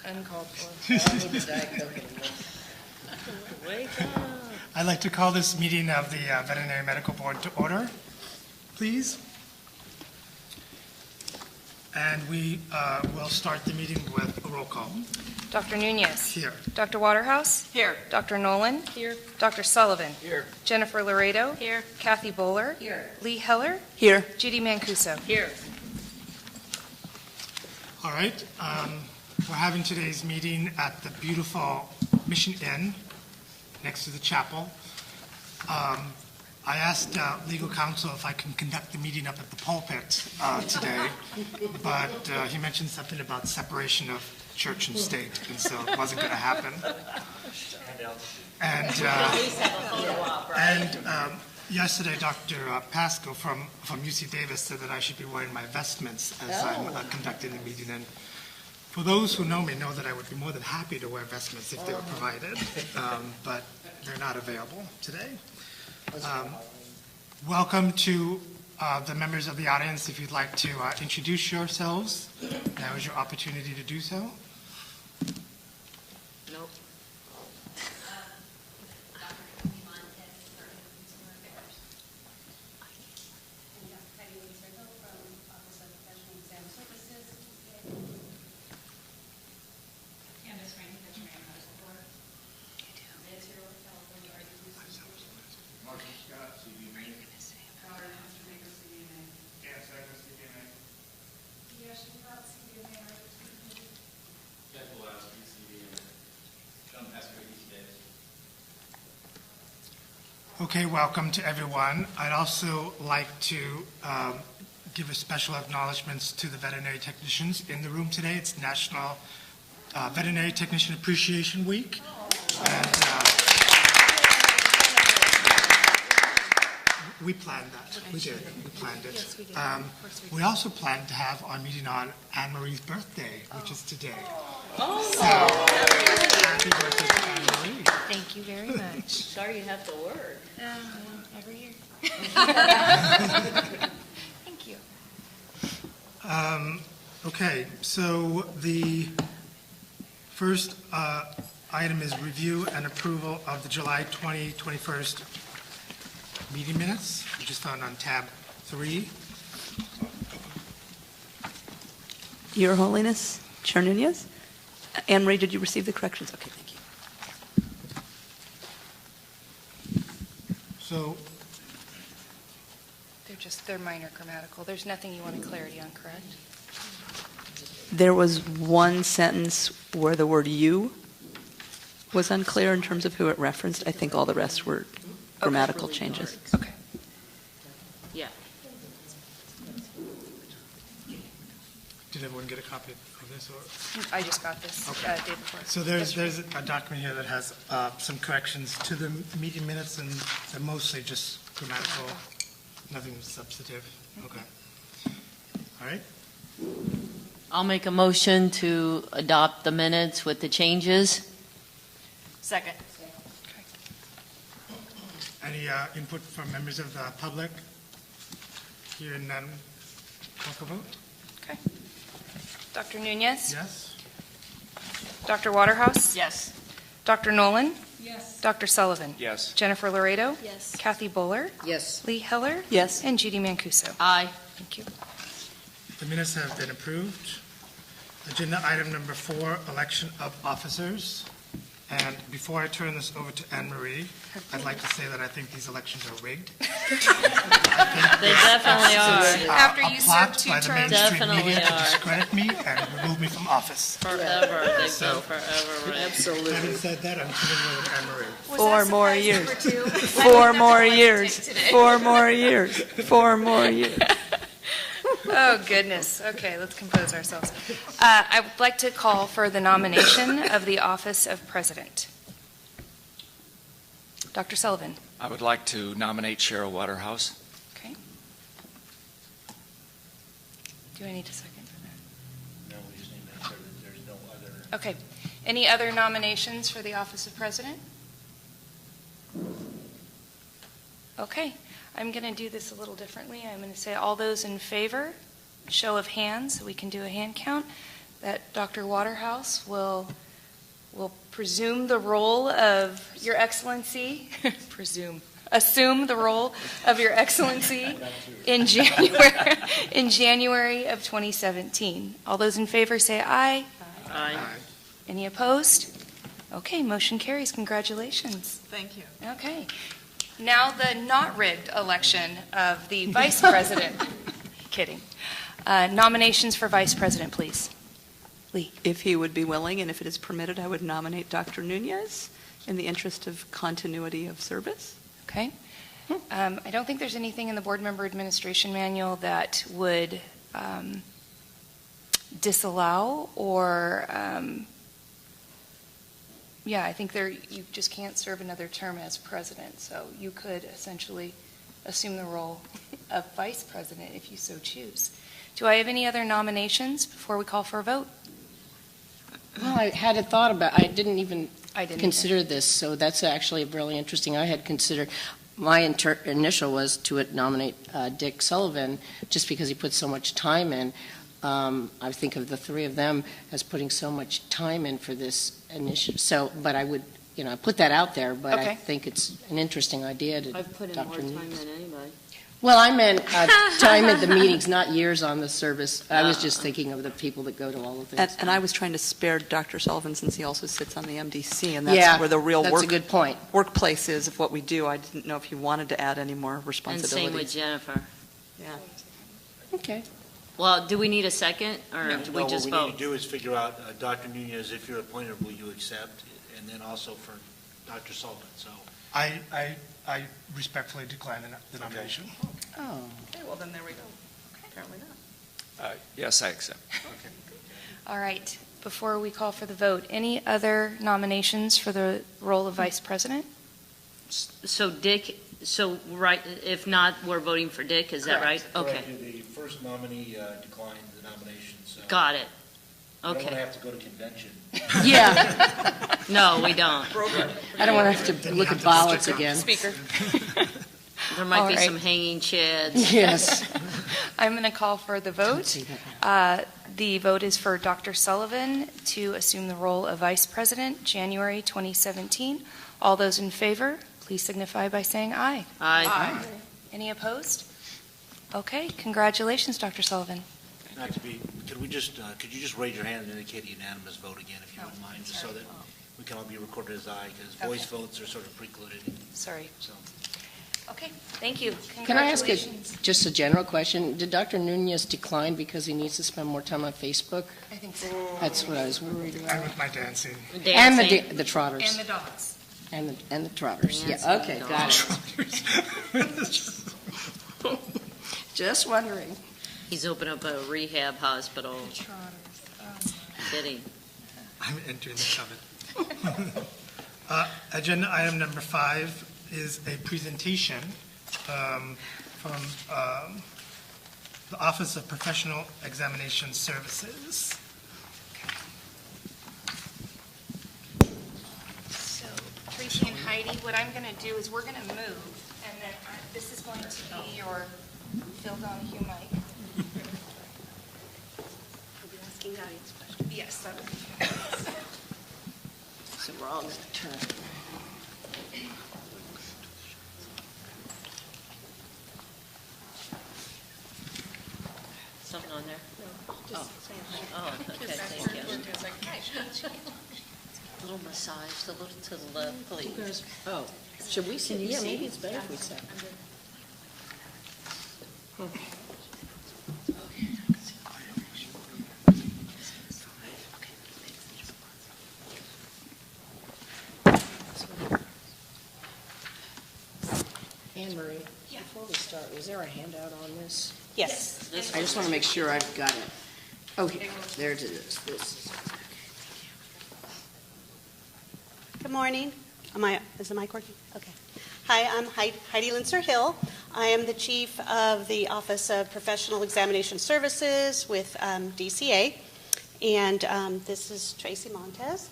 Uncalled for. I don't need the Diet Coke anymore. Wake up. I'd like to call this meeting of the Veterinary Medical Board to order, please. And we will start the meeting with a roll call. Dr. Nunez. Here. Dr. Waterhouse. Here. Dr. Nolan. Here. Dr. Sullivan. Here. Jennifer Laredo. Here. Kathy Bowler. Here. Lee Heller. Here. Judy Mancuso. Here. All right. We're having today's meeting at the beautiful Mission Inn next to the chapel. I asked legal counsel if I can conduct the meeting up at the pulpit today, but he mentioned something about separation of church and state, and so it wasn't going to happen. And yesterday, Dr. Pasco from UC Davis said that I should be wearing my vestments as I'm conducting the meeting. And for those who know me, know that I would be more than happy to wear vestments if they were provided, but they're not available today. Welcome to the members of the audience. If you'd like to introduce yourselves, now is your opportunity to do so. Nope. Okay, welcome to everyone. I'd also like to give a special acknowledgments to the veterinary technicians in the room today. It's National Veterinary Technician Appreciation Week. And we planned that. We did. We planned it. Yes, we did. We also planned to have our meeting on Anne-Marie's birthday, which is today. Oh, So, happy birthday to Anne-Marie. Thank you very much. sorry you have to work. Every year. Thank you. Okay, so the first item is review and approval of the July 2021 meeting minutes, which is found on tab 3. Your Holiness, Chair Nunez. Anne-Marie, did you receive the corrections? Okay, thank you. So, They're minor grammatical. There's nothing you wanted clarity on, correct? There was one sentence where the word "you" was unclear in terms of who it referenced. I think all the rest were grammatical changes. Okay. Yeah. did everyone get a copy of this? Or? I just got this Okay. day before. So there's a document here that has some corrections to the meeting minutes, and they're mostly just grammatical, nothing substantive. Okay. All right. I'll make a motion to adopt the minutes with the changes. Second. Any input from members of the public? Hearing none, call for vote. Okay. Dr. Nunez? Yes? Dr. Waterhouse? Yes. Dr. Nolan? Yes. Dr. Sullivan? Yes. Jennifer Laredo? Yes. Kathy Bowler? Yes. Lee Heller? Yes. And Judy Mancuso? Aye. Thank you. The minutes have been approved. Agenda item number 4, election of officers. And before I turn this over to Anne-Marie, I'd like to say that I think these elections are rigged. They definitely are. After a you plot served 2 by the terms. mainstream Definitely media to are. discredit me and remove me from office. Forever. They've So- been forever. Absolutely. Having said that, I'm turning it over to Anne-Marie. Was 4 that more surprise years. number 2? 4 more years. 4 more years. 4 more years. Oh, goodness. Okay, let's compose ourselves. I would like to call for the nomination of the office of president. Dr. Sullivan. I would like to nominate Cheryl Waterhouse. Okay. Do I need a second for that? No, we just need to make sure that there's no other. Okay. Any other nominations for the office of president? Okay. I'm going to do this a little differently. I'm going to say all those in favor, show of hands, so we can do a hand count. that Dr. Waterhouse will presume the role of Your Excellency, assume the role of Your Excellency in January of 2017. All those in favor say aye. Aye. Any opposed? Okay, motion carries. Congratulations. Thank you. Okay. Now the not rigged election of the vice president. Kidding. Nominations for vice president, please. Lee. If he would be willing, and if it is permitted, I would nominate Dr. Nunez in the interest of continuity of service. Okay. I don't think there's anything in the board member administration manual that would disallow or, I think you just can't serve another term as president. So you could essentially assume the role of vice president if you so choose. Do I have any other nominations before we call for a vote? Well, I had a thought about, I didn't even I didn't consider this, so that's actually really interesting. I had considered, my initial was to nominate Dick Sullivan, just because he put so much time in. I think of the three of them as putting so much time in for this initiative. So, but I would, I put that out there, but Okay. I think it's an interesting idea to I've put in Dr. more time Nunez. than anybody. Well, I meant time at the meetings, not years on the service. I was just thinking of the people that go to all of this. And I was trying to spare Dr. Sullivan since he also sits on the MDC, and Yeah, that's where the real that's a good point. workplace is of what we do. I didn't know if he wanted to add any more And responsibilities. same with Jennifer. Yeah. Okay. Well, do we need a second, or do we No, just what we need vote? to do is figure out, Dr. Nunez, if you're appointed, will you accept? And then also for Dr. Sullivan, so. I respectfully decline the nomination. Oh. Okay, well, then there we go. Apparently not. Yes, I accept. All right. Before we call for the vote, any other nominations for the role of vice president? So Dick, right, if not, we're voting for Dick, is that right? Okay, Correct. The first nominee declined the nomination, so. got it. I don't want to Okay. have to go to convention. Yeah, No, we don't. I don't want to have to look at ballots again. Speaker. There might All be right. some hanging chads. Yes. I'm going to call for the vote. The vote is for Dr. Sullivan to assume the role of vice president, January 2017. All those in favor, please signify by saying aye. Aye. Any opposed? Okay, congratulations, Dr. Sullivan. Not to be, could you just raise your hand and indicate a unanimous vote again, if you wouldn't mind, just so that we can all be recorded as aye, because voice votes are sort of precluded, Sorry. so. Okay, thank you. Can I ask Congratulations. just a general question? Did Dr. Nunez decline because he needs to spend more time on Facebook? I think so. That's what I was worried And about. with my dancing. And Dancing. the trotters. And the dogs. And the trotters. Yeah, Dancing okay, dog. got it. Just wondering. He's opened up a rehab hospital. Kidding. I'm entering the coven. Agenda item number 5 is a presentation from the Office of Professional Examination Services. So Tracy and Heidi, what I'm going to do is we're going to move, and then this is going to be your Phil Donahue mic. Asking audience questions. Yes, that would be good. So we're all going to turn. Something on there? Oh, okay, thank you. A little massage, a little to the left, please. Oh, should we sit? Yeah, maybe it's better if we sit. Anne Marie, before we start, was there a handout on this? Yes. This I just want to make sure I've got it. Okay, there it is. This. Good morning. Is the mic working? Okay. Hi, I'm Heidi Linser-Hill. I am the chief of the Office of Professional Examination Services with DCA. And this is Tracy Montez.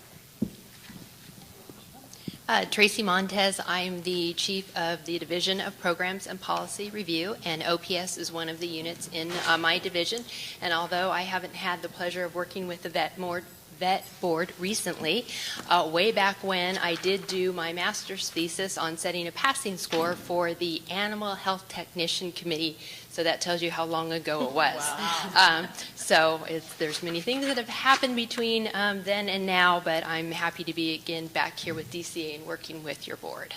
Tracy Montez. I'm the chief of the Division of Programs and Policy Review, and OPS is one of the units in my division. And although I haven't had the pleasure of working with the vet board recently, way back when I did do my master's thesis on setting a passing score for the Animal Health Technician Committee. So that tells you how long ago it was. Wow. There's many things that have happened between then and now, but I'm happy to be again back here with DCA and working with your board.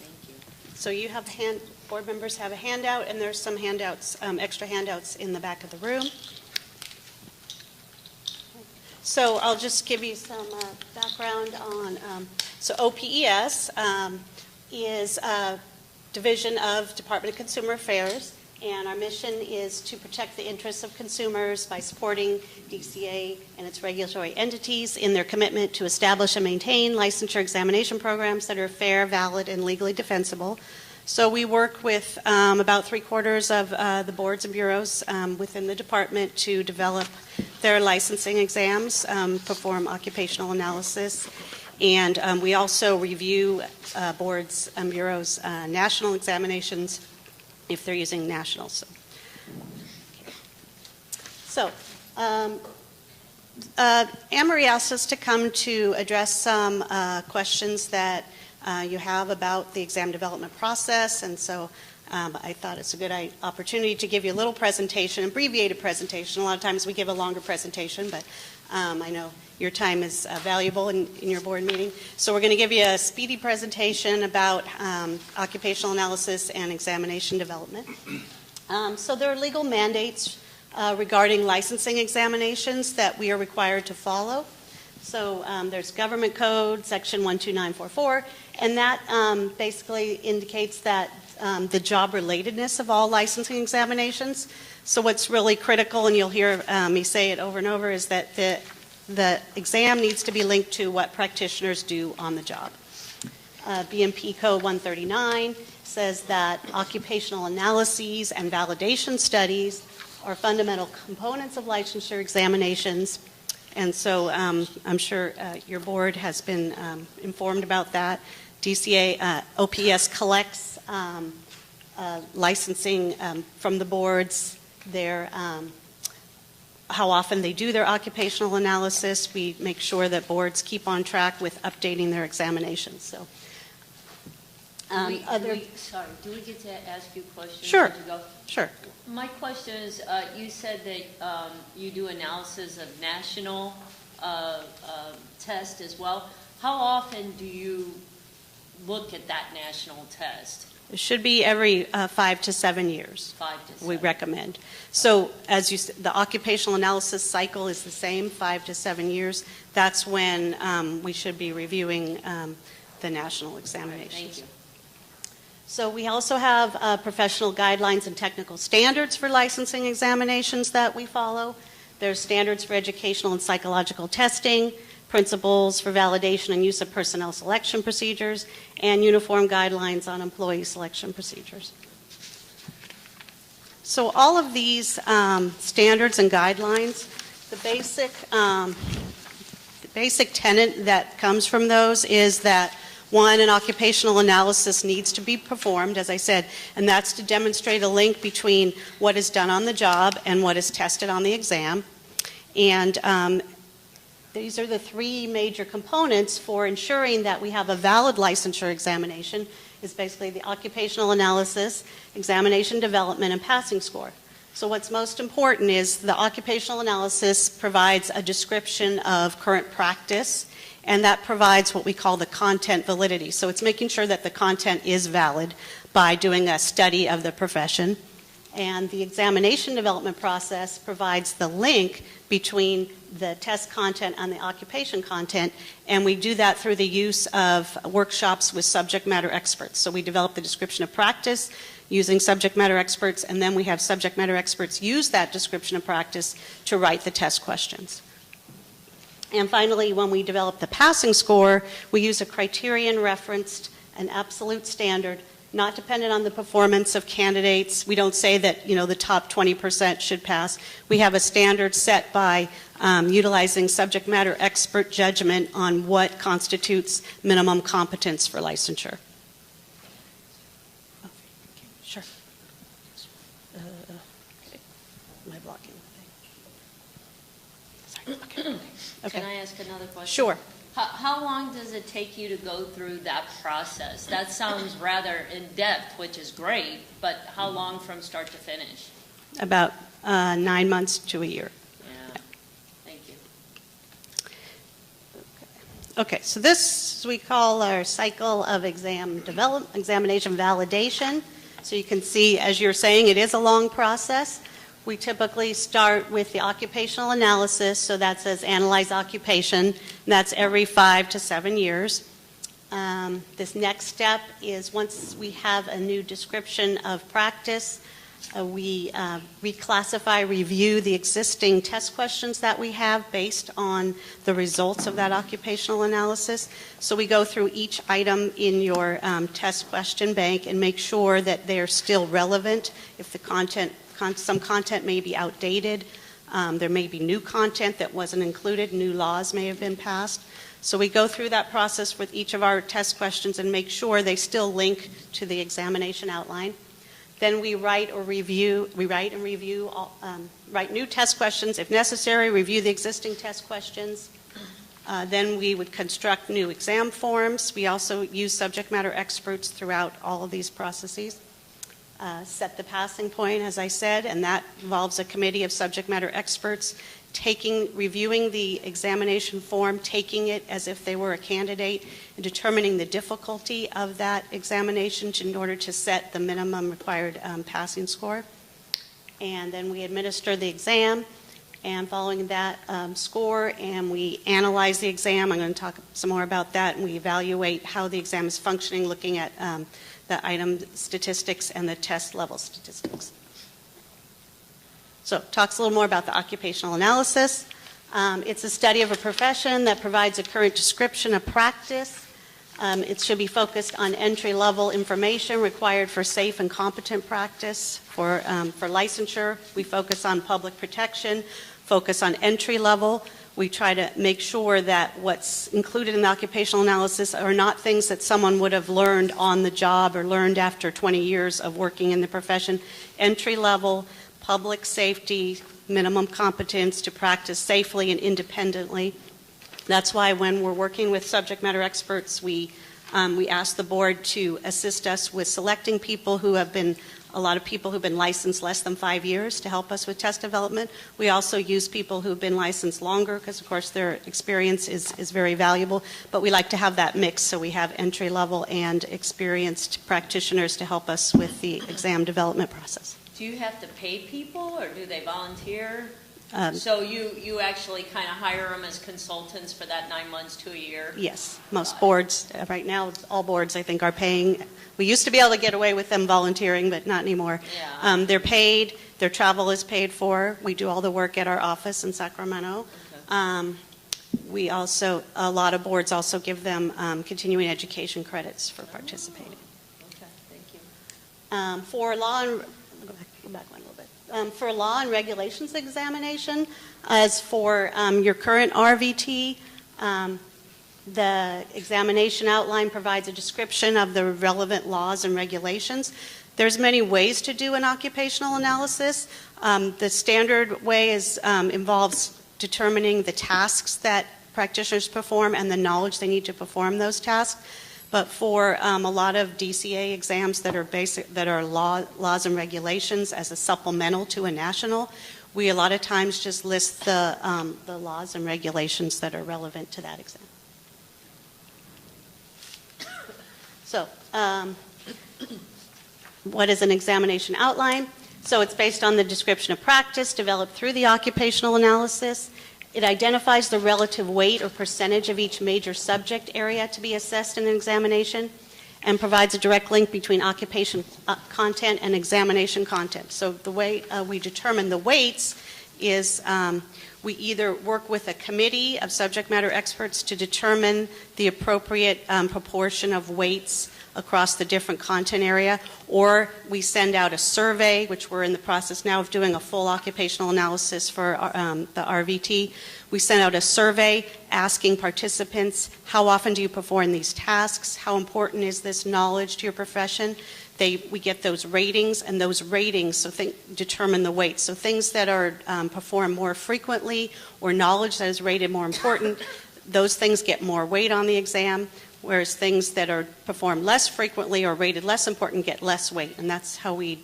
Thank you. So you have board members have a handout, and there's some handouts, extra handouts in the back of the room. So I'll just give you some background on, so OPES is a division of Department of Consumer Affairs, and our mission is to protect the interests of consumers by supporting DCA and its regulatory entities in their commitment to establish and maintain licensure examination programs that are fair, valid, and legally defensible. So we work with about 3/4 of the boards and bureaus within the department to develop their licensing exams, perform occupational analysis, and we also review boards and bureaus' national examinations if they're using nationals. So Anne-Marie asked us to come to address some questions that you have about the exam development process, and so I thought it's a good opportunity to give you a little presentation, abbreviated presentation. A lot of times we give a longer presentation, but I know your time is valuable in your board meeting. So we're going to give you a speedy presentation about occupational analysis and examination development. So there are legal mandates regarding licensing examinations that we are required to follow. So there's Government Code, Section 12944, and that basically indicates that the job relatedness of all licensing examinations. So what's really critical, and you'll hear me say it over and over, is that the exam needs to be linked to what practitioners do on the job. BMP Code 139 says that occupational analyses and validation studies are fundamental components of licensure examinations. And so I'm sure your board has been informed about that. DCA, OPS collects licensing from the boards, how often they do their occupational analysis. We make sure that boards keep on track with updating their examinations. So, do we get to ask you questions? Sure. Sure. My question is, you said that you do analysis of national test as well. How often do you look at that national test? It should be every 5 to 7 years. 5 to 7. We recommend. So as you said, the occupational analysis cycle is the same, 5 to 7 years. That's when we should be reviewing the national examinations. Thank you. So we also have professional guidelines and technical standards for licensing examinations that we follow. There's standards for educational and psychological testing, principles for validation and use of personnel selection procedures, and uniform guidelines on employee selection procedures. So all of these standards and guidelines, the basic tenet that comes from those is that, one, an occupational analysis needs to be performed, as I said, and that's to demonstrate a link between what is done on the job and what is tested on the exam. And these are the three major components for ensuring that we have a valid licensure examination, is basically the occupational analysis, examination development, and passing score. So what's most important is the occupational analysis provides a description of current practice, and that provides what we call the content validity. So it's making sure that the content is valid by doing a study of the profession. And the examination development process provides the link between the test content and the occupation content, and we do that through the use of workshops with subject matter experts. So we develop the description of practice using subject matter experts, and then we have subject matter experts use that description of practice to write the test questions. And finally, when we develop the passing score, we use a criterion referenced an absolute standard not dependent on the performance of candidates. We don't say that, the top 20% should pass. We have a standard set by utilizing subject matter expert judgment on what constitutes minimum competence for licensure. Sure. Am I blocking the thing? Sorry. Okay. Can I ask another question? Sure. How long does it take you to go through that process? That sounds rather in-depth, which is great, but how long from start to finish? About 9 months to a year. Yeah. Thank you. Okay, so this we call our cycle of examination validation. So you can see, as you're saying, it is a long process. We typically start with the occupational analysis, so that says analyze occupation, and that's every 5 to 7 years. This next step is once we have a new description of practice, we reclassify, review the existing test questions that we have based on the results of that occupational analysis. So we go through each item in your test question bank and make sure that they're still relevant. If the some content may be outdated, there may be new content that wasn't included, new laws may have been passed. So we go through that process with each of our test questions and make sure they still link to the examination outline. Then we write and review new test questions if necessary, review the existing test questions. Then we would construct new exam forms. We also use subject matter experts throughout all of these processes. Set the passing point, as I said, and that involves a committee of subject matter experts reviewing the examination form, taking it as if they were a candidate, and determining the difficulty of that examination in order to set the minimum required passing score. And then we administer the exam, and following that score, and we analyze the exam. I'm going to talk some more about that, and we evaluate how the exam is functioning, looking at the item statistics and the test level statistics. So it talks a little more about the occupational analysis. It's a study of a profession that provides a current description of practice. It should be focused on entry-level information required for safe and competent practice. For licensure, we focus on public protection, focus on entry level. We try to make sure that what's included in the occupational analysis are not things that someone would have learned on the job or learned after 20 years of working in the profession. Entry level, public safety, minimum competence to practice safely and independently. That's why when we're working with subject matter experts, we ask the board to assist us with selecting people who have been a lot of people who've been licensed less than 5 years to help us with test development. We also use people who've been licensed longer because, of course, their experience is very valuable. But we like to have that mix, so we have entry-level and experienced practitioners to help us with the exam development process. Do you have to pay people, or do they volunteer? So you actually kind of hire them as consultants for that 9 months to a year? Yes. Most boards, right now, all boards, I think, are paying. We used to be able to get away with them volunteering, but not anymore. Yeah. They're paid. Their travel is paid for. We do all the work at our office in Sacramento. Okay. We also, a lot of boards also give them continuing education credits for participating. Okay, thank you. For law and go back one little bit. For law and regulations examination, as for your current RVT, the examination outline provides a description of the relevant laws and regulations. There's many ways to do an occupational analysis. The standard way involves determining the tasks that practitioners perform and the knowledge they need to perform those tasks. But for a lot of DCA exams that are laws and regulations as a supplemental to a national, we a lot of times just list the laws and regulations that are relevant to that exam. So, what is an examination outline? So it's based on the description of practice developed through the occupational analysis. It identifies the relative weight or percentage of each major subject area to be assessed in an examination and provides a direct link between occupation content and examination content. So the way we determine the weights is we either work with a committee of subject matter experts to determine the appropriate proportion of weights across the different content area, or we send out a survey, which we're in the process now of doing a full occupational analysis for the RVT. We send out a survey asking participants, how often do you perform these tasks? How important is this knowledge to your profession? We get those ratings, and those ratings determine the weight. So things that are performed more frequently, or knowledge that is rated more important, those things get more weight on the exam, whereas things that are performed less frequently or rated less important get less weight. And that's how we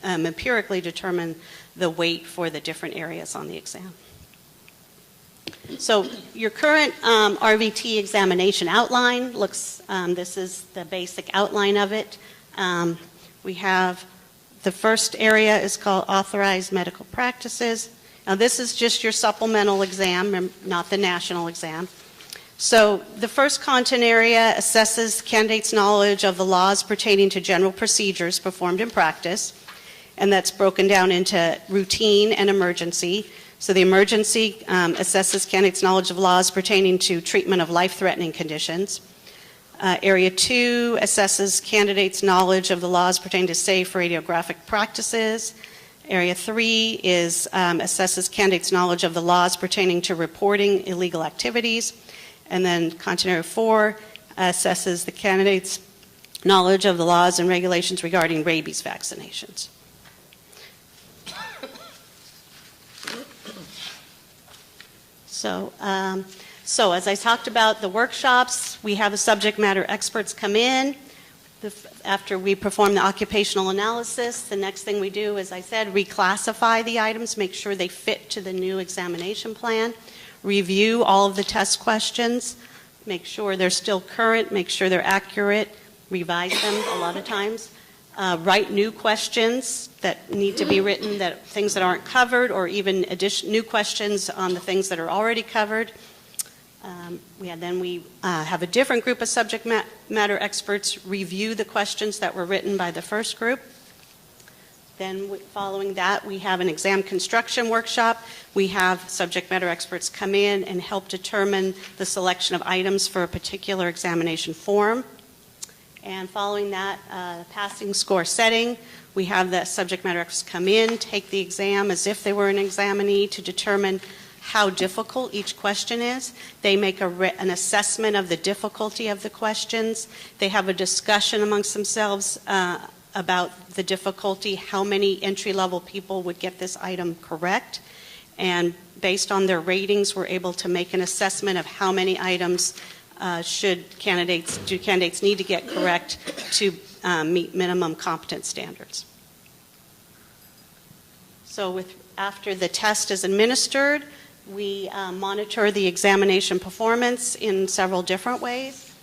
empirically determine the weight for the different areas on the exam. So your current RVT examination outline looks, this is the basic outline of it. We have the first area is called authorized medical practices. Now this is just your supplemental exam, not the national exam. So the first content area assesses candidates' knowledge of the laws pertaining to general procedures performed in practice, and that's broken down into routine and emergency. So the emergency assesses candidates' knowledge of laws pertaining to treatment of life-threatening conditions. Area 2 assesses candidates' knowledge of the laws pertaining to safe radiographic practices. Area 3 assesses candidates' knowledge of the laws pertaining to reporting illegal activities. And then content area 4 assesses the candidates' knowledge of the laws and regulations regarding rabies vaccinations. So as I talked about the workshops, we have the subject matter experts come in. After we perform the occupational analysis, the next thing we do, as I said, reclassify the items, make sure they fit to the new examination plan, review all of the test questions, make sure they're still current, make sure they're accurate, revise them a lot of times, write new questions that need to be written, things that aren't covered, or even new questions on the things that are already covered. Then we have a different group of subject matter experts review the questions that were written by the first group. Then following that, we have an exam construction workshop. We have subject matter experts come in and help determine the selection of items for a particular examination form. And following that, passing score setting, we have the subject matter experts come in, take the exam as if they were an examinee to determine how difficult each question is. They make an assessment of the difficulty of the questions. They have a discussion amongst themselves about the difficulty, how many entry-level people would get this item correct. And based on their ratings, we're able to make an assessment of how many items candidates need to get correct to meet minimum competence standards. So after the test is administered, we monitor the examination performance in several different ways.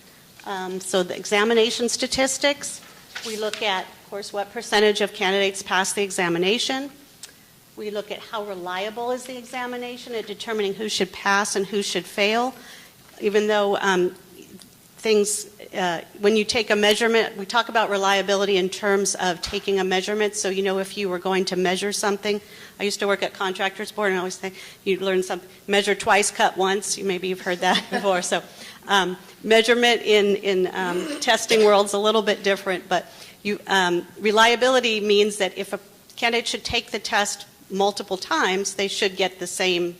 So the examination statistics, we look at, of course, what percentage of candidates pass the examination. We look at how reliable is the examination at determining who should pass and who should fail. Even though when you take a measurement, we talk about reliability in terms of taking a measurement. So, if you were going to measure something, I used to work at Contractors Board, and I always say you learn something, measure twice, cut once. Maybe you've heard that before. So, measurement in testing world's a little bit different, but reliability means that if a candidate should take the test multiple times, they should get the same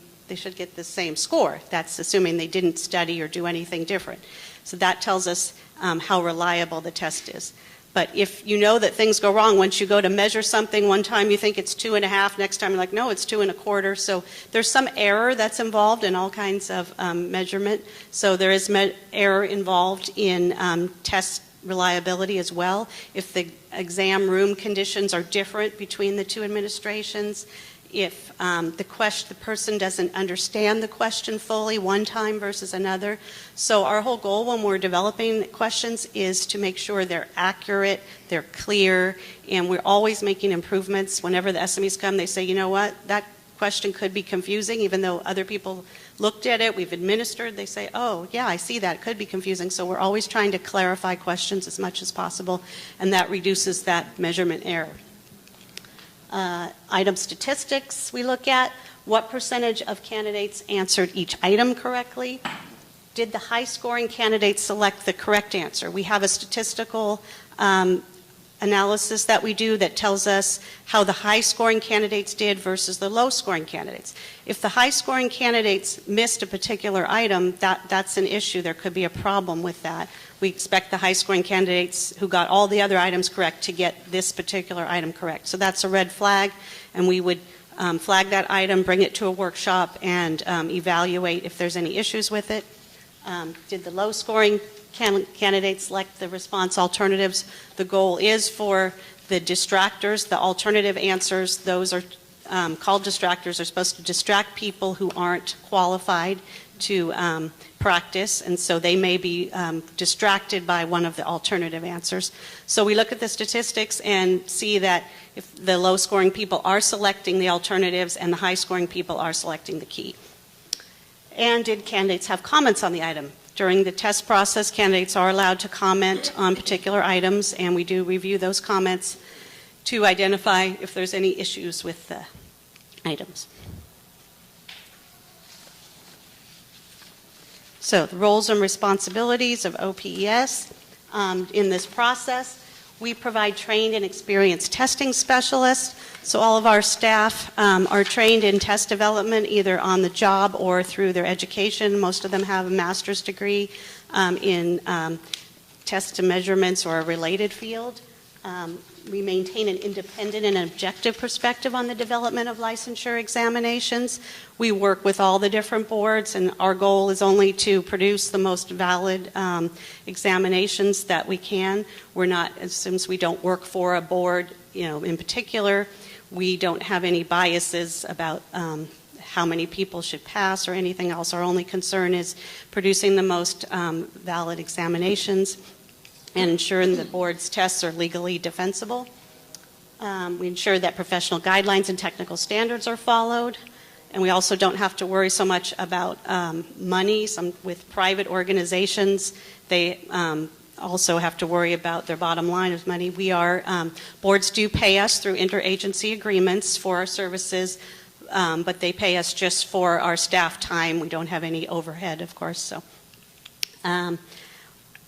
score. That's assuming they didn't study or do anything different. So that tells us how reliable the test is. But if you know that things go wrong, once you go to measure something, one time you think it's 2.5, next time you're like, no, it's 2.25. So there's some error that's involved in all kinds of measurement. So there is error involved in test reliability as well. If the exam room conditions are different between the two administrations, if the person doesn't understand the question fully one time versus another. So our whole goal when we're developing questions is to make sure they're accurate, they're clear, and we're always making improvements. Whenever the SMEs come, they say, you know what, that question could be confusing, even though other people looked at it, we've administered, they say, oh, yeah, I see that, it could be confusing. So we're always trying to clarify questions as much as possible, and that reduces that measurement error. Item statistics we look at, what percentage of candidates answered each item correctly, did the high-scoring candidates select the correct answer? We have a statistical analysis that we do that tells us how the high-scoring candidates did versus the low-scoring candidates. If the high-scoring candidates missed a particular item, that's an issue. There could be a problem with that. We expect the high-scoring candidates who got all the other items correct to get this particular item correct. So that's a red flag, and we would flag that item, bring it to a workshop, and evaluate if there's any issues with it. Did the low-scoring candidates select the response alternatives? The goal is for the distractors, the alternative answers, those are called distractors, are supposed to distract people who aren't qualified to practice, and so they may be distracted by one of the alternative answers. So we look at the statistics and see that if the low-scoring people are selecting the alternatives and the high-scoring people are selecting the key. And did candidates have comments on the item? During the test process, candidates are allowed to comment on particular items, and we do review those comments to identify if there's any issues with the items. So the roles and responsibilities of OPES in this process. We provide trained and experienced testing specialists. So all of our staff are trained in test development either on the job or through their education. Most of them have a master's degree in test and measurements or a related field. We maintain an independent and objective perspective on the development of licensure examinations. We work with all the different boards, and our goal is only to produce the most valid examinations that we can. We're not, since we don't work for a board, in particular, we don't have any biases about how many people should pass or anything else. Our only concern is producing the most valid examinations and ensuring the board's tests are legally defensible. We ensure that professional guidelines and technical standards are followed. And we also don't have to worry so much about money. With private organizations, they also have to worry about their bottom line of money. Boards do pay us through interagency agreements for our services, but they pay us just for our staff time. We don't have any overhead, of course. So.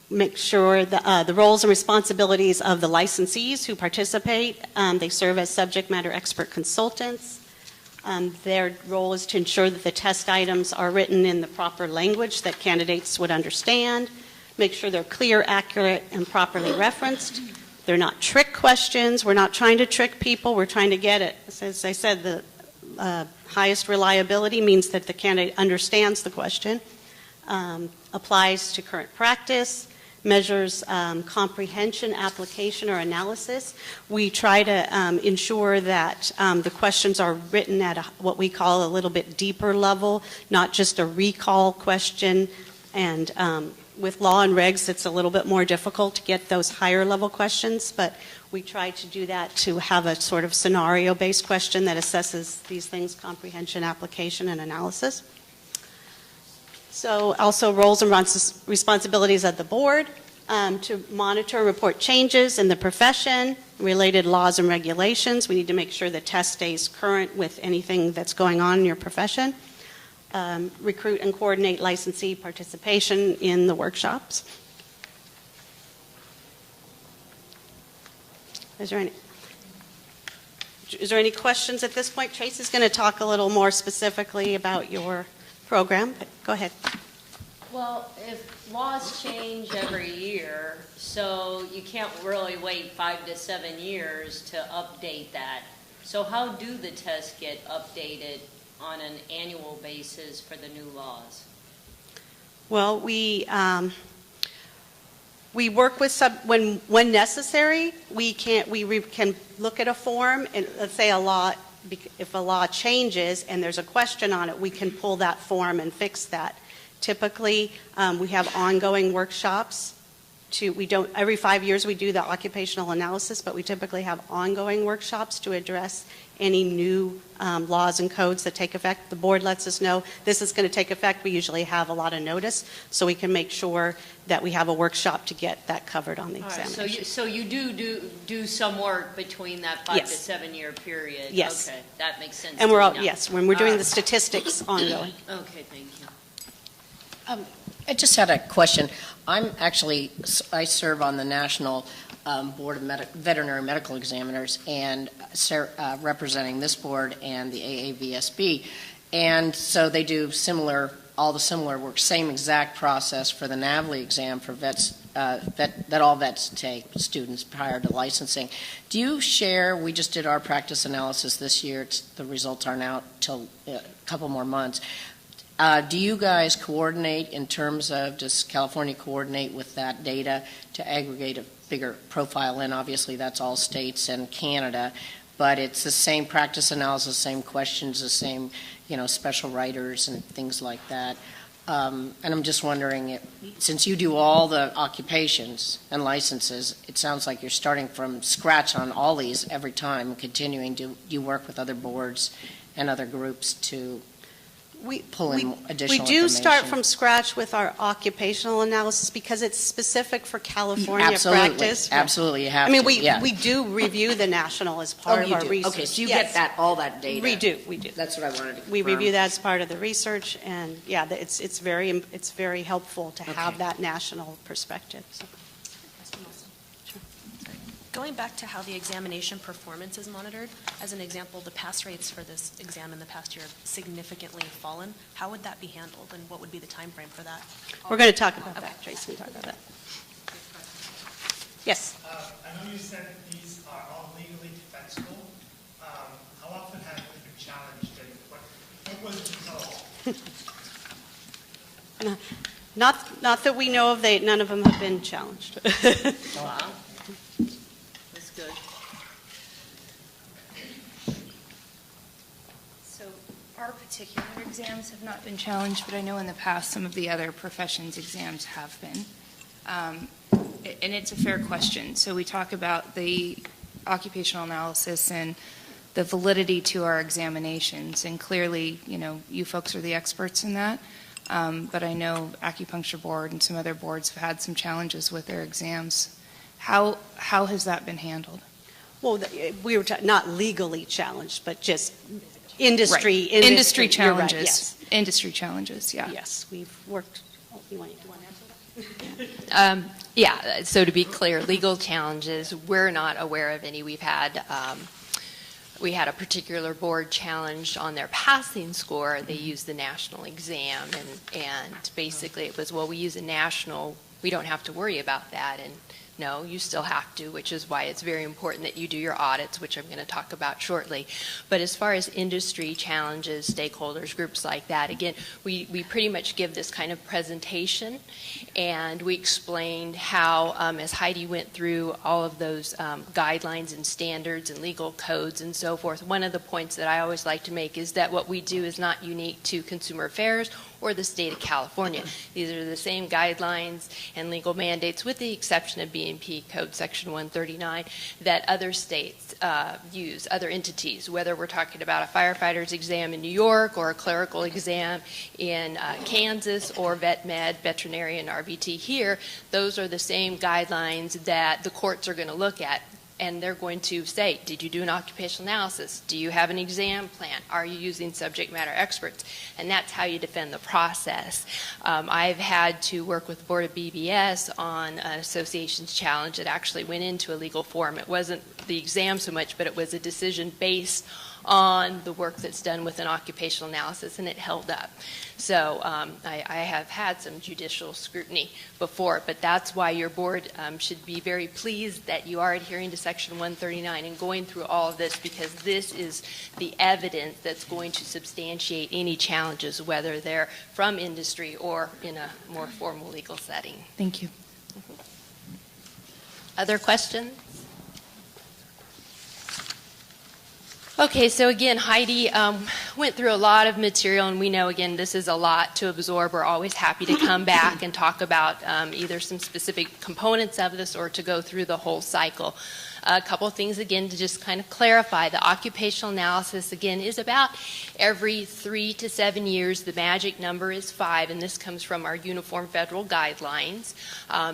Make sure the roles and responsibilities of the licensees who participate. They serve as subject matter expert consultants. Their role is to ensure that the test items are written in the proper language that candidates would understand. Make sure they're clear, accurate, and properly referenced. They're not trick questions. We're not trying to trick people. We're trying to get it. As I said, the highest reliability means that the candidate understands the question, applies to current practice, measures comprehension, application, or analysis. We try to ensure that the questions are written at what we call a little bit deeper level, not just a recall question. And with law and regs, it's a little bit more difficult to get those higher level questions, but we try to do that to have a sort of scenario-based question that assesses these things, comprehension, application, and analysis. So also roles and responsibilities of the board to monitor and report changes in the profession, related laws and regulations. We need to make sure the test stays current with anything that's going on in your profession. Recruit and coordinate licensee participation in the workshops. Is there any questions at this point? Tracy's going to talk a little more specifically about your program, but go ahead. Well, if laws change every year, so you can't really wait 5 to 7 years to update that. So how do the tests get updated on an annual basis for the new laws? Well, we work with when necessary. We can look at a form and let's say if a law changes and there's a question on it, we can pull that form and fix that. Typically, we have ongoing workshops. Every 5 years we do the occupational analysis, but we typically have ongoing workshops to address any new laws and codes that take effect. The board lets us know this is going to take effect. We usually have a lot of notice, so we can make sure that we have a workshop to get that covered on the examination. Right, so you do some work between that 5 yes. to 7 year period. Yes. Okay, that makes sense. And when we're doing the statistics ongoing. Okay, thank you. I just had a question. I serve on the National Board of Veterinary Medical Examiners and representing this board and the AAVSB. And so they do all the similar work, same exact process for the NAVLE exam for vets, that all vets take, students prior to licensing. Do you share, we just did our practice analysis this year, the results aren't out till a couple more months. Do you guys coordinate in terms of, does California coordinate with that data to aggregate a bigger profile in? Obviously, that's all states and Canada, but it's the same practice analysis, same questions, the same, special writers and things like that. And I'm just wondering, since you do all the occupations and licenses, it sounds like you're starting from scratch on all these every time and continuing. Do you work with other boards and other groups to pull in additional information? We do start from scratch with our occupational analysis because it's specific for California practice. Absolutely, you have we do review the national as part of our research. Okay, so you get all that data. We do. That's what I wanted to confirm. We review that as part of the research, and it's very helpful to have that national perspective. So. Going back to how the examination performance is monitored, as an example, the pass rates for this exam in the past year have significantly fallen. How would that be handled, and what would be the time frame for that? We're going to talk about that. Tracy can talk about that. Yes? I know you said these are all legally defensible. How often have they been challenged, and what was the result? Not that we know of. None of them have been challenged. Wow. Good. So our particular exams have not been challenged, but I know in the past some of the other professions' exams have been. And it's a fair question. So we talk about the occupational analysis and the validity to our examinations, and clearly, you folks are the experts in that. But I know Acupuncture Board and some other boards have had some challenges with their exams. How has that been handled? Well, we were not legally challenged, but just industry. Right. Industry challenges. Right, yes. Industry challenges, yeah. Yes, we've worked. You want to answer that? Yeah, so to be clear, legal challenges, we're not aware of any. We had a particular board challenged on their passing score. They used the national exam, and basically it was, well, we use a national, we don't have to worry about that. And no, you still have to, which is why it's very important that you do your audits, which I'm going to talk about shortly. But as far as industry challenges, stakeholders, groups like that, again, we pretty much give this kind of presentation, and we explained how, as Heidi went through all of those guidelines and standards and legal codes and so forth, one of the points that I always like to make is that what we do is not unique to consumer affairs or the state of California. These are the same guidelines and legal mandates, with the exception of BNP Code Section 139, that other states use, other entities, whether we're talking about a firefighter's exam in New York or a clerical exam in Kansas or veterinary and RVT here. Those are the same guidelines that the courts are going to look at. And they're going to say, did you do an occupational analysis? Do you have an exam plan? Are you using subject matter experts? And that's how you defend the process. I've had to work with the Board of BBS on an association's challenge that actually went into a legal forum. It wasn't the exam so much, but it was a decision based on the work that's done with an occupational analysis, and it held up. So I have had some judicial scrutiny before, but that's why your board should be very pleased that you are adhering to Section 139 and going through all of this, because this is the evidence that's going to substantiate any challenges, whether they're from industry or in a more formal legal setting. Thank you. Other questions? Okay, so again, Heidi went through a lot of material, and we know, again, this is a lot to absorb. We're always happy to come back and talk about either some specific components of this or to go through the whole cycle. A couple of things, again, to just kind of clarify. The occupational analysis, again, is about every 3 to 7 years. The magic number is 5, and this comes from our uniform federal guidelines.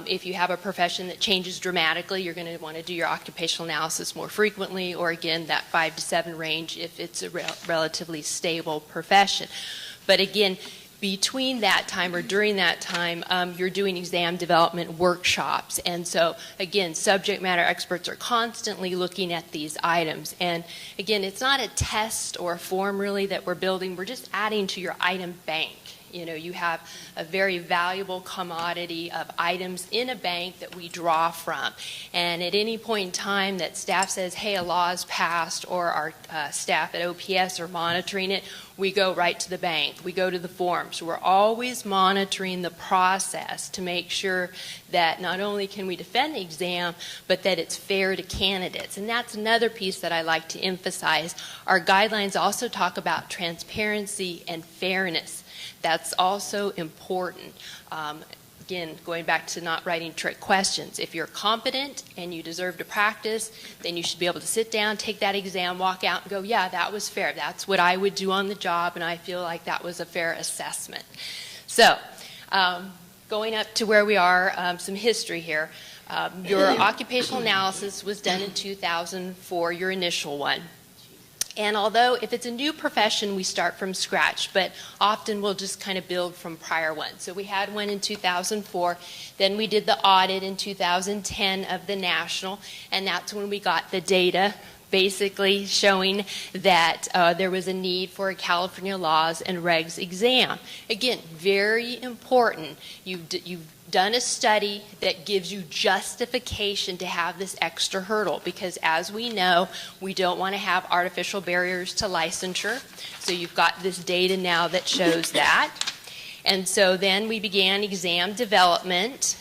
If you have a profession that changes dramatically, you're going to want to do your occupational analysis more frequently, or again, that 5 to 7 range if it's a relatively stable profession. But again, between that time or during that time, you're doing exam development workshops. And so, again, subject matter experts are constantly looking at these items. And again, it's not a test or a form really that we're building. We're just adding to your item bank. You know, you have a very valuable commodity of items in a bank that we draw from. And at any point in time that staff says, hey, a law is passed, or our staff at OPS are monitoring it, we go right to the bank. We go to the forms. We're always monitoring the process to make sure that not only can we defend the exam, but that it's fair to candidates. And that's another piece that I like to emphasize. Our guidelines also talk about transparency and fairness. That's also important. Again, going back to not writing trick questions. If you're competent and you deserve to practice, then you should be able to sit down, take that exam, walk out and go, yeah, that was fair. That's what I would do on the job, and I feel like that was a fair assessment. So, going up to where we are, some history here. Your occupational analysis was done in 2004, your initial one. And although if it's a new profession, we start from scratch, but often we'll just kind of build from prior ones. So we had one in 2004, then we did the audit in 2010 of the national, and that's when we got the data basically showing that there was a need for a California laws and regs exam. Again, very important. You've done a study that gives you justification to have this extra hurdle, because as we know, we don't want to have artificial barriers to licensure. So you've got this data now that shows that. And so then we began exam development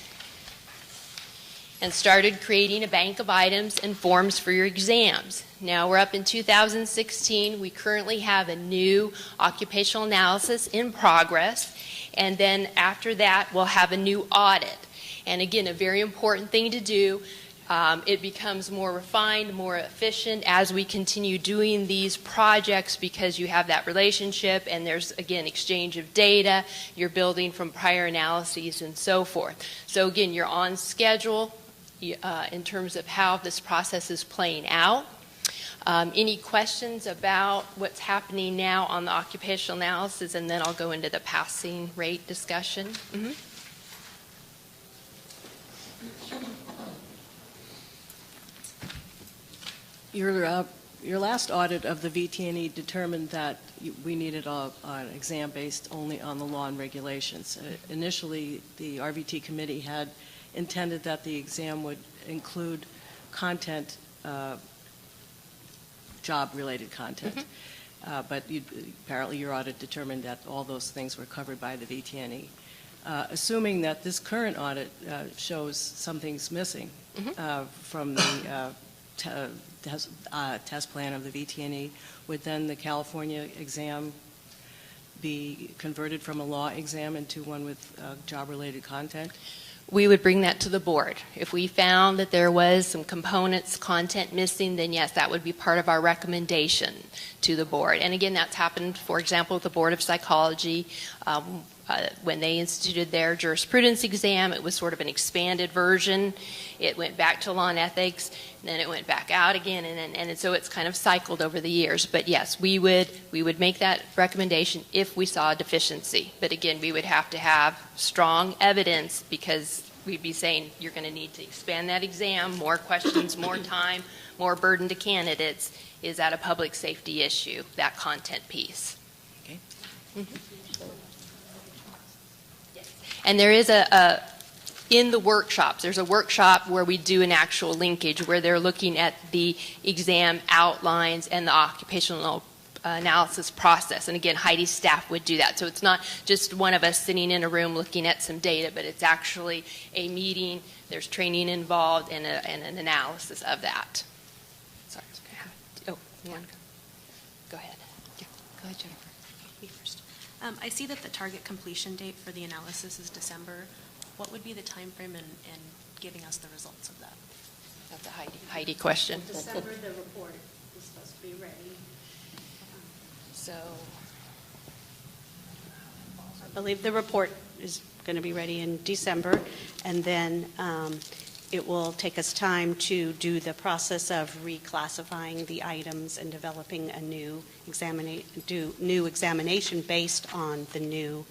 and started creating a bank of items and forms for your exams. Now we're up in 2016. We currently have a new occupational analysis in progress. And then after that, we'll have a new audit. And again, a very important thing to do. It becomes more refined, more efficient as we continue doing these projects, because you have that relationship and there's, again, exchange of data. You're building from prior analyses and so forth. So again, you're on schedule in terms of how this process is playing out. Any questions about what's happening now on the occupational analysis, and then I'll go into the passing rate discussion. Mm-hmm. Your last audit of the VT&E determined that we needed an exam based only on the law and regulations. Initially, the RVT committee had intended that the exam would include content, job-related content. Mm-hmm. But apparently your audit determined that all those things were covered by the VT&E. Assuming that this current audit shows something's missing mm-hmm. From the test plan of the VT&E, would then the California exam be converted from a law exam into one with job-related content? We would bring that to the board. If we found that there was some components, content missing, then yes, that would be part of our recommendation to the board. And again, that's happened, for example, with the Board of Psychology. When they instituted their jurisprudence exam, it was sort of an expanded version. It went back to law and ethics, and then it went back out again, and so it's kind of cycled over the years. But yes, we would make that recommendation if we saw a deficiency. But again, we would have to have strong evidence, because we'd be saying you're going to need to expand that exam, more questions, more time, more burden to candidates. Is that a public safety issue, that content piece? Okay. Mm-hmm. And there is in the workshops, there's a workshop where we do an actual linkage, where they're looking at the exam outlines and the occupational analysis process. And again, Heidi's staff would do that. So it's not just one of us sitting in a room looking at some data, but it's actually a meeting, there's training involved, and an analysis of that. Sorry. Oh, you want to go ahead. Yeah, go ahead, Jennifer. Me first. I see that the target completion date for the analysis is December. What would be the time frame in giving us the results of that? That's a Heidi question. December, the report is supposed to be ready. So I believe the report is going to be ready in December, and then it will take us time to do the process of reclassifying the items and developing a new examination based on the new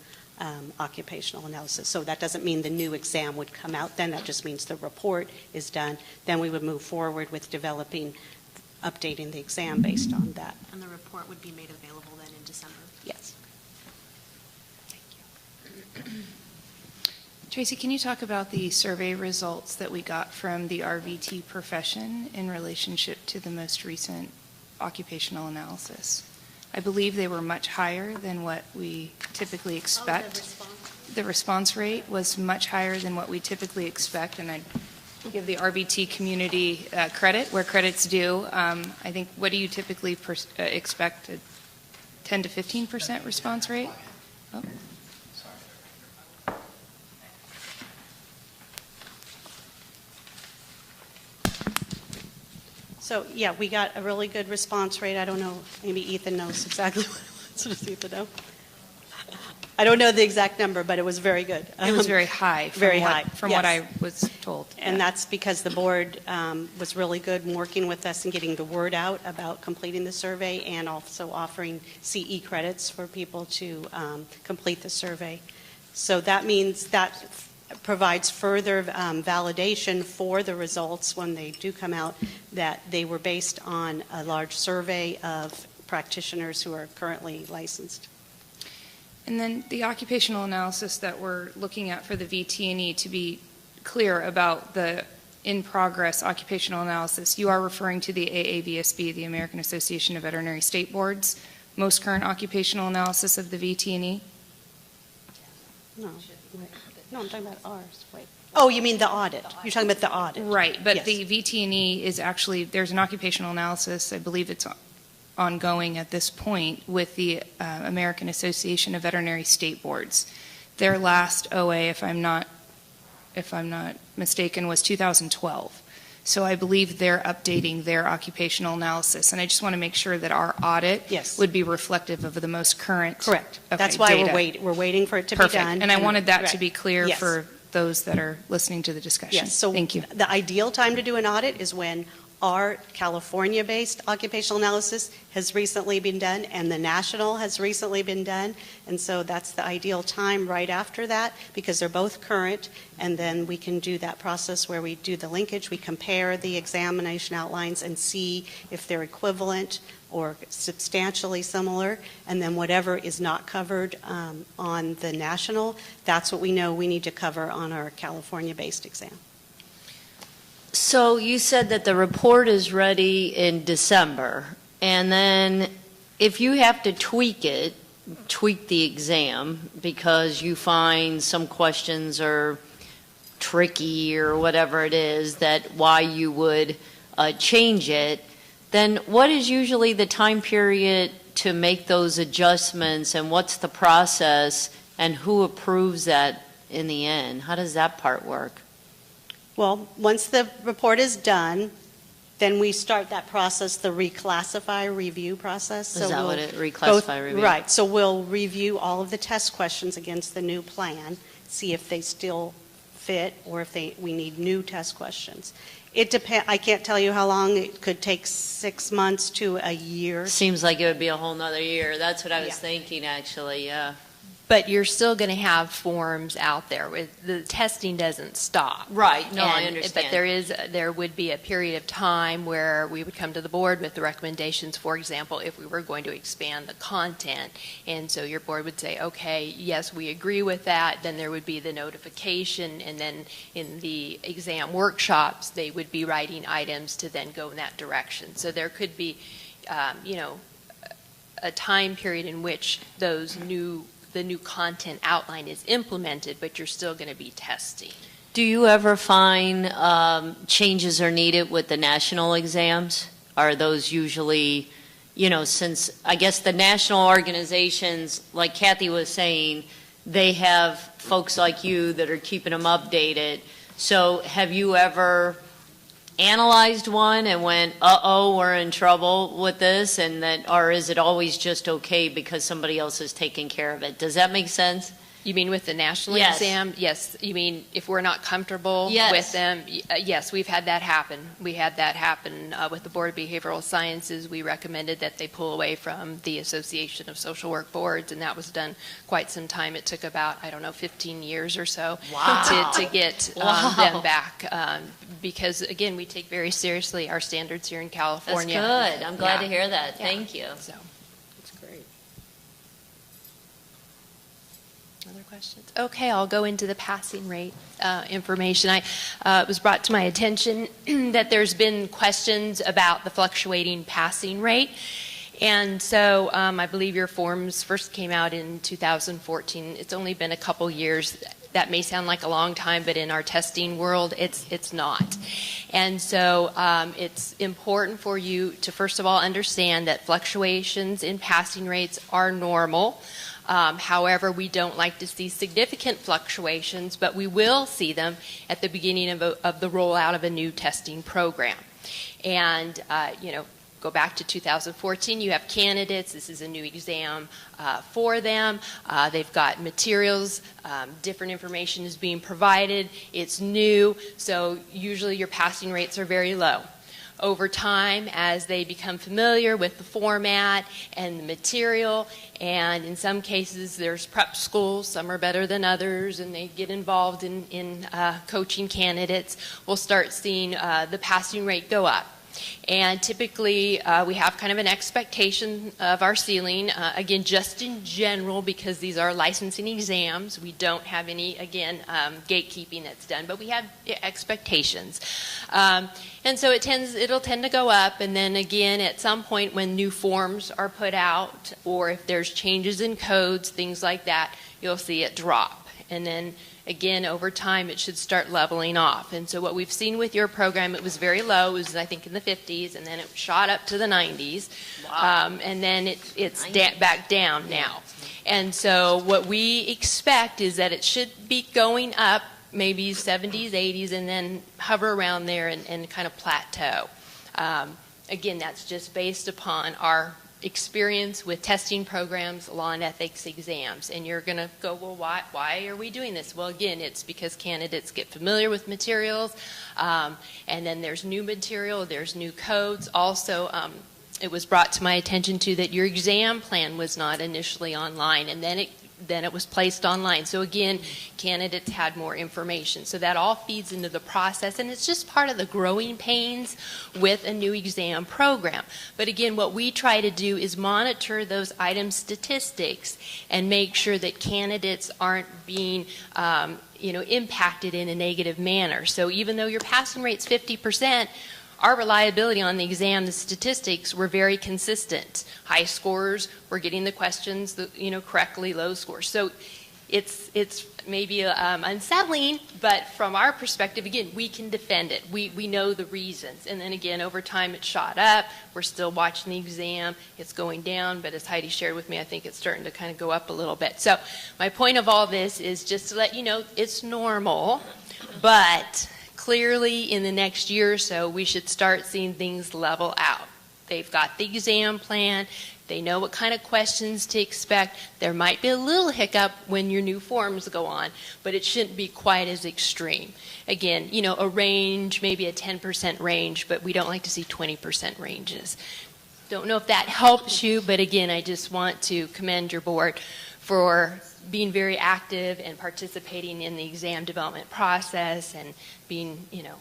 occupational analysis. So that doesn't mean the new exam would come out then. That just means the report is done. Then we would move forward with updating the exam based on that. And the report would be made available then in December? Yes. Tracy, can you talk about the survey results that we got from the RVT profession in relationship to the most recent occupational analysis? I believe they were much higher than what we typically expect. The response rate was much higher than what we typically expect, and I give the RVT community credit where credit's due. I think, what do you typically expect, a 10 to 15% response rate? Oh. So, yeah, we got a really good response rate. I don't know, maybe Ethan knows exactly what it was. Does Ethan know? I don't know the exact number, but it was very good. It was very high. From what I was told. And that's because the board was really good in working with us and getting the word out about completing the survey, and also offering CE credits for people to complete the survey. So that means that provides further validation for the results when they do come out, that they were based on a large survey of practitioners who are currently licensed. And then the occupational analysis that we're looking at for the VT&E, to be clear about the in-progress occupational analysis, you are referring to the AAVSB, the American Association of Veterinary State Boards, most current occupational analysis of the VT&E? No, I'm talking about ours. Wait. Oh, you mean the audit? You're talking about the audit. Right, but yes. The VT&E is actually, there's an occupational analysis, I believe it's ongoing at this point, with the American Association of Veterinary State Boards. Their last OA, if I'm not mistaken, was 2012. So I believe they're updating their occupational analysis, and I just want to make sure that our audit would be reflective of the most current. Correct. Okay, that's why data. we're waiting for it to Perfect. be done. And I wanted that to be clear yes. for those that are listening to the discussion. Yes. So thank you. The ideal time to do an audit is when our California-based occupational analysis has recently been done, and the national has recently been done, and so that's the ideal time right after that, because they're both current, and then we can do that process where we do the linkage, we compare the examination outlines and see if they're equivalent or substantially similar, and then whatever is not covered on the national, that's what we know we need to cover on our California-based exam. So you said that the report is ready in December, and then if you have to tweak the exam because you find some questions are tricky or whatever it is, that why you would change it, then what is usually the time period to make those adjustments, and what's the process, and who approves that in the end? How does that part work? Well, once the report is done, then we start that process, the reclassify review process. Is that what it, reclassify review? Right, so we'll review all of the test questions against the new plan, see if they still fit or if we need new test questions. It depends. I can't tell you how long. It could take 6 months to a year. Seems like it would be a whole nother year. That's what I was thinking, actually, yeah. But you're still going to have forms out there. The testing doesn't stop. Right. No, I understand. But there would be a period of time where we would come to the board with the recommendations, for example, if we were going to expand the content. And so your board would say, okay, yes, we agree with that. Then there would be the notification. And then in the exam workshops, they would be writing items to then go in that direction. So there could be, a time period in which the new content outline is implemented, but you're still going to be testing. Do you ever find changes are needed with the national exams? Are those usually, since I guess the national organizations, like Kathy was saying, they have folks like you that are keeping them updated. So have you ever analyzed one and went, uh-oh, we're in trouble with this, or is it always just okay because somebody else is taking care of it? Does that make sense? You mean with the national Yes. exam? Yes. You mean if we're not comfortable Yes. with them? Yes, we've had that happen. We had that happen with the Board of Behavioral Sciences. We recommended that they pull away from the Association of Social Work Boards, and that was done quite some time. It took about, 15 years or so Wow. to get Wow. them back. Because, again, we take very seriously our standards here in That's California. good. I'm glad Yeah. to hear that. Yeah. Thank you. So, That's great. other questions? Okay, I'll go into the passing rate information. It was brought to my attention that there's been questions about the fluctuating passing rate. And so I believe your forms first came out in 2014. It's only been a couple years. That may sound like a long time, but in our testing world, it's not. And so it's important for you to, first of all, understand that fluctuations in passing rates are normal. However, we don't like to see significant fluctuations, but we will see them at the beginning of the rollout of a new testing program. And, go back to 2014, you have candidates. This is a new exam for them. They've got materials. Different information is being provided. It's new, so usually your passing rates are very low. Over time, as they become familiar with the format and the material, and in some cases there's prep schools, some are better than others, and they get involved in coaching candidates, we'll start seeing the passing rate go up. And typically, we have kind of an expectation of our ceiling. Again, just in general, because these are licensing exams, we don't have any, again, gatekeeping that's done, but we have expectations. And so it'll tend to go up, and then again, at some point when new forms are put out, or if there's changes in codes, things like that, you'll see it drop. And then again, over time, it should start leveling off. And so what we've seen with your program, it was very low. It was, I think, in the 50s, and then it shot up to the 90s. Wow. And then it's back down now. And so what we expect is that it should be going up, maybe 70s, 80s, and then hover around there and kind of plateau. Again, that's just based upon our experience with testing programs, law and ethics exams. And you're going to go, well, why are we doing this? Well, again, it's because candidates get familiar with materials, and then there's new material, there's new codes. Also, it was brought to my attention, too, that your exam plan was not initially online, and then it was placed online. So again, candidates had more information. So that all feeds into the process, and it's just part of the growing pains with a new exam program. But again, what we try to do is monitor those item statistics and make sure that candidates aren't being impacted in a negative manner. So even though your passing rate's 50%, our reliability on the exam, the statistics were very consistent. High scores were getting the questions correctly, low scores. So it's maybe unsettling, but from our perspective, again, we can defend it. We know the reasons. And then again, over time it shot up. We're still watching the exam. It's going down, but as Heidi shared with me, I think it's starting to kind of go up a little bit. So my point of all this is just to let you know it's normal, but clearly in the next year or so, we should start seeing things level out. They've got the exam plan. They know what kind of questions to expect. There might be a little hiccup when your new forms go on, but it shouldn't be quite as extreme. Again, a range, maybe a 10% range, but we don't like to see 20% ranges. Don't know if that helps you, but again, I just want to commend your board for being very active and participating in the exam development process and being,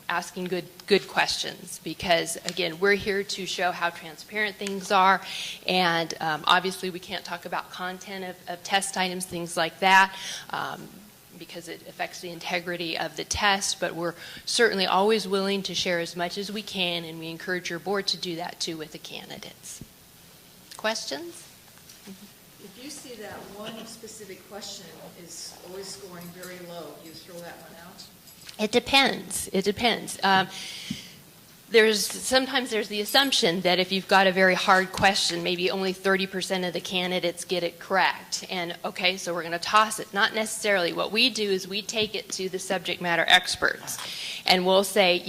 asking good questions, because again, we're here to show how transparent things are, and obviously we can't talk about content of test items, things like that, because it affects the integrity of the test, but we're certainly always willing to share as much as we can, and we encourage your board to do that too with the candidates. Questions? If you see that one specific question is always scoring very low, you throw that one out? It depends. Sometimes there's the assumption that if you've got a very hard question, maybe only 30% of the candidates get it correct. And okay, so we're going to toss it. Not necessarily. What we do is we take it to the subject matter experts. And we'll say,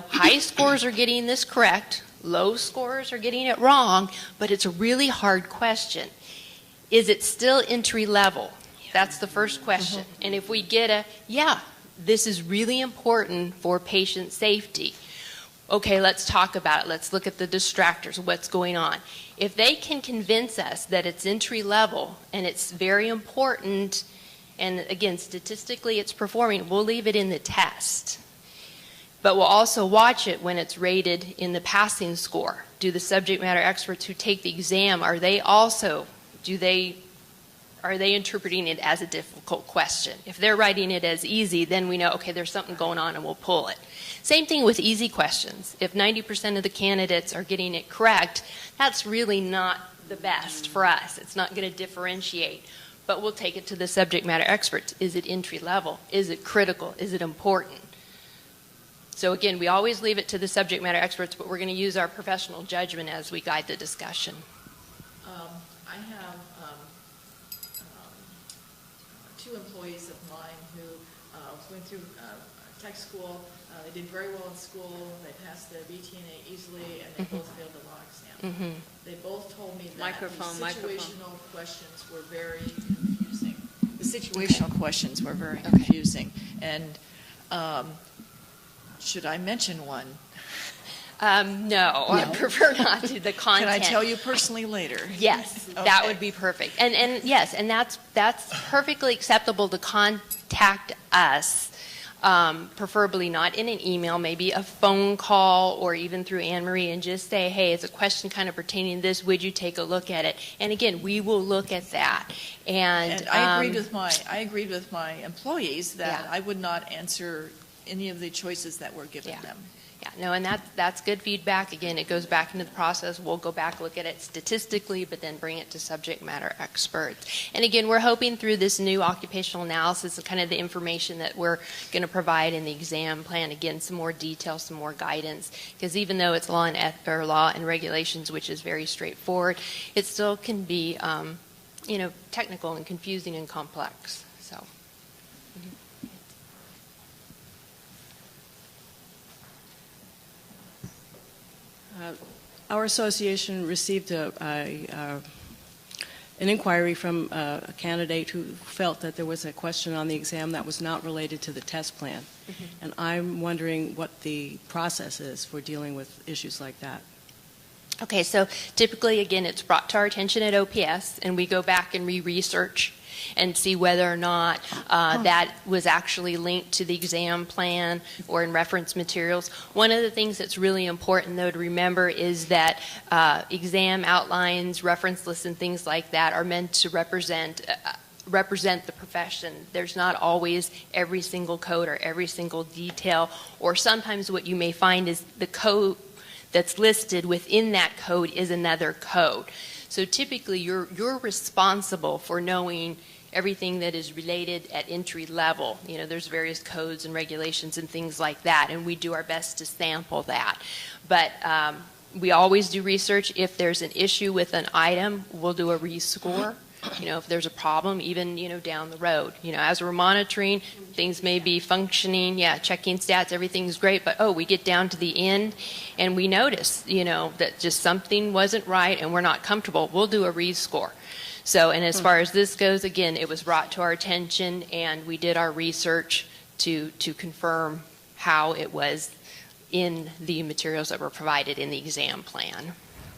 high scores are getting this correct, low scores are getting it wrong, but it's a really hard question. Is it still entry level? That's the first question. And if we get a, yeah, this is really important for patient safety. Okay, let's talk about it. Let's look at the distractors, what's going on. If they can convince us that it's entry level and it's very important, and again, statistically it's performing, we'll leave it in the test. But we'll also watch it when it's rated in the passing score. Do the subject matter experts who take the exam, are they interpreting it as a difficult question? If they're writing it as easy, then we know, okay, there's something going on and we'll pull it. Same thing with easy questions. If 90% of the candidates are getting it correct, that's really not the best for us. It's not going to differentiate. But we'll take it to the subject matter experts. Is it entry level? Is it critical? Is it important? So again, we always leave it to the subject matter experts, but we're going to use our professional judgment as we guide the discussion. I have two employees of mine who went through tech school. They did very well in school. They passed their VTNA easily, and they both failed the law exam. They both told me that the situational questions were very confusing. The situational questions were very confusing. And should I mention one? No, I prefer not to. The content. Can I tell you personally later? Yes, Okay. that would be perfect. And yes, and that's perfectly acceptable to contact us, preferably not in an email, maybe a phone call or even through Anne Marie, and just say, hey, it's a question kind of pertaining to this. Would you take a look at it? And again, we will look at that. And I agreed with my employees that I would not answer any of the choices that were given them. Yeah, no, and that's good feedback. Again, it goes back into the process. We'll go back, look at it statistically, but then bring it to subject matter experts. And again, we're hoping through this new occupational analysis and kind of the information that we're going to provide in the exam plan, again, some more detail, some more guidance, because even though it's law and regulations, which is very straightforward, it still can be, technical and confusing and complex. So. Our association received an inquiry from a candidate who felt that there was a question on the exam that was not related to the test plan. And I'm wondering what the process is for dealing with issues like that. Okay, so typically, again, it's brought to our attention at OPS, and we go back and re-research and see whether or not that was actually linked to the exam plan or in reference materials. One of the things that's really important, though, to remember is that exam outlines, reference lists, and things like that are meant to represent the profession. There's not always every single code or every single detail, or sometimes what you may find is the code that's listed within that code is another code. So typically you're responsible for knowing everything that is related at entry level. There's various codes and regulations and things like that, and we do our best to sample that. But we always do research. If there's an issue with an item, we'll do a rescore. If there's a problem, even, down the road. As we're monitoring, things may be functioning, checking stats, everything's great, but, we get down to the end and we notice, that just something wasn't right and we're not comfortable. We'll do a rescore. So, and as far as this goes, again, it was brought to our attention and we did our research to confirm how it was in the materials that were provided in the exam plan.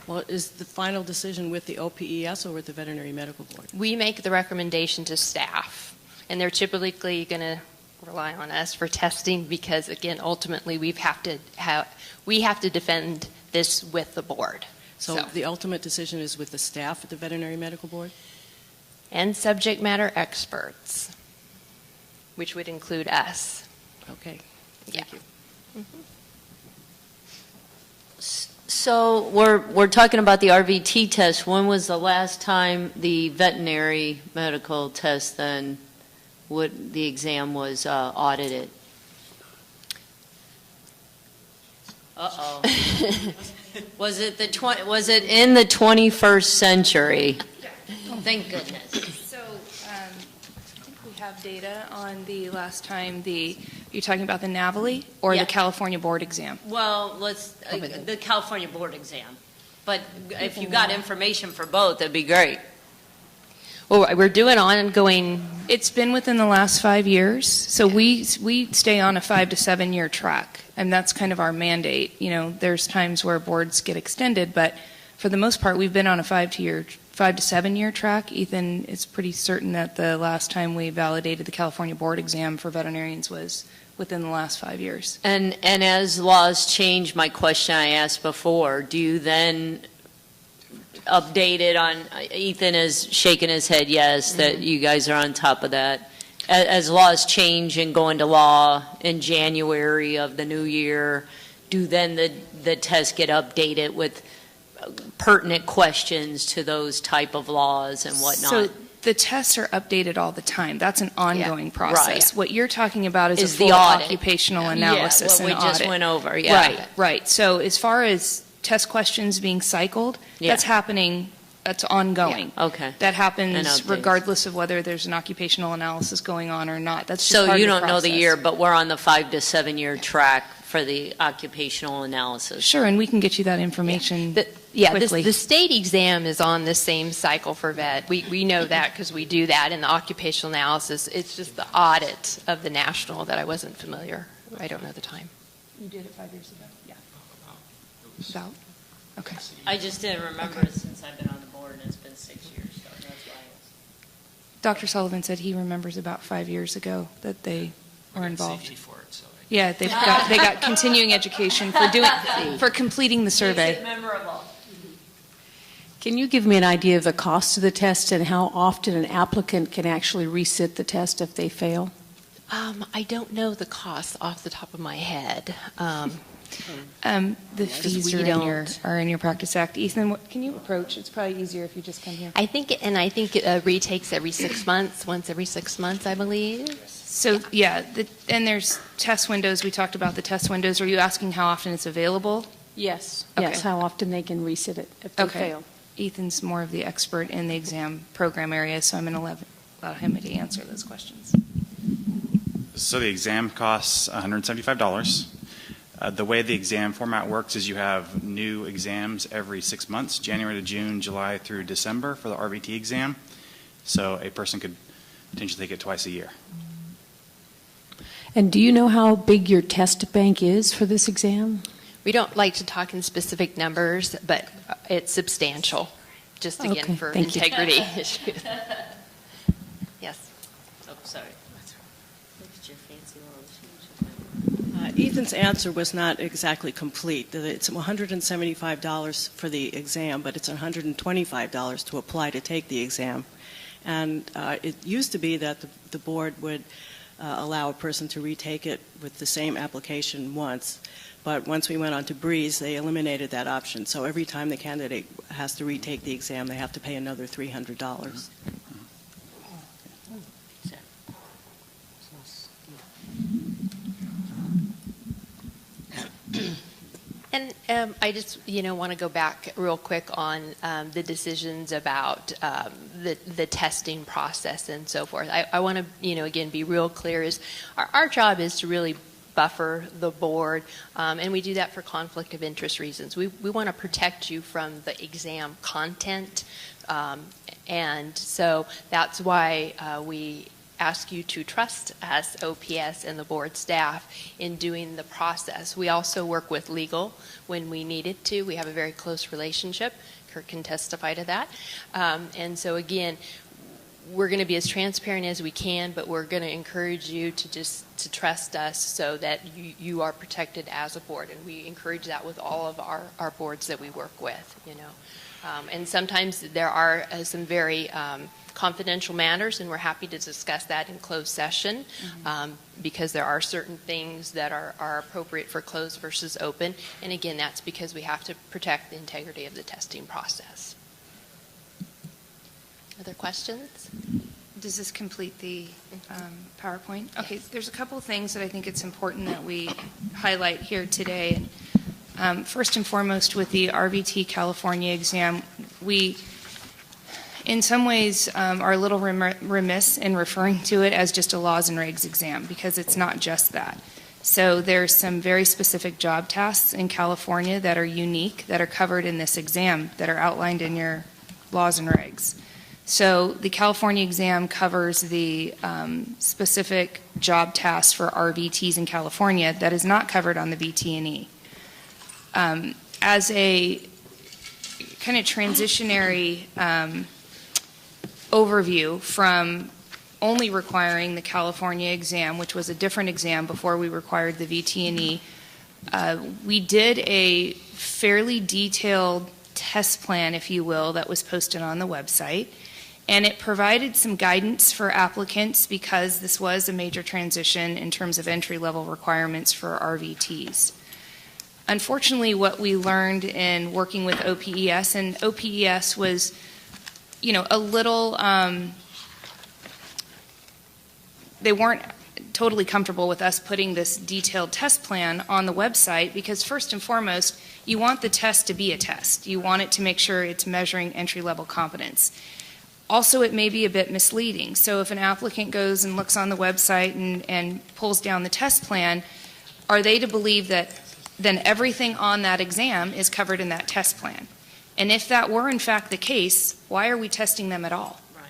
Well, is the final decision with the OPES or with the Veterinary Medical Board? We make the recommendation to staff, and they're typically going to rely on us for testing because, again, ultimately we have to defend this with the board. So the ultimate decision is with the staff at the Veterinary Medical Board? And subject matter experts, which would include us. Okay. Thank you. So we're talking about the RVT test. When was the last time the veterinary medical test then, the exam was audited? Uh-oh. Was it in the 21st century? Thank goodness. So I think we have data on the last time you're talking about the NAVLE or the California board exam? Well, the California board exam. But if you got information for both, that'd be great. Well, we're doing ongoing. It's been within the last 5 years, so we stay on a 5 to 7 year track, and that's kind of our mandate. You know, there's times where boards get extended, but for the most part, we've been on a 5 to 7 year track. Ethan is pretty certain that the last time we validated the California board exam for veterinarians was within the last 5 years. And as laws change, my question I asked before, do you then update it on, Ethan is shaking his head yes, that you guys are on top of that. As laws change and go into law in January of the new year, do then the tests get updated with pertinent questions to those type of laws and whatnot? So the tests are updated all the time. That's an ongoing process. Right. What you're talking about is a the full audit. occupational analysis what and we just audit. went over. Yeah. Right. So as far as test questions being cycled, that's happening. That's ongoing. Yeah. Okay. That And happens updates. regardless of whether there's an occupational analysis going on or not. That's just So part you of the don't know the process. year, but we're on the 5 to 7 year track for the occupational analysis. Sure, and we can get you that information quickly. The state exam is on the same cycle for vet. We know that because we do that in the occupational analysis. It's just the audit of the national that I wasn't familiar. I don't know the time. You did it 5 years ago? Yeah. About? Okay. I just didn't remember it since I've been on the board, and it's been 6 years, so that's why I was. Dr. Sullivan said he remembers about 5 years ago that they were involved. For it, so Yeah, they got continuing education for completing the survey. Makes it memorable. Can you give me an idea of the cost of the test and how often an applicant can actually resit the test if they fail? I don't know the cost off the top of my head. The fees are in your Practice Act. Ethan, can you approach? It's probably easier if you just come here. I think it retakes every 6 months, once every 6 months, I believe. So, and there's test windows. We talked about the test windows. Are you asking how often it's available? Yes. Okay. Yes, how often they can resit it if they fail. Ethan's more of the expert in the exam program area, so I'm going to allow him to answer those questions. So the exam costs $175. The way the exam format works is you have new exams every 6 months, January to June, July through December for the RVT exam. So a person could potentially take it twice a year. And do you know how big your test bank is for this exam? We don't like to talk in specific numbers, but it's substantial, just again Okay, for thank you. integrity issues. Yes. Oh, sorry. Look at your fancy little shoes. Ethan's answer was not exactly complete. It's $175 for the exam, but it's $125 to apply to take the exam. And it used to be that the board would allow a person to retake it with the same application once. But once we went on to Breeze, they eliminated that option. So every time the candidate has to retake the exam, they have to pay another $300. And I just, want to go back real quick on the decisions about the testing process and so forth. I want to, again, be real clear is our job is to really buffer the board, and we do that for conflict of interest reasons. We want to protect you from the exam content, and so that's why we ask you to trust us, OPS, and the board staff in doing the process. We also work with legal when we need it to. We have a very close relationship. Kirk can testify to that. And so again, we're going to be as transparent as we can, but we're going to encourage you to trust us so that you are protected as a board. And we encourage that with all of our boards that we work with, and sometimes there are some very confidential matters, and we're happy to discuss that in closed session, because there are certain things that are appropriate for closed versus open. And again, that's because we have to protect the integrity of the testing process. Other questions? Does this complete the PowerPoint? Okay, there's a couple of things that I think it's important that we highlight here today. First and foremost, with the RVT California exam, we, in some ways, are a little remiss in referring to it as just a laws and regs exam, because it's not just that. So there's some very specific job tasks in California that are unique, that are covered in this exam, that are outlined in your laws and regs. So the California exam covers the specific job tasks for RVTs in California that is not covered on the VT&E. As a kind of transitionary overview from only requiring the California exam, which was a different exam before we required the VT&E, we did a fairly detailed test plan, if you will, that was posted on the website. And it provided some guidance for applicants because this was a major transition in terms of entry-level requirements for RVTs. Unfortunately, what we learned in working with OPES, and OPES was, a little, they weren't totally comfortable with us putting this detailed test plan on the website because first and foremost, you want the test to be a test. You want it to make sure it's measuring entry-level competence. Also, it may be a bit misleading. So if an applicant goes and looks on the website and pulls down the test plan, are they to believe that then everything on that exam is covered in that test plan? And if that were in fact the case, why are we testing them at all? Right.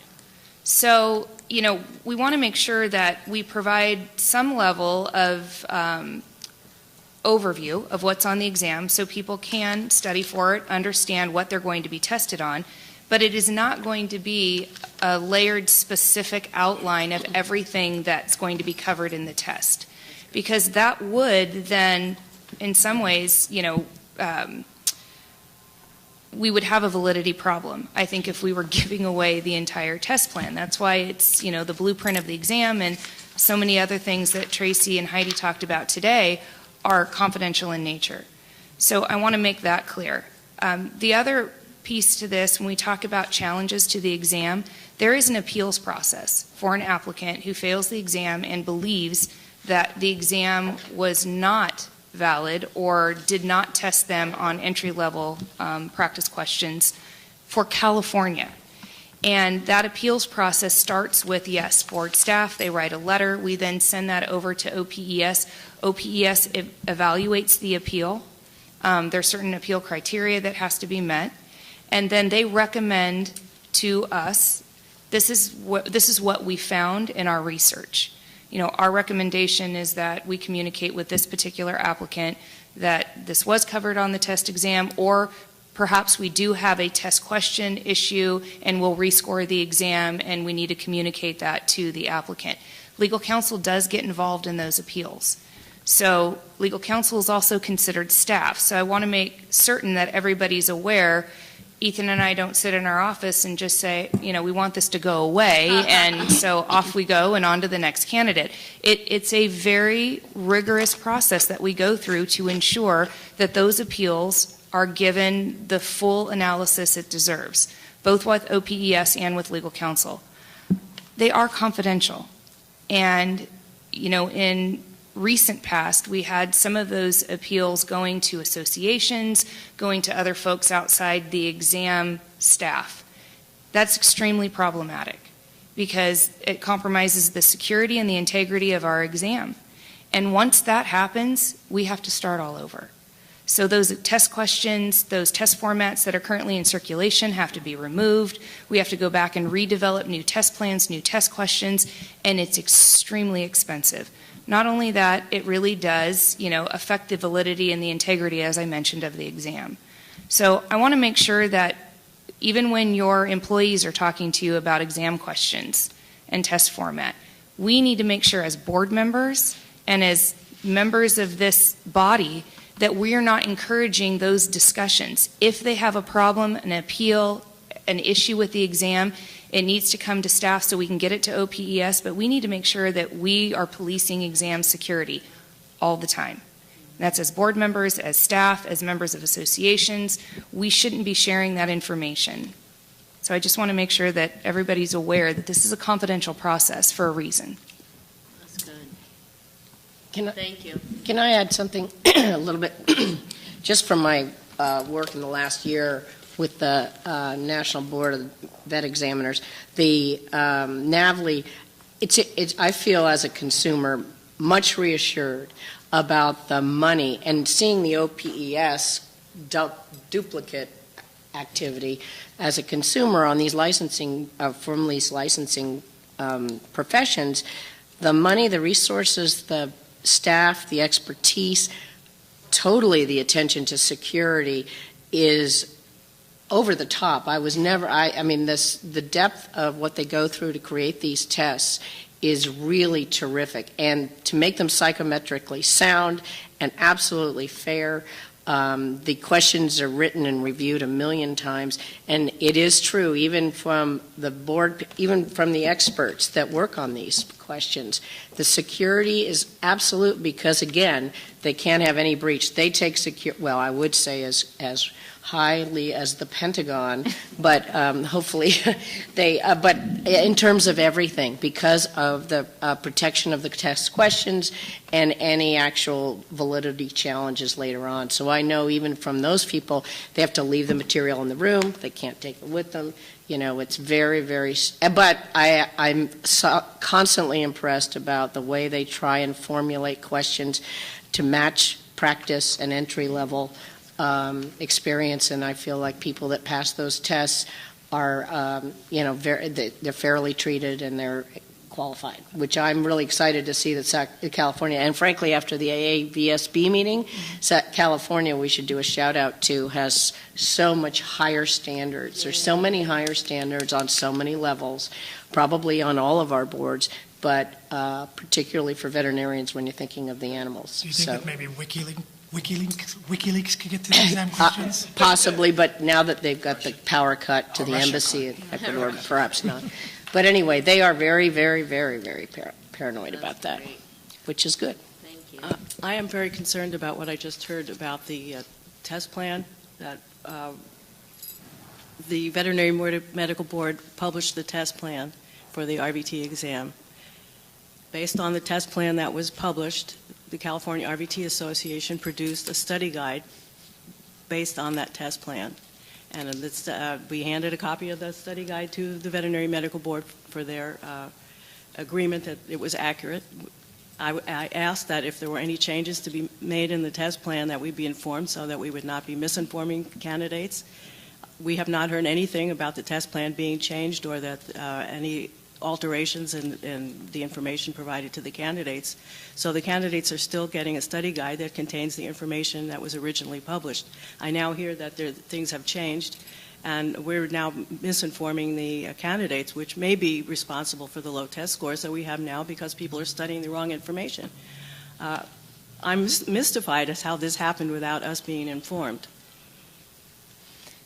So, we want to make sure that we provide some level of overview of what's on the exam so people can study for it, understand what they're going to be tested on. But it is not going to be a layered specific outline of everything that's going to be covered in the test. Because that would then, in some ways, we would have a validity problem, I think, if we were giving away the entire test plan. That's why it's, the blueprint of the exam and so many other things that Tracy and Heidi talked about today are confidential in nature. So I want to make that clear. The other piece to this, when we talk about challenges to the exam, there is an appeals process for an applicant who fails the exam and believes that the exam was not valid or did not test them on entry-level practice questions for California. And that appeals process starts with, yes, board staff, they write a letter, we then send that over to OPES. OPES evaluates the appeal. There's certain appeal criteria that has to be met. And then they recommend to us, this is what we found in our research. Our recommendation is that we communicate with this particular applicant that this was covered on the test exam, or perhaps we do have a test question issue and we'll rescore the exam and we need to communicate that to the applicant. Legal counsel does get involved in those appeals. So legal counsel is also considered staff. So I want to make certain that everybody's aware. Ethan and I don't sit in our office and just say, we want this to go away, and so off we go and on to the next candidate. It's a very rigorous process that we go through to ensure that those appeals are given the full analysis it deserves, both with OPES and with legal counsel. They are confidential, and, in recent past, we had some of those appeals going to associations, going to other folks outside the exam staff. That's extremely problematic because it compromises the security and the integrity of our exam. And once that happens, we have to start all over. So those test questions, those test formats that are currently in circulation have to be removed. We have to go back and redevelop new test plans, new test questions, and it's extremely expensive. Not only that, it really does, affect the validity and the integrity, as I mentioned, of the exam. So I want to make sure that even when your employees are talking to you about exam questions and test format, we need to make sure as board members and as members of this body that we are not encouraging those discussions. If they have a problem, an appeal, an issue with the exam, it needs to come to staff so we can get it to OPES, but we need to make sure that we are policing exam security all the time. And that's as board members, as staff, as members of associations. We shouldn't be sharing that information. So I just want to make sure that everybody's aware that this is a confidential process for a reason. That's good. Thank you. Can I add something a little bit? Just from my work in the last year with the National Board of Vet Examiners, the NAVLE, I feel as a consumer much reassured about the money and seeing the OPES duplicate activity as a consumer on these licensing, from these licensing professions, the money, the resources, the staff, the expertise, totally the attention to security is over the top. I mean, the depth of what they go through to create these tests is really terrific. And to make them psychometrically sound and absolutely fair, the questions are written and reviewed 1,000,000 times. And it is true, even from the board, even from the experts that work on these questions, the security is absolute because, again, they can't have any breach. They take well, I would say as highly as the Pentagon, but hopefully but in terms of everything, because of the protection of the test questions and any actual validity challenges later on. So I know even from those people, they have to leave the material in the room, they can't take it with them. It's very, very, but I'm constantly impressed about the way they try and formulate questions to match practice and entry level experience, and I feel like people that pass those tests are, they're fairly treated and they're qualified, which I'm really excited to see that California, and frankly, after the AAVSB meeting, California, we should do a shout out to, has so much higher standards. There's so many higher standards on so many levels, probably on all of our boards, but particularly for veterinarians when you're thinking of the animals. Do you think that maybe WikiLeaks could get to the exam questions? Possibly, but now that they've got the power cut to the embassy in Ecuador, perhaps not. But anyway, they are very, very, very, very paranoid about that, which is good. Thank you. I am very concerned about what I just heard about the test plan, that the Veterinary Medical Board published the test plan for the RVT exam. Based on the test plan that was published, the California RVT Association produced a study guide based on that test plan. And we handed a copy of the study guide to the Veterinary Medical Board for their agreement that it was accurate. I asked that if there were any changes to be made in the test plan that we be informed so that we would not be misinforming candidates. We have not heard anything about the test plan being changed or that any alterations in the information provided to the candidates. So the candidates are still getting a study guide that contains the information that was originally published. I now hear that things have changed, and we're now misinforming the candidates, which may be responsible for the low test scores that we have now because people are studying the wrong information. I'm mystified as how this happened without us being informed.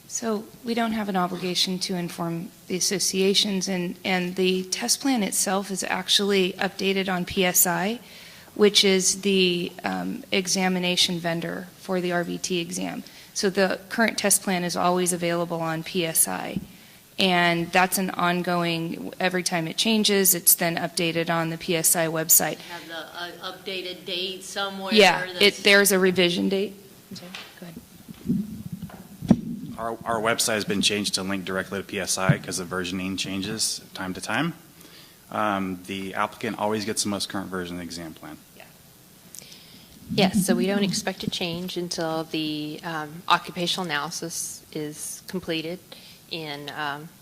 So we don't have an obligation to inform the associations, and the test plan itself is actually updated on PSI, which is the examination vendor for the RVT exam. So the current test plan is always available on PSI, and that's an ongoing, every time it changes, it's then updated on the PSI website. Have the updated date somewhere? Yeah, there's a revision date. Okay, go ahead. Our website has been changed to link directly to PSI because the versioning changes time to time. The applicant always gets the most current version of the exam plan. Yes, so we don't expect a change until the occupational analysis is completed in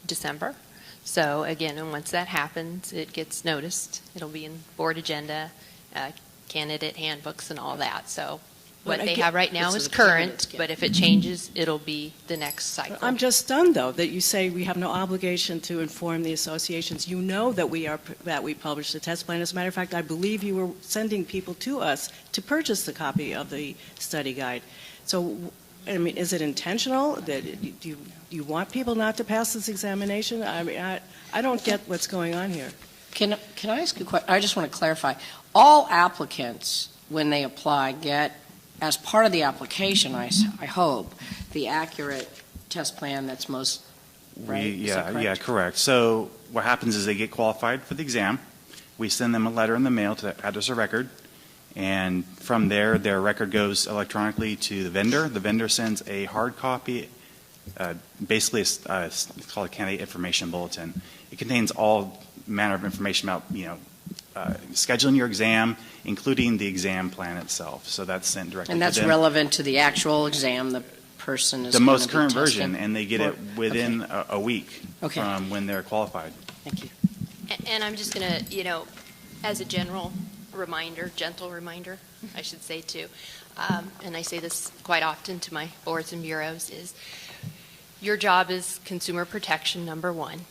December. So again, and once that happens, it gets noticed. It'll be in board agenda, candidate handbooks and all that. So what they have right now is current, but if it changes, it'll be the next cycle. I'm just stunned, though, that you say we have no obligation to inform the associations. You know that we published the test plan. As a matter of fact, I believe you were sending people to us to purchase the copy of the study guide. So, I mean, is it intentional? That do you want people not to pass this examination? I mean, I don't get what's going on here. Can I ask a question? I just want to clarify. All applicants, when they apply, get, as part of the application, I hope, the accurate test plan that's most right. Yeah, correct. So what happens is they get qualified for the exam. We send them a letter in the mail to the address of record, and from there, their record goes electronically to the vendor. The vendor sends a hard copy, basically it's called a candidate information bulletin. It contains all manner of information about, scheduling your exam, including the exam plan itself. So that's sent directly to them. And that's relevant to the actual exam, the person is The going to most be current testing? version, and they get it within Okay. a week Okay. from when they're qualified. Thank you. And I'm just going to, as a general reminder, gentle reminder, I should say too, and I say this quite often to my boards and bureaus, is your job is consumer protection, number one.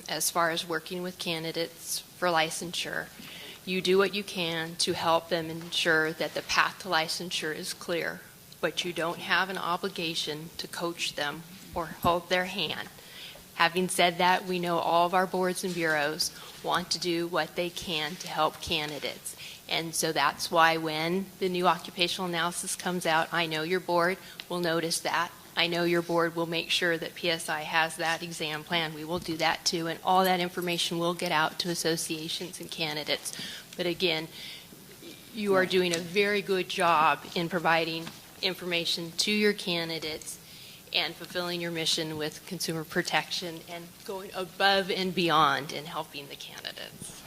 As far as working with candidates for licensure, you do what you can to help them ensure that the path to licensure is clear, but you don't have an obligation to coach them or hold their hand. Having said that, we know all of our boards and bureaus want to do what they can to help candidates. And so that's why when the new occupational analysis comes out, I know your board will notice that. I know your board will make sure that PSI has that exam plan. We will do that too, and all that information will get out to associations and candidates. But again, you are doing a very good job in providing information to your candidates and fulfilling your mission with consumer protection and going above and beyond in helping the candidates.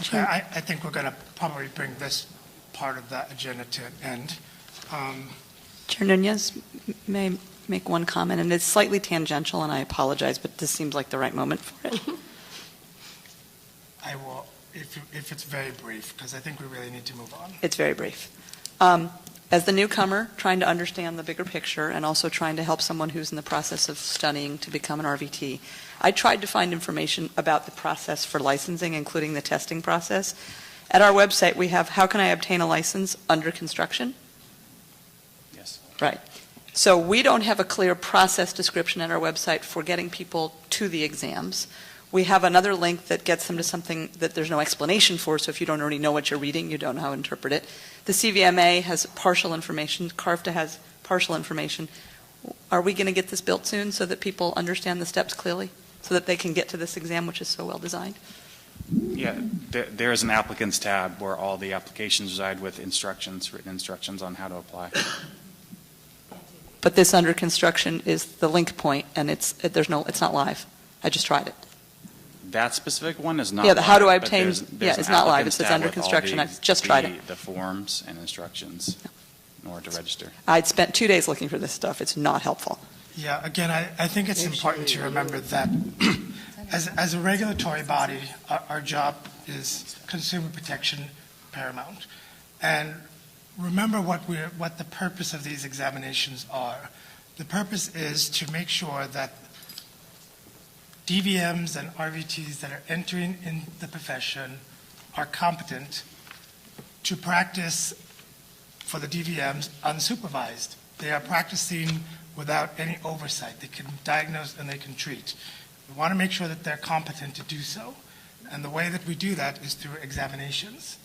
Okay, I think we're going to probably bring this part of the agenda to an end. Chair Nunez may make one comment, and it's slightly tangential, and I apologize, but this seems like the right moment for it. I will, if it's very brief, because I think we really need to move on. It's very brief. As the newcomer, trying to understand the bigger picture and also trying to help someone who's in the process of studying to become an RVT, I tried to find information about the process for licensing, including the testing process. At our website, we have, how can I obtain a license under construction? Yes. Right. So we don't have a clear process description at our website for getting people to the exams. We have another link that gets them to something that there's no explanation for, so if you don't already know what you're reading, you don't know how to interpret it. The CVMA has partial information. CARFTA has partial information. Are we going to get this built soon so that people understand the steps clearly, so that they can get to this exam, which is so well designed? Yeah, there is an applicants tab where all the applications reside with instructions, written instructions on how to apply. But this under construction is the link point, and it's not live. I just tried it. That specific one is not Yeah, the how do I live, but obtain- there's yeah, an it's not live. It applicants says tab under with all construction. I just tried it. The forms and instructions in order to register. I'd spent 2 days looking for this stuff. It's not helpful. Yeah, again, I think it's important to remember that as a regulatory body, our job is consumer protection paramount. And remember what the purpose of these examinations are. The purpose is to make sure that DVMs and RVTs that are entering in the profession are competent to practice for the DVMs unsupervised. They are practicing without any oversight. They can diagnose and they can treat. We want to make sure that they're competent to do so. And the way that we do that is through examinations.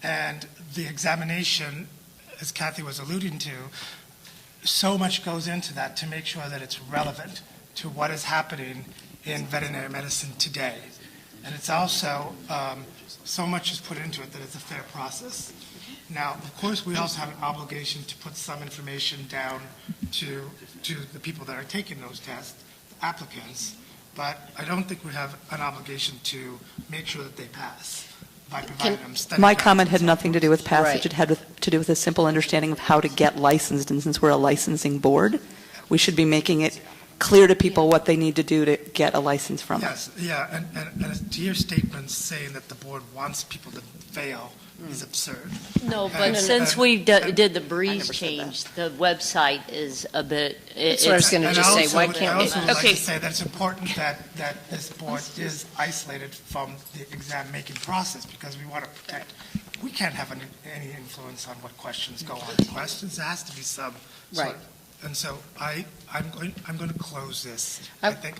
And the examination, as Kathy was alluding to, so much goes into that to make sure that it's relevant to what is happening in veterinary medicine today. And it's also, so much is put into it that it's a fair process. Now, of course, we also have an obligation to put some information down to the people that are taking those tests, the applicants, but I don't think we have an obligation to make sure that they pass by providing them study My guides comment and had so nothing to forth. do with passage. Right. It had to do with a simple understanding of how to get licensed. And since we're a licensing board, we should be making it clear to people what they need to do to get a license from us. Yes, yeah, and to your statement saying that the board wants people to fail is absurd. No, And- but since and- we did the I breeze never said change, the website is a bit. That's what I was going to And just say. Why I can't also would like Okay. to say that it's important that this board is isolated from the exam-making process, because we want to protect, we can't have any influence on what questions go on the questions. There has to be some sort Right. of, and so I'm going to close this.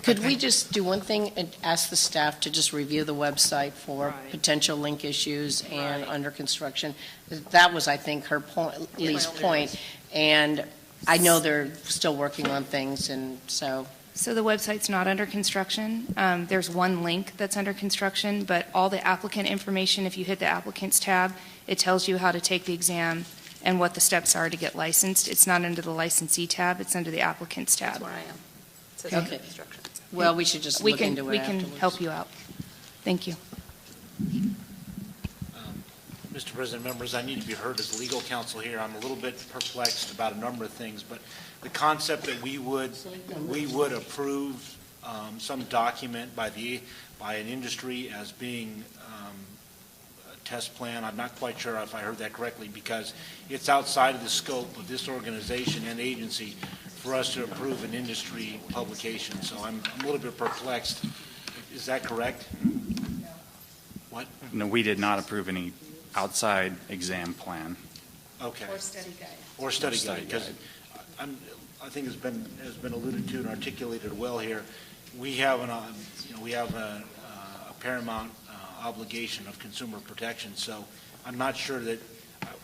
Could we just do one thing and ask the staff to just review the website for potential link issues and under construction? That was, I think, her point, Lee's point. And I know they're still working on things, and so. So the website's not under construction. There's one link that's under construction, but all the applicant information, if you hit the applicants tab, it tells you how to take the exam and what the steps are to get licensed. It's not under the licensee tab, it's under the applicants tab. That's where I am. It says Okay. under construction. Well, we should just look into it We can afterwards. help you out. Thank you. Mr. President, members, I need to be heard as legal counsel here. I'm a little bit perplexed about a number of things, but the concept that we would approve some document by an industry as being a test plan, I'm not quite sure if I heard that correctly, because it's outside of the scope of this organization and agency for us to approve an industry publication. So I'm a little bit perplexed. Is that correct? What? No, we did not approve any outside exam plan. Okay. Or study guide. Or study guide, because I think has been alluded to and articulated well here. We have a paramount obligation of consumer protection. So I'm not sure that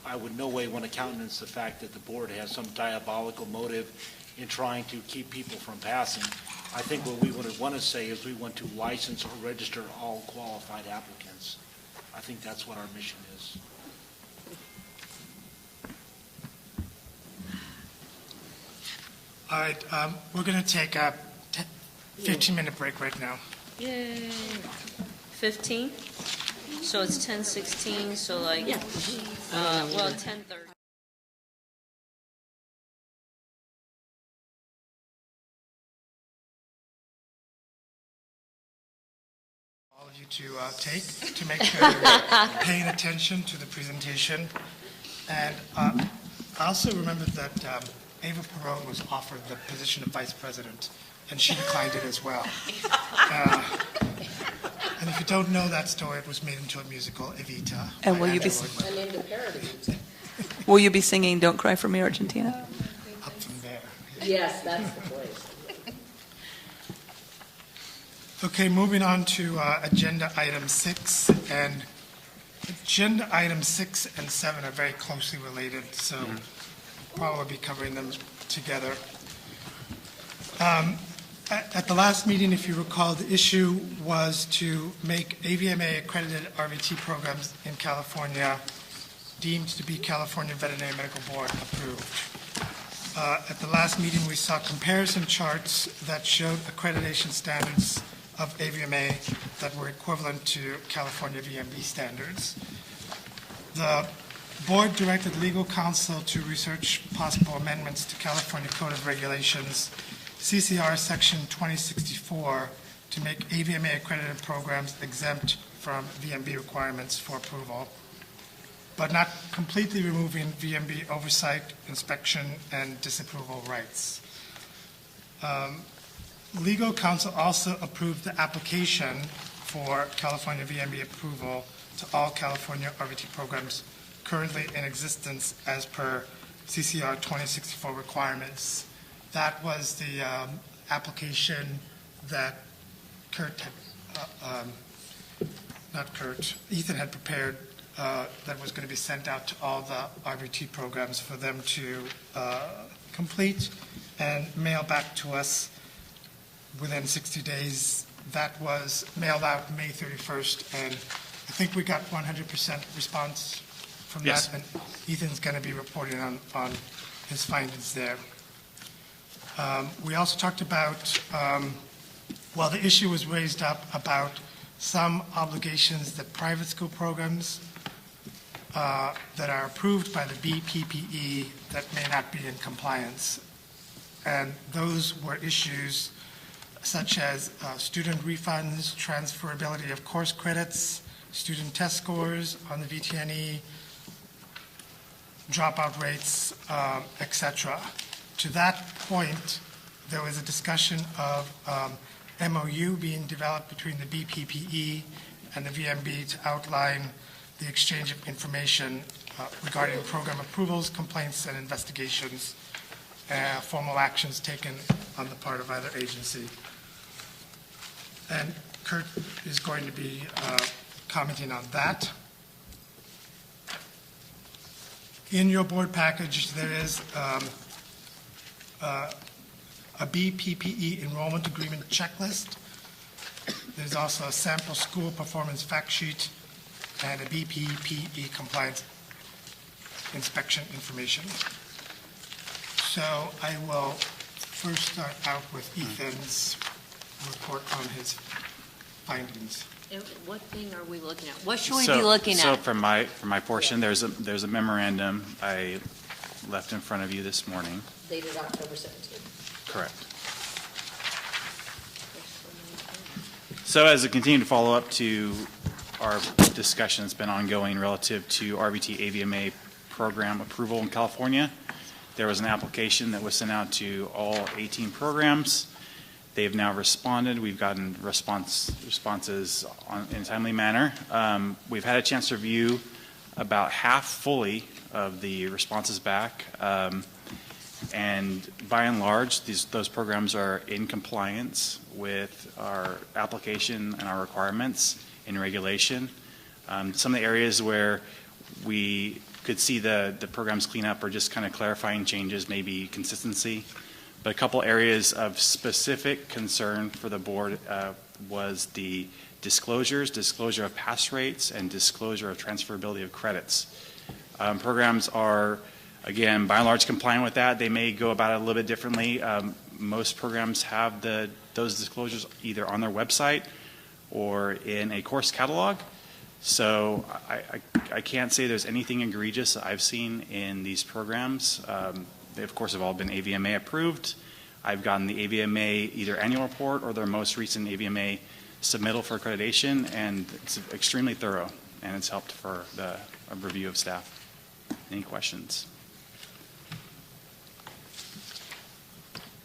I would no way want to countenance the fact that the board has some diabolical motive in trying to keep people from passing. I think what we would want to say is we want to license or register all qualified applicants. I think that's what our mission is. All right, we're going to take a 15-minute break right now. Yay. 15? So it's 10:16, so like, Yeah. 10:30. All of you to take to make sure you're paying attention to the presentation. And I also remembered that Ava Perot was offered the position of vice president, and she declined it as well. And if you don't know that story, it was made into a musical, Evita. And will you be And into parody. will you be singing "Don't Cry for Me, Argentina"? Up from there. Yes, that's the place. Okay, moving on to agenda item 6, and agenda items 6 and 7 are very closely related, so we'll probably be covering them together. At the last meeting, if you recall, the issue was to make AVMA accredited RVT programs in California deemed to be California Veterinary Medical Board approved. At the last meeting, we saw comparison charts that showed accreditation standards of AVMA that were equivalent to California VMB standards. The board directed legal counsel to research possible amendments to California Code of Regulations, CCR Section 2064, to make AVMA accredited programs exempt from VMB requirements for approval, but not completely removing VMB oversight, inspection, and disapproval rights. Legal counsel also approved the application for California VMB approval to all California RVT programs currently in existence as per CCR 2064 requirements. That was the application that Ethan had prepared that was going to be sent out to all the RVT programs for them to complete and mail back to us within 60 days. That was mailed out May 31st, and I think we got 100% response from Yes. that, and Ethan's going to be reporting on his findings there. We also talked about, the issue was raised up about some obligations that private school programs that are approved by the BPPE that may not be in compliance. And those were issues such as student refunds, transferability of course credits, student test scores on the VTNE, dropout rates, etc. To that point, there was a discussion of MOU being developed between the BPPE and the VMB to outline the exchange of information regarding program approvals, complaints, and investigations, formal actions taken on the part of either agency. And Kurt is going to be commenting on that. In your board package, there is a BPPE enrollment agreement checklist. There's also a sample school performance fact sheet and a BPPE compliance inspection information. So I will first start out with Ethan's report on his findings. What thing are we looking at? What should we So- be looking So at? from my portion, there's a memorandum I left in front of you this morning. Dated October 17th. Correct. So as a continued follow-up to our discussion that's been ongoing relative to RVT AVMA program approval in California, there was an application that was sent out to all 18 programs. They've now responded. We've gotten responses in a timely manner. We've had a chance to review about half fully of the responses back. And by and large, those programs are in compliance with our application and our requirements in regulation. Some of the areas where we could see the programs clean up or just kind of clarifying changes, maybe consistency. But a couple areas of specific concern for the board was the disclosure of pass rates and disclosure of transferability of credits. Programs are, again, by and large compliant with that. They may go about it a little bit differently. Most programs have those disclosures either on their website or in a course catalog. So I can't say there's anything egregious that I've seen in these programs. They, of course, have all been AVMA approved. I've gotten the AVMA either annual report or their most recent AVMA submittal for accreditation, and it's extremely thorough, and it's helped for a review of staff. Any questions?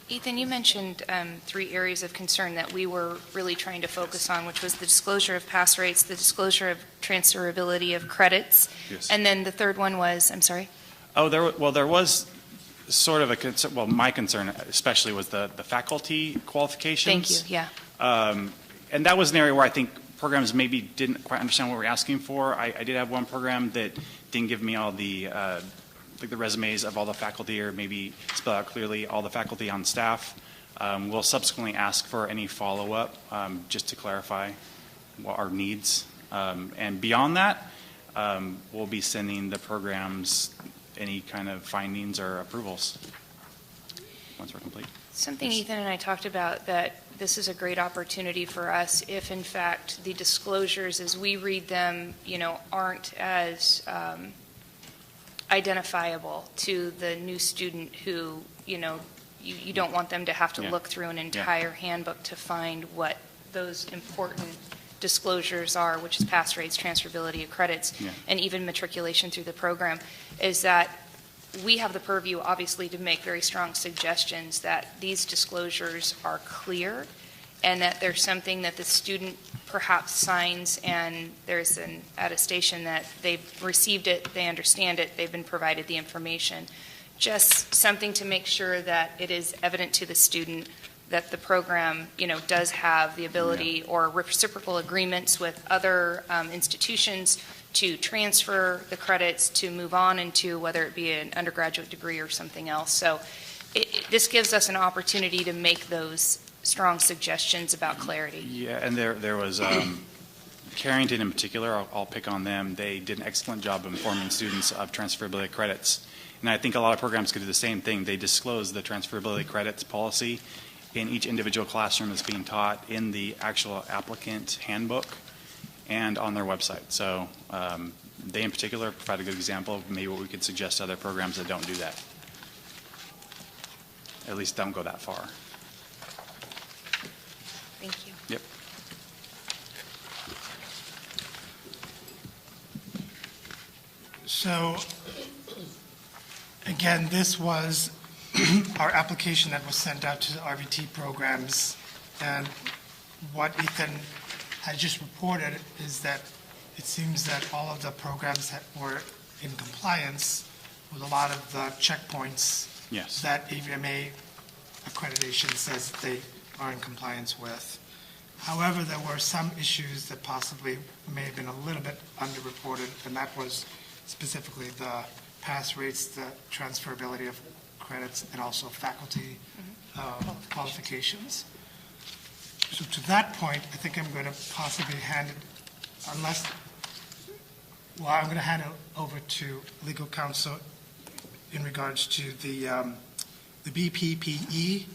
Ethan, you mentioned 3 areas of concern that we were really trying to focus on, which was the disclosure of pass rates, the disclosure of transferability of credits, Yes. and then the third one was, I'm sorry? Oh, there was sort of a concern. Well, my concern especially was the faculty qualifications. Thank you, yeah. And that was an area where I think programs maybe didn't quite understand what we were asking for. I did have one program that didn't give me all the like the resumes of all the faculty, or maybe spell out clearly all the faculty on staff. We'll subsequently ask for any follow-up just to clarify what our needs. And beyond that, we'll be sending the programs any kind of findings or approvals once we're complete. Something Ethan and I talked about, that this is a great opportunity for us if, in fact, the disclosures as we read them, aren't as identifiable to the new student who, you don't want them to have to look through an entire handbook to find what those important disclosures are, which is pass rates, transferability of credits, and even matriculation through the program, is that we have the purview, obviously, to make very strong suggestions that these disclosures are clear and that there's something that the student perhaps signs and there's an attestation that they've received it, they understand it, they've been provided the information. Just something to make sure that it is evident to the student that the program, does have the ability or reciprocal agreements with other institutions to transfer the credits to move on into whether it be an undergraduate degree or something else. So this gives us an opportunity to make those strong suggestions about clarity. Yeah, and there was Carrington in particular, I'll pick on them. They did an excellent job of informing students of transferability credits. And I think a lot of programs could do the same thing. They disclose the transferability credits policy in each individual classroom that's being taught in the actual applicant handbook and on their website. So they in particular provide a good example of maybe what we could suggest to other programs that don't do that. At least don't go that far. Thank you. Yep. So, again, this was our application that was sent out to the RVT programs, and what Ethan had just reported is that it seems that all of the programs that were in compliance with a lot of the checkpoints that AVMA accreditation says they are in compliance with. However, there were some issues that possibly may have been a little bit underreported, and that was specifically the pass rates, the transferability of credits, and also faculty qualifications. So to that point, I think I'm going to possibly hand it, I'm going to hand it over to legal counsel in regards to the BPPE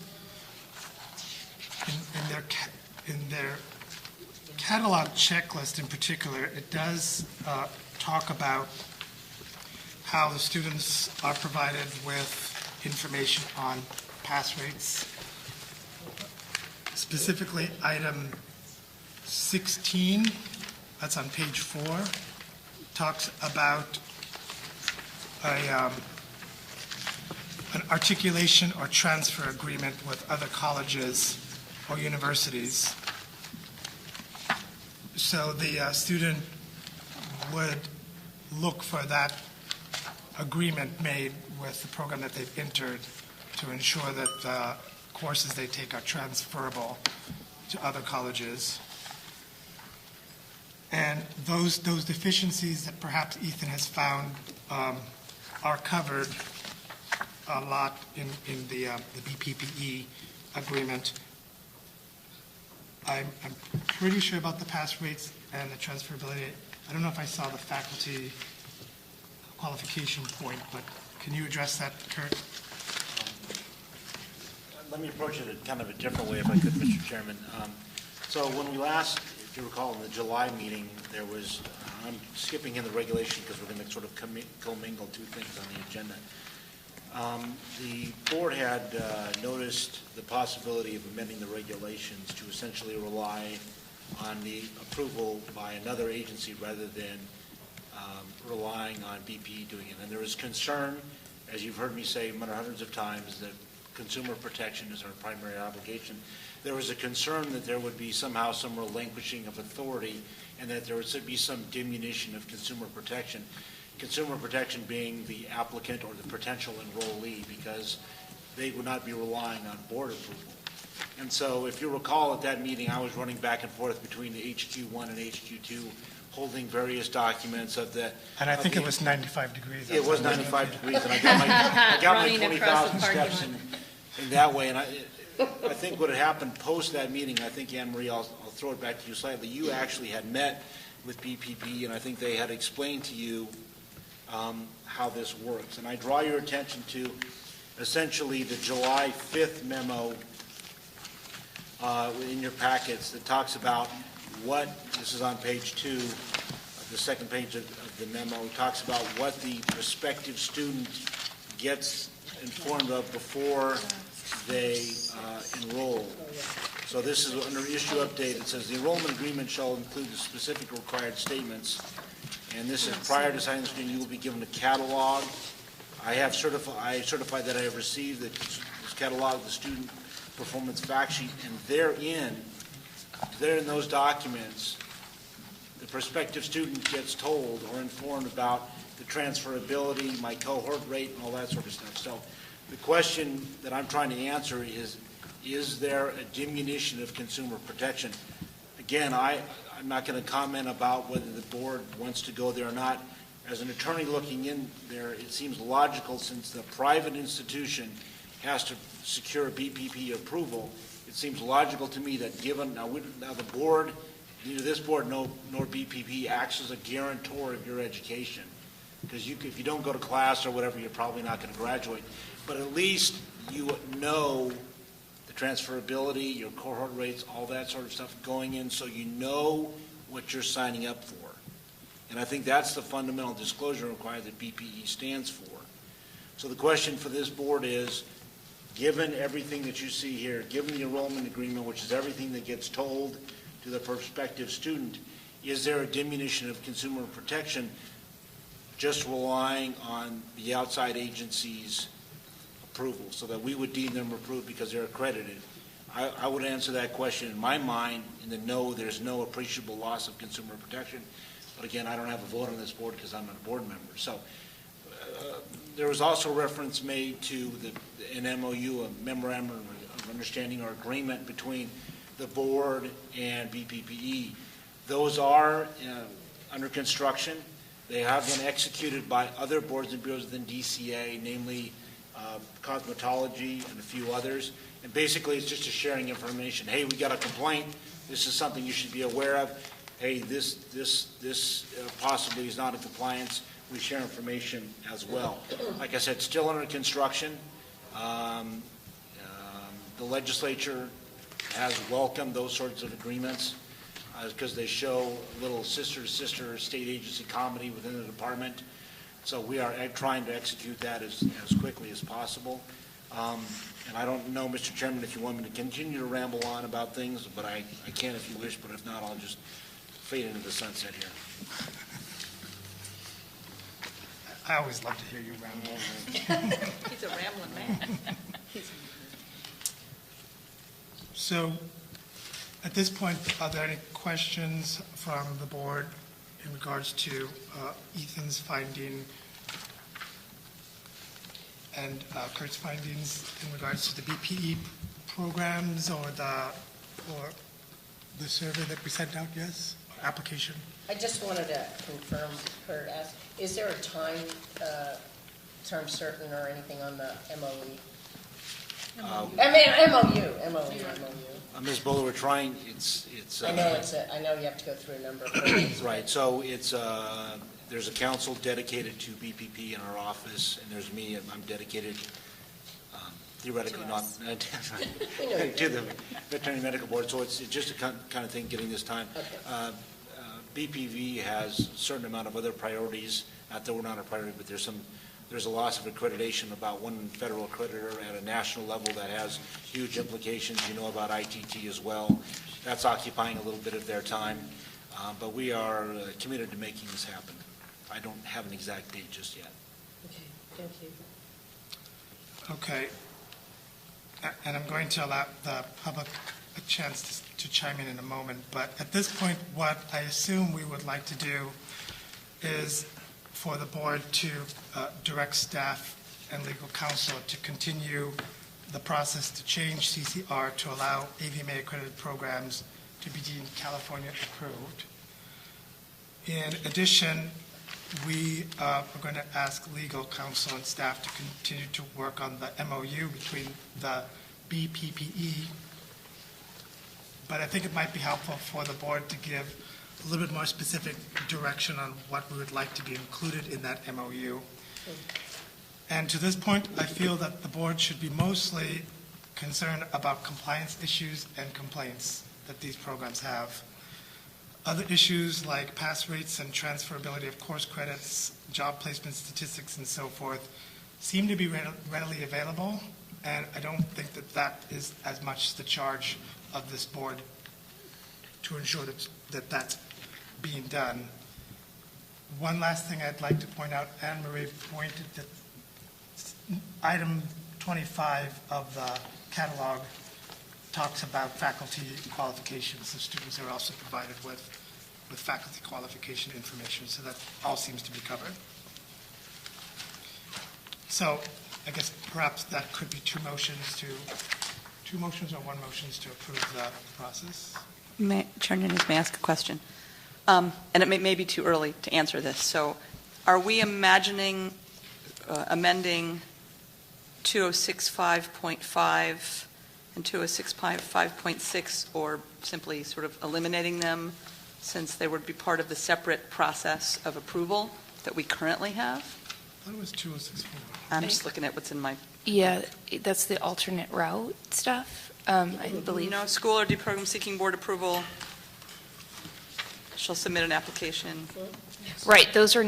in their catalog checklist in particular, it does talk about how the students are provided with information on pass rates. Specifically, item 16, that's on page 4, talks about an articulation or transfer agreement with other colleges or universities. So the student would look for that agreement made with the program that they've entered to ensure that the courses they take are transferable to other colleges. And those deficiencies that perhaps Ethan has found are covered a lot in the BPPE agreement. I'm pretty sure about the pass rates and the transferability. I don't know if I saw the faculty qualification point, but can you address that, Kurt? Let me approach it kind of a different way, if I could, Mr. Chairman. So when we last, if you recall, in the July meeting, there was, I'm skipping in the regulation because we're going to sort of commingle two things on the agenda. The board had noticed the possibility of amending the regulations to essentially rely on the approval by another agency rather than relying on BPE doing it. And there was concern, as you've heard me say hundreds of times, that consumer protection is our primary obligation. There was a concern that there would be somehow some relinquishing of authority and that there would be some diminution of consumer protection. Consumer protection being the applicant or the potential enrollee, because they would not be relying on board approval. And so if you recall at that meeting, I was running back and forth between the HQ1 and HQ2, holding various documents of the... And I think it was 95 degrees. It was 95 degrees, and I got my 20,000 steps in that way. And I think what had happened post that meeting, I think, Anne Marie, I'll throw it back to you slightly. You actually had met with BPP, and I think they had explained to you how this works. And I draw your attention to essentially the July 5th memo in your packets that talks about what, this is on page 2, the second page of the memo, talks about what the prospective student gets informed of before they enroll. So this is under issue update. It says the enrollment agreement shall include the specific required statements. And this is prior to signing the screen, you will be given a catalog. I certify that I have received this catalog, the student performance fact sheet, and therein those documents, the prospective student gets told or informed about the transferability, my cohort rate, and all that sort of stuff. So the question that I'm trying to answer is there a diminution of consumer protection? Again, I'm not going to comment about whether the board wants to go there or not. As an attorney looking in there, it seems logical, since the private institution has to secure a BPP approval, it seems logical to me that given, now the board, neither this board nor BPP acts as a guarantor of your education. Because if you don't go to class or whatever, you're probably not going to graduate. But at least you know the transferability, your cohort rates, all that sort of stuff going in, so you know what you're signing up for. And I think that's the fundamental disclosure required that BPE stands for. So the question for this board is, given everything that you see here, given the enrollment agreement, which is everything that gets told to the prospective student, is there a diminution of consumer protection just relying on the outside agency's approval, so that we would deem them approved because they're accredited? I would answer that question in my mind in the no, there's no appreciable loss of consumer protection. But again, I don't have a vote on this board because I'm not a board member. So there was also reference made to an MOU, a memorandum of understanding or agreement between the board and BPPE. Those are under construction. They have been executed by other boards and bureaus than DCA, namely cosmetology and a few others. And basically, it's just a sharing information. Hey, we got a complaint. This is something you should be aware of. Hey, this possibly is not in compliance. We share information as well. Like I said, still under construction. The legislature has welcomed those sorts of agreements. because they show little sister-to-sister state agency comedy within the department. So we are trying to execute that as quickly as possible. And I don't know, Mr. Chairman, if you want me to continue to ramble on about things, but I can if you wish, but if not, I'll just fade into the sunset here. I always love to hear you ramble. He's a rambling man. So, at this point, are there any questions from the board in regards to Ethan's finding and Kurt's findings in regards to the BPE programs or the survey that we sent out, yes? Application? I just wanted to confirm, Kurt asked, is there a term certain or anything on the MOE? MOU. Ms. Buller, we're trying, I know you have to go through a number of things. Right, so there's a council dedicated to BPP in our office, and there's me, and I'm dedicated, theoretically not, to the Veterinary Medical Board, so it's just a kind of thing getting this time. Okay. BPV has a certain amount of other priorities, not that we're not a priority, but there's a loss of accreditation about one federal accreditor at a national level that has huge implications. You know about ITT as well. That's occupying a little bit of their time, but we are committed to making this happen. I don't have an exact date just yet. Okay, thank you. Okay. And I'm going to allow the public a chance to chime in a moment, but at this point, what I assume we would like to do is for the board to direct staff and legal counsel to continue the process to change CCR to allow AVMA accredited programs to be deemed California approved. In addition, we are going to ask legal counsel and staff to continue to work on the MOU between the BPPE, but I think it might be helpful for the board to give a little bit more specific direction on what we would like to be included in that MOU. And to this point, I feel that the board should be mostly concerned about compliance issues and complaints that these programs have. Other issues like pass rates and transferability of course credits, job placement statistics, and so forth seem to be readily available, and I don't think that that is as much the charge of this board to ensure that that's being done. One last thing I'd like to point out, Anne Marie pointed that item 25 of the catalog talks about faculty qualifications. So students are also provided with faculty qualification information, so that all seems to be covered. So I guess perhaps that could be two motions or one motion to approve the process. Chair Nunes, may I ask a question? And it may be too early to answer this. So are we imagining amending 2065.5 and 2065.6, or simply sort of eliminating them since they would be part of the separate process of approval that we currently have? I thought it was 2064. I'm just looking at what's in my... Yeah, that's the alternate route stuff, I believe. No, school or deprogram seeking board approval shall submit an application. Right, those are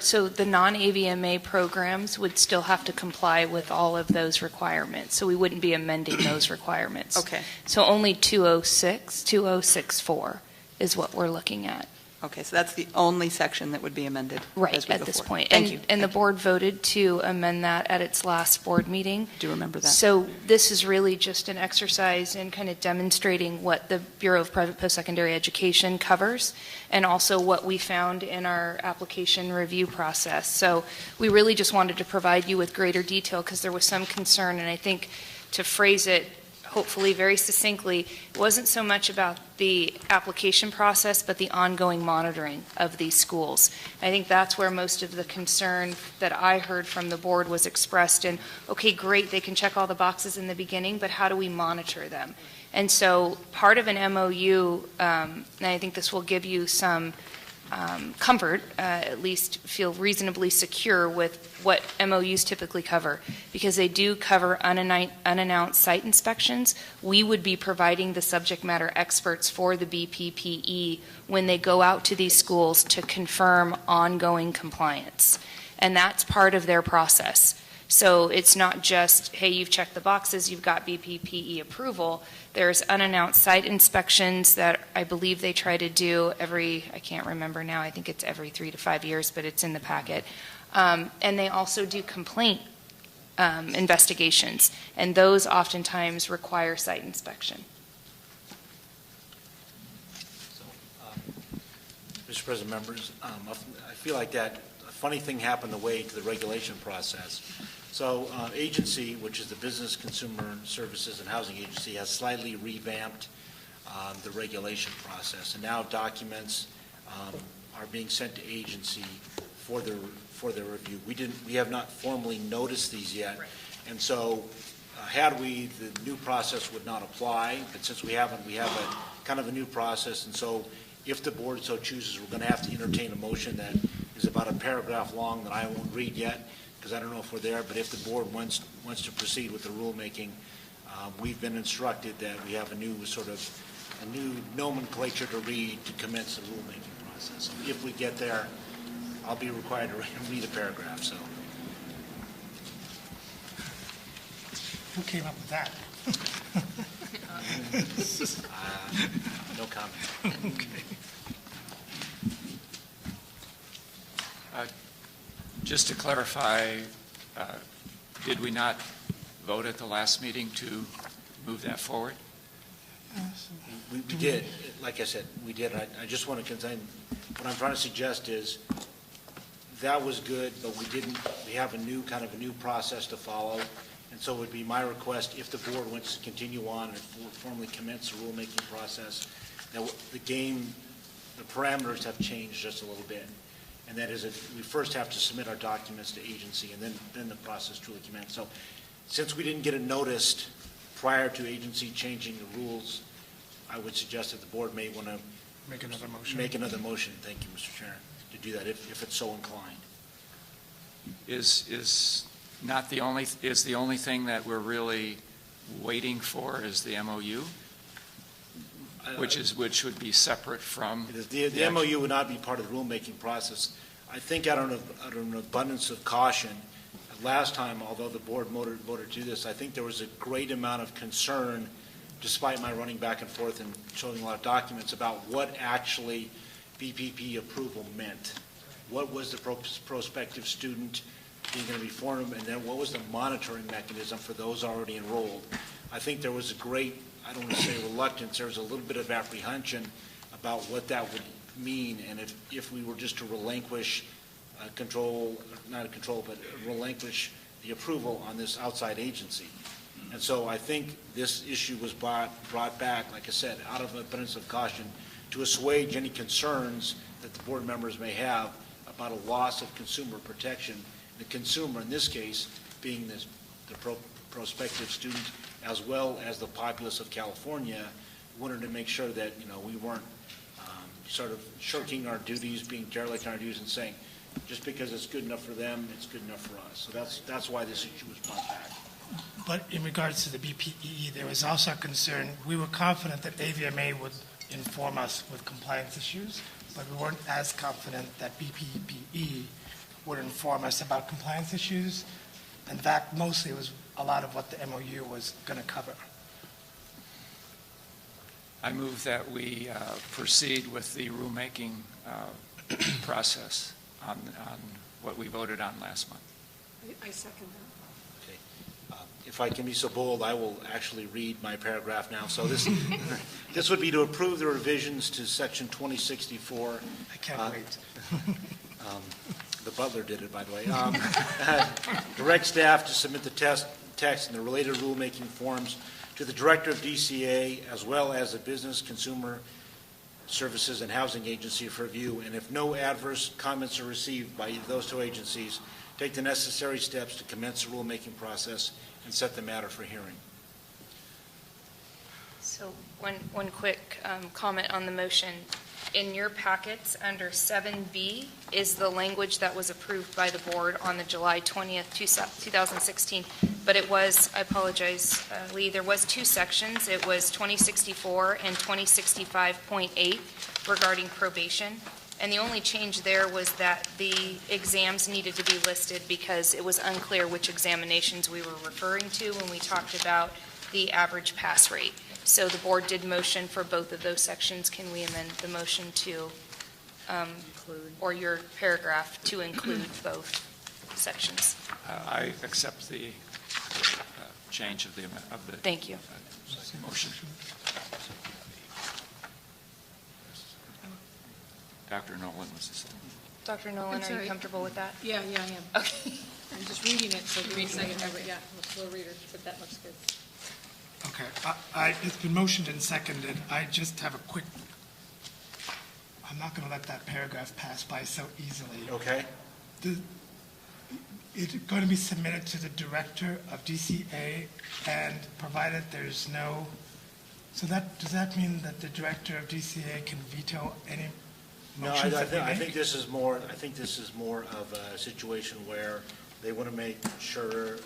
so the non-AVMA programs would still have to comply with all of those requirements, so we wouldn't be amending those requirements. Okay. So only 2064 is what we're looking at. Okay, so that's the only section that would be amended. Right, as we at go this forward. point. Thank you. And the board voted to amend that at its last board meeting. Do you remember that? So this is really just an exercise in kind of demonstrating what the Bureau of Private Post-Secondary Education covers, and also what we found in our application review process. So we really just wanted to provide you with greater detail because there was some concern, and I think to phrase it hopefully very succinctly, it wasn't so much about the application process, but the ongoing monitoring of these schools. I think that's where most of the concern that I heard from the board was expressed in, okay, great, they can check all the boxes in the beginning, but how do we monitor them? And so part of an MOU, and I think this will give you some comfort, at least feel reasonably secure with what MOUs typically cover. Because they do cover unannounced site inspections, we would be providing the subject matter experts for the BPPE when they go out to these schools to confirm ongoing compliance. And that's part of their process. So it's not just, hey, you've checked the boxes, you've got BPPE approval. There's unannounced site inspections that I believe they try to do I can't remember now, I think it's every 3 to 5 years, but it's in the packet. And they also do complaint investigations, and those oftentimes require site inspection. Mr. President, members, I feel like that a funny thing happened the way to the regulation process. So agency, which is the Business Consumer Services and Housing Agency, has slightly revamped the regulation process, and now documents are being sent to agency for their review. We have not formally noticed these yet, and so had we, the new process would not apply. But since we haven't, we have a kind of a new process, and so if the board so chooses, we're going to have to entertain a motion that is about a paragraph long that I won't read yet, because I don't know if we're there, but if the board wants to proceed with the rulemaking, we've been instructed that we have a new nomenclature to read to commence the rulemaking process. So if we get there, I'll be required to read a paragraph. So, Who came up with that? no comment. Okay. Just to clarify, did we not vote at the last meeting to move that forward? We did. Like I said, we did. I just want to contend, what I'm trying to suggest is that was good, but we have a new process to follow. And so it would be my request, if the board wants to continue on and formally commence the rulemaking process, that the parameters have changed just a little bit. And that is, we first have to submit our documents to agency, and then the process truly commences. So since we didn't get it noticed prior to agency changing the rules, I would suggest that the board may want to Make another motion. Make another motion, thank you, Mr. Chair, to do that if it's so inclined. Is the only thing that we're really waiting for is the MOU? Which would be separate from the MOU would not be part of the rulemaking process. I think out of an abundance of caution, last time, although the board voted to do this, I think there was a great amount of concern, despite my running back and forth and showing a lot of documents, about what actually BPP approval meant. What was the prospective student being going to be formed, and then what was the monitoring mechanism for those already enrolled? I think there was a great, I don't want to say reluctance, there was a little bit of apprehension about what that would mean, and if we were just to relinquish relinquish the approval on this outside agency. And so I think this issue was brought back, like I said, out of abundance of caution to assuage any concerns that the board members may have about a loss of consumer protection. The consumer, in this case, being the prospective student, as well as the populace of California, wanted to make sure that we weren't sort of shirking our duties, being derelict in our duties, and saying just because it's good enough for them, it's good enough for us. So that's why this issue was brought back. But in regards to the BPE, there was also a concern. We were confident that AVMA would inform us with compliance issues, but we weren't as confident that BPPE would inform us about compliance issues. In fact, mostly it was a lot of what the MOU was going to cover. I move that we proceed with the rulemaking process on what we voted on last month. I second that. Okay. If I can be so bold, I will actually read my paragraph now. So this would be to approve the revisions to Section 2064. I can't wait. The butler did it, by the way. Direct staff to submit the text and the related rulemaking forms to the Director of DCA, as well as the Business Consumer Services and Housing Agency for review, and if no adverse comments are received by those two agencies, take the necessary steps to commence the rulemaking process and set the matter for hearing. So one quick comment on the motion. In your packets, under 7B, is the language that was approved by the board on the July 20th, 2016. But it was, I apologize, Lee, there was two sections. It was 2064 and 2065.8 regarding probation. And the only change there was that the exams needed to be listed because it was unclear which examinations we were referring to when we talked about the average pass rate. So the board did motion for both of those sections. Can we amend the motion to, or your paragraph to include both sections? I accept the change of the Thank you. motion. Dr. Nolan was the second. Dr. Nolan, are you comfortable with that? Yeah, I am. Okay. I'm just reading it, so give me a second. Yeah, I'm a slow reader, but that looks good. Okay, it's been motioned and seconded. I just have a quick, I'm not going to let that paragraph pass by so easily. Okay? It's going to be submitted to the director of DCA, and provided there's no, so does that mean that the director of DCA can veto any No, motions that we I make? think this is more of a situation where they want to make sure of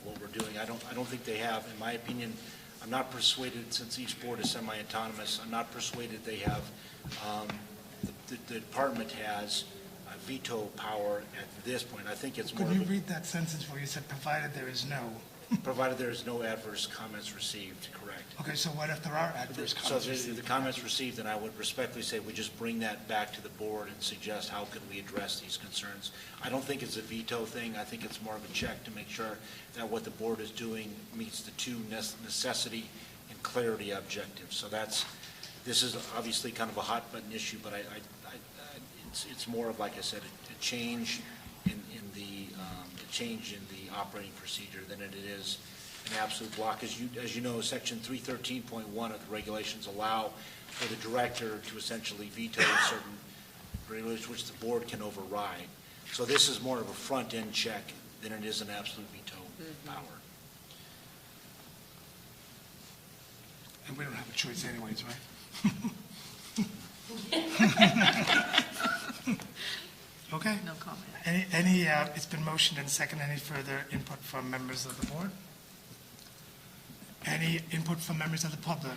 what we're doing. I don't think they have, in my opinion, I'm not persuaded, since each board is semi-autonomous, I'm not persuaded they have, the department has veto power at this point. I think it's more Could you of a, read that sentence where you said, provided there is no? provided there is no adverse comments received, correct? Okay, so what if there are adverse So comments the received? comments received, then I would respectfully say we just bring that back to the board and suggest how could we address these concerns. I don't think it's a veto thing. I think it's more of a check to make sure that what the board is doing meets the two necessity and clarity objectives. So this is obviously kind of a hot button issue, but it's more of, like I said, a change in the operating procedure than it is an absolute block. As you know, Section 313.1 of the regulations allow for the director to essentially veto certain regulations which the board can override. So this is more of a front-end check than it is an absolute veto power. And we don't have a choice anyways, right? Okay. No comment. It's been motioned and seconded. Any further input from members of the board? Any input from members of the public?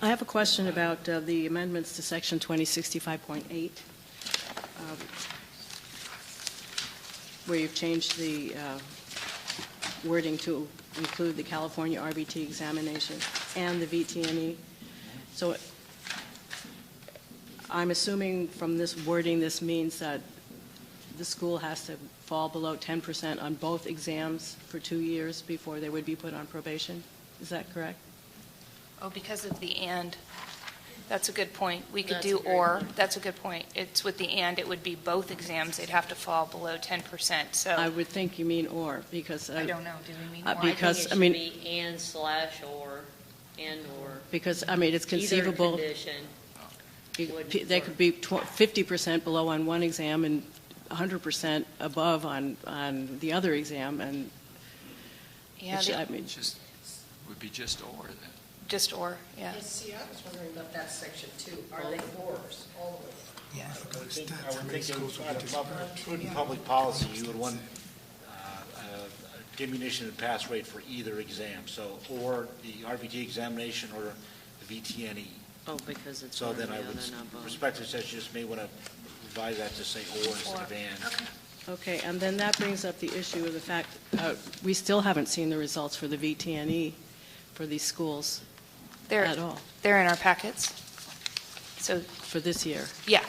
I have a question about the amendments to Section 2065.8, where you've changed the wording to include the California RBT examination and the VTNE. So I'm assuming from this wording, this means that the school has to fall below 10% on both exams for 2 years before they would be put on probation. Is that correct? Oh, because of the and. That's a good point. We could That's do a great or. point. That's a good point. It's with the and, it would be both exams. They'd have to fall below 10%. So I would think you mean or, because I don't know. Do we mean or? because, I think it should be and slash or, and or. because, I mean, it's conceivable. Either condition. would They could be 50% below on one exam and 100% above on the other exam, and Yeah, I mean, Would be just or then. just or, yeah. See, I was wondering about that section too. Are they ors all the way? Yeah, I forgot I the think stats. How many schools would out be of disparate? prudent public policy, you would want a diminution in pass rate for either exam, so or the RVT examination or the VTNE. Oh, because it's So one or then the I other, would not both. respectfully say you just may want to revise that to say or instead of and. okay, and then that brings up the issue of the fact, we still haven't seen the results for the VTNE for these schools at all, They're in our packets. So, for this year. yeah,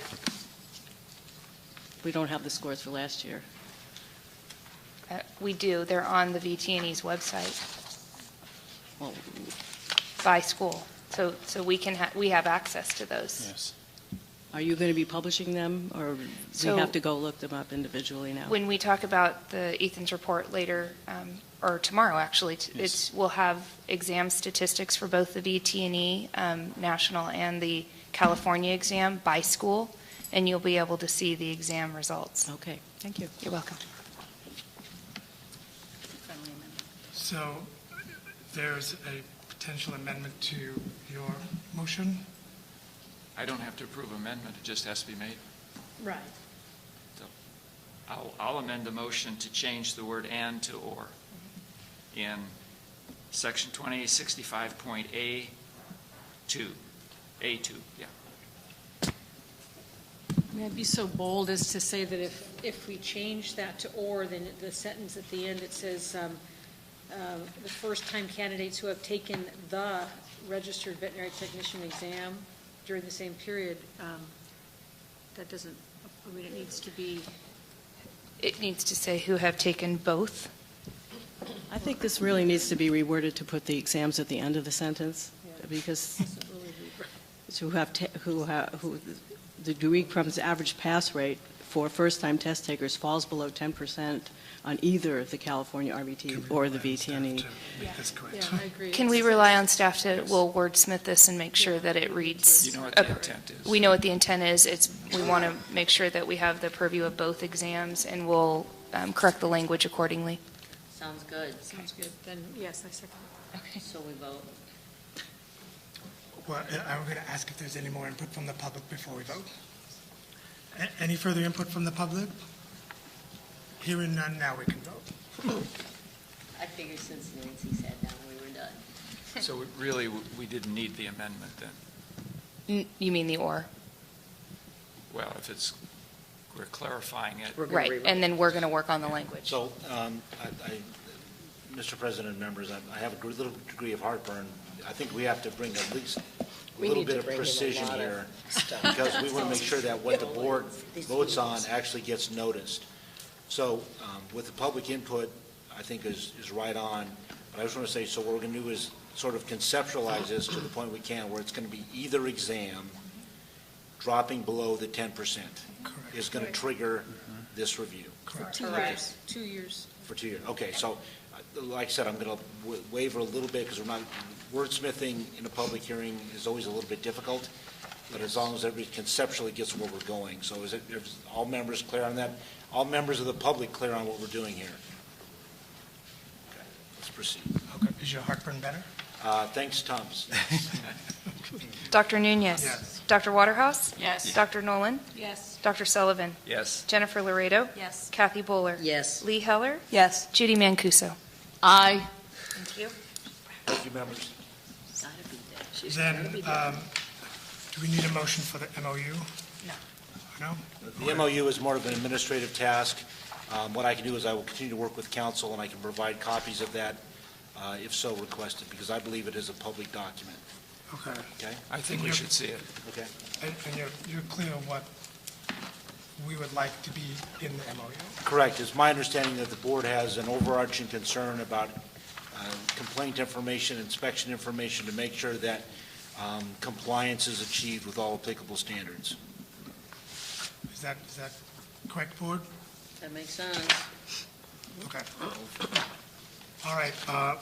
We don't have the scores for last year. we do. They're on the VTNE's website Well, by school. So we we have access to those. Yes. are you going to be publishing them, or do So- we have to go look them up individually now? When we talk about the Ethan's report later, or tomorrow actually, we'll have exam statistics for both the VT&E national and the California exam by school, and you'll be able to see the exam results. Okay, thank you. You're welcome. So there's a potential amendment to your motion? I don't have to approve amendment, it just has to be made. Right. I'll amend the motion to change the word "and" to "or" in section 2865.A2. A2, yeah. May I be so bold as to say that if we change that to "or," then the sentence at the end, it says, the first-time candidates who have taken the registered veterinary technician exam during the same period, that doesn't, I mean, it needs to be. It needs to say who have taken both. I think this really needs to be reworded to put the exams at the end of the sentence, because the degree crumbs average pass rate for first-time test takers falls below 10% on either the California RVT or the VTNE. Yeah, I agree. Can we rely on staff to, will wordsmith this and make sure that it reads? You know what the intent is. We know what the intent is. We want to make sure that we have the purview of both exams, and we'll correct the language accordingly. Sounds good. Sounds good. Then, yes, I second. Okay. So we vote. Well, I'm going to ask if there's any more input from the public before we vote. Any further input from the public? Hearing none, now we can vote. I figured since Nancy sat down, we were done. So we didn't need the amendment then? You mean the "or"? Well, if we're clarifying it. Right, and then we're going to work on the language. So, Mr. President and members, I have a little degree of heartburn. I think we have to bring at least a little bit of precision here, because we want to make sure that what the board votes on actually gets noticed. So with the public input, I think is right on, but I just want to say, so what we're going to do is sort of conceptualize this to the point we can, where it's going to be either exam dropping below the 10% is going to trigger this review. Correct. 2 years. 2 years. For 2 years. Okay, so like I said, I'm going to waver a little bit, because we're not, wordsmithing in a public hearing is always a little bit difficult, but as long as everybody conceptually gets where we're going. So is all members clear on that? All members of the public clear on what we're doing here? Okay, let's proceed. Okay, is your heartburn better? Thanks, Thomas. Dr. Nunez? Yes. Dr. Waterhouse? Yes. Dr. Nolan? Yes. Dr. Sullivan? Yes. Jennifer Laredo? Yes. Kathy Bowler? Yes. Lee Heller? Yes. Judy Mancuso? Aye. Thank you. Thank you, members. Gotta be there. She's Then, gotta be there. do we need a motion for the MOU? No. The MOU is more of an administrative task. What I can do is I will continue to work with council, and I can provide copies of that if so requested, because I believe it is a public document. Okay. Okay? I think we should see it. Okay. And you're clear what we would like to be in the MOU? Correct. It's my understanding that the board has an overarching concern about complaint information, inspection information, to make sure that compliance is achieved with all applicable standards. Is that correct, board? That makes sense. Okay. All right. Our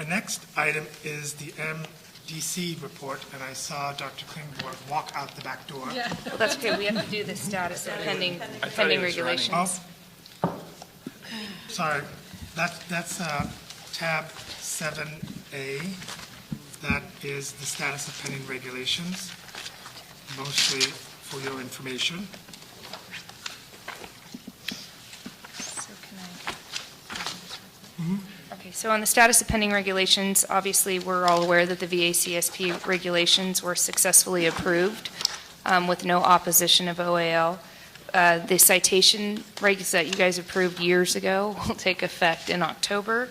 next item is the MDC report, and I saw Dr. Klingborg walk out the back door. Yeah. Well, that's okay. We have to do the status of pending I thought he was regulations. Oh, sorry. That's tab 7A. That is the status of pending regulations, mostly for your information. So can I? Okay, so on the status of pending regulations, obviously, we're all aware that the VACSP regulations were successfully approved with no opposition of OAL. The citation regs that you guys approved years ago will take effect in October.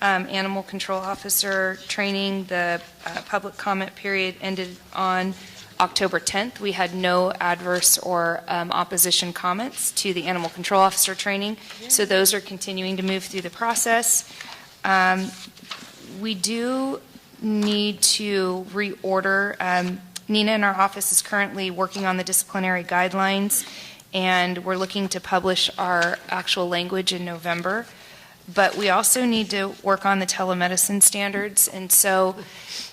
Animal control officer training, the public comment period ended on October 10th. We had no adverse or opposition comments to the animal control officer training, so those are continuing to move through the process. We do need to reorder. Nina in our office is currently working on the disciplinary guidelines, and we're looking to publish our actual language in November. but we also need to work on the telemedicine standards. And so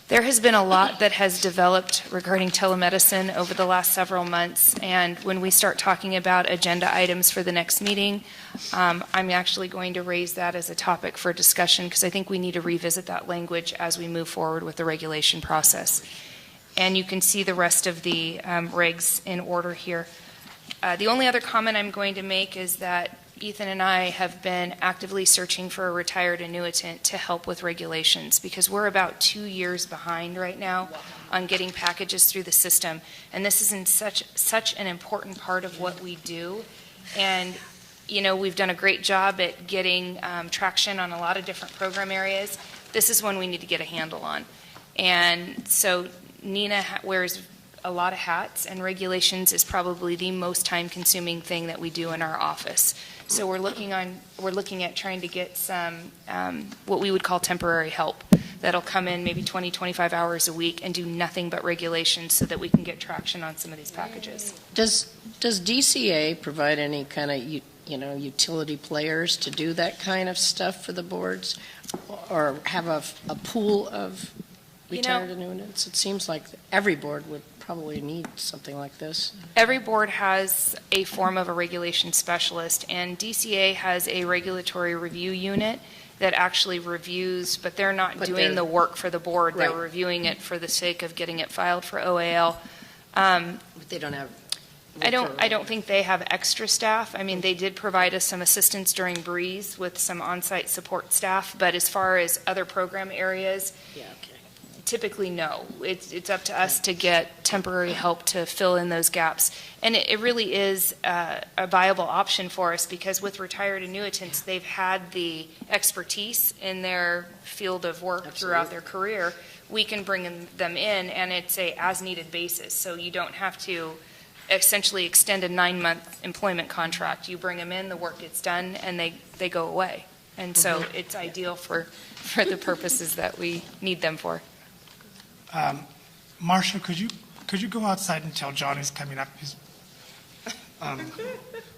there has been a lot that has developed regarding telemedicine over the last several months. And when we start talking about agenda items for the next meeting, I'm actually going to raise that as a topic for discussion because I think we need to revisit that language as we move forward with the regulation process. And you can see the rest of the regs in order here. The only other comment I'm going to make is that Ethan and I have been actively searching for a retired annuitant to help with regulations because we're about 2 years behind right now on getting packages through the system. And this is in such an important part of what we do. And, you know, we've done a great job at getting traction on a lot of different program areas. This is one we need to get a handle on. And so Nina wears a lot of hats, and regulations is probably the most time-consuming thing that we do in our office. So we're looking at trying to get some what we would call temporary help that'll come in maybe 20, 25 hours a week and do nothing but regulations so that we can get traction on some of these packages. Does DCA provide any kind of utility players to do that kind of stuff for the boards, or have a pool of retired annuitants? It seems like every board would probably need something like this. Every board has a form of a regulation specialist, and DCA has a regulatory review unit that actually reviews, but they're not doing the work for the board. Right. They're reviewing it for the sake of getting it filed for OAL. But they don't have... I don't think they have extra staff. I mean, they did provide us some assistance during Breeze with some on-site support staff, but as far as other program areas, typically no. It's up to us to get temporary help to fill in those gaps. And it really is a viable option for us because with retired annuitants, they've had the expertise in their field of work throughout their career. We can bring them in, and it's a as-needed basis. So you don't have to essentially extend a 9-month employment contract. You bring them in, the work gets done, and they go away. And so it's ideal for the purposes that we need them for. Marcia, could you go outside and tell John he's coming up?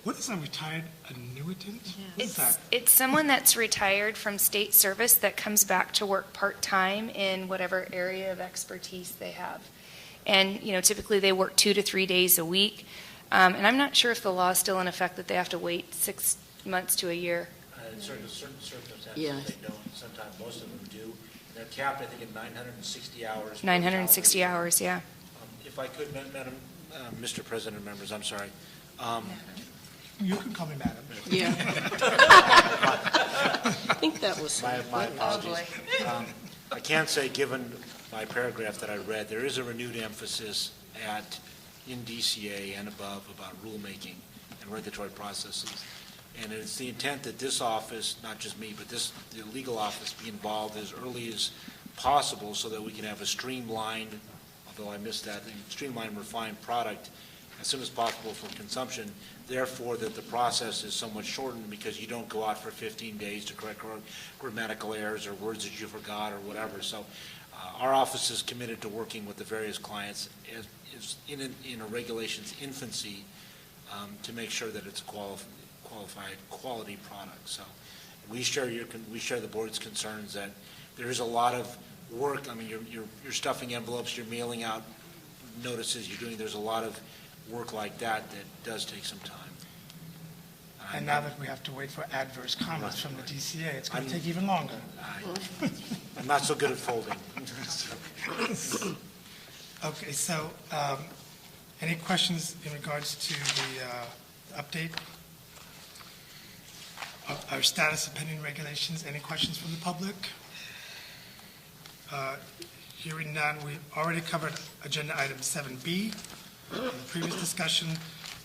What is a retired annuitant? What is that? It's someone that's retired from state service that comes back to work part-time in whatever area of expertise they have. And, typically they work 2 to 3 days a week. And I'm not sure if the law is still in effect that they have to wait 6 months to a year. In certain circumstances, they don't. Sometimes most of them do. They're capped, I think, at 960 hours. 960 hours, yeah. If I could, Madam, Mr. President, members, I'm sorry. You can call me Madam. Yeah. I think that was... My apologies. I can say, given my paragraph that I read, there is a renewed emphasis in DCA and above about rulemaking and regulatory processes. And it's the intent that this office, not just me, but the legal office be involved as early as possible so that we can have a streamlined, although I missed that, streamlined, refined product as soon as possible for consumption. Therefore, that the process is somewhat shortened because you don't go out for 15 days to correct grammatical errors or words that you forgot or whatever. So our office is committed to working with the various clients in a regulation's infancy to make sure that it's a qualified quality product. So we share the board's concerns that there is a lot of work. I mean, you're stuffing envelopes, you're mailing out notices, there's a lot of work like that does take some time. And now that we have to wait for adverse comments from the DCA, it's going to take even longer. I'm not so good at folding. Okay, so any questions in regards to the update? Our status of pending regulations. Any questions from the public? Hearing none, we already covered agenda item 7B in the previous discussion.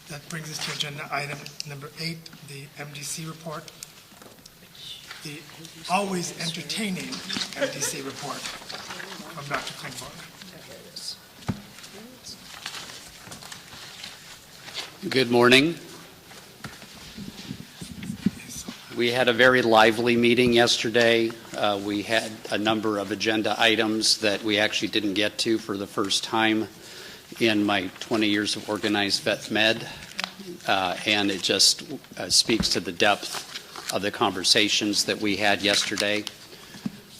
That brings us to agenda item number 8, the MDC report. The always entertaining MDC report from Dr. Klingberg. Good morning. We had a very lively meeting yesterday. We had a number of agenda items that we actually didn't get to for the first time in my 20 years of organized vet med, and it just speaks to the depth of the conversations that we had yesterday.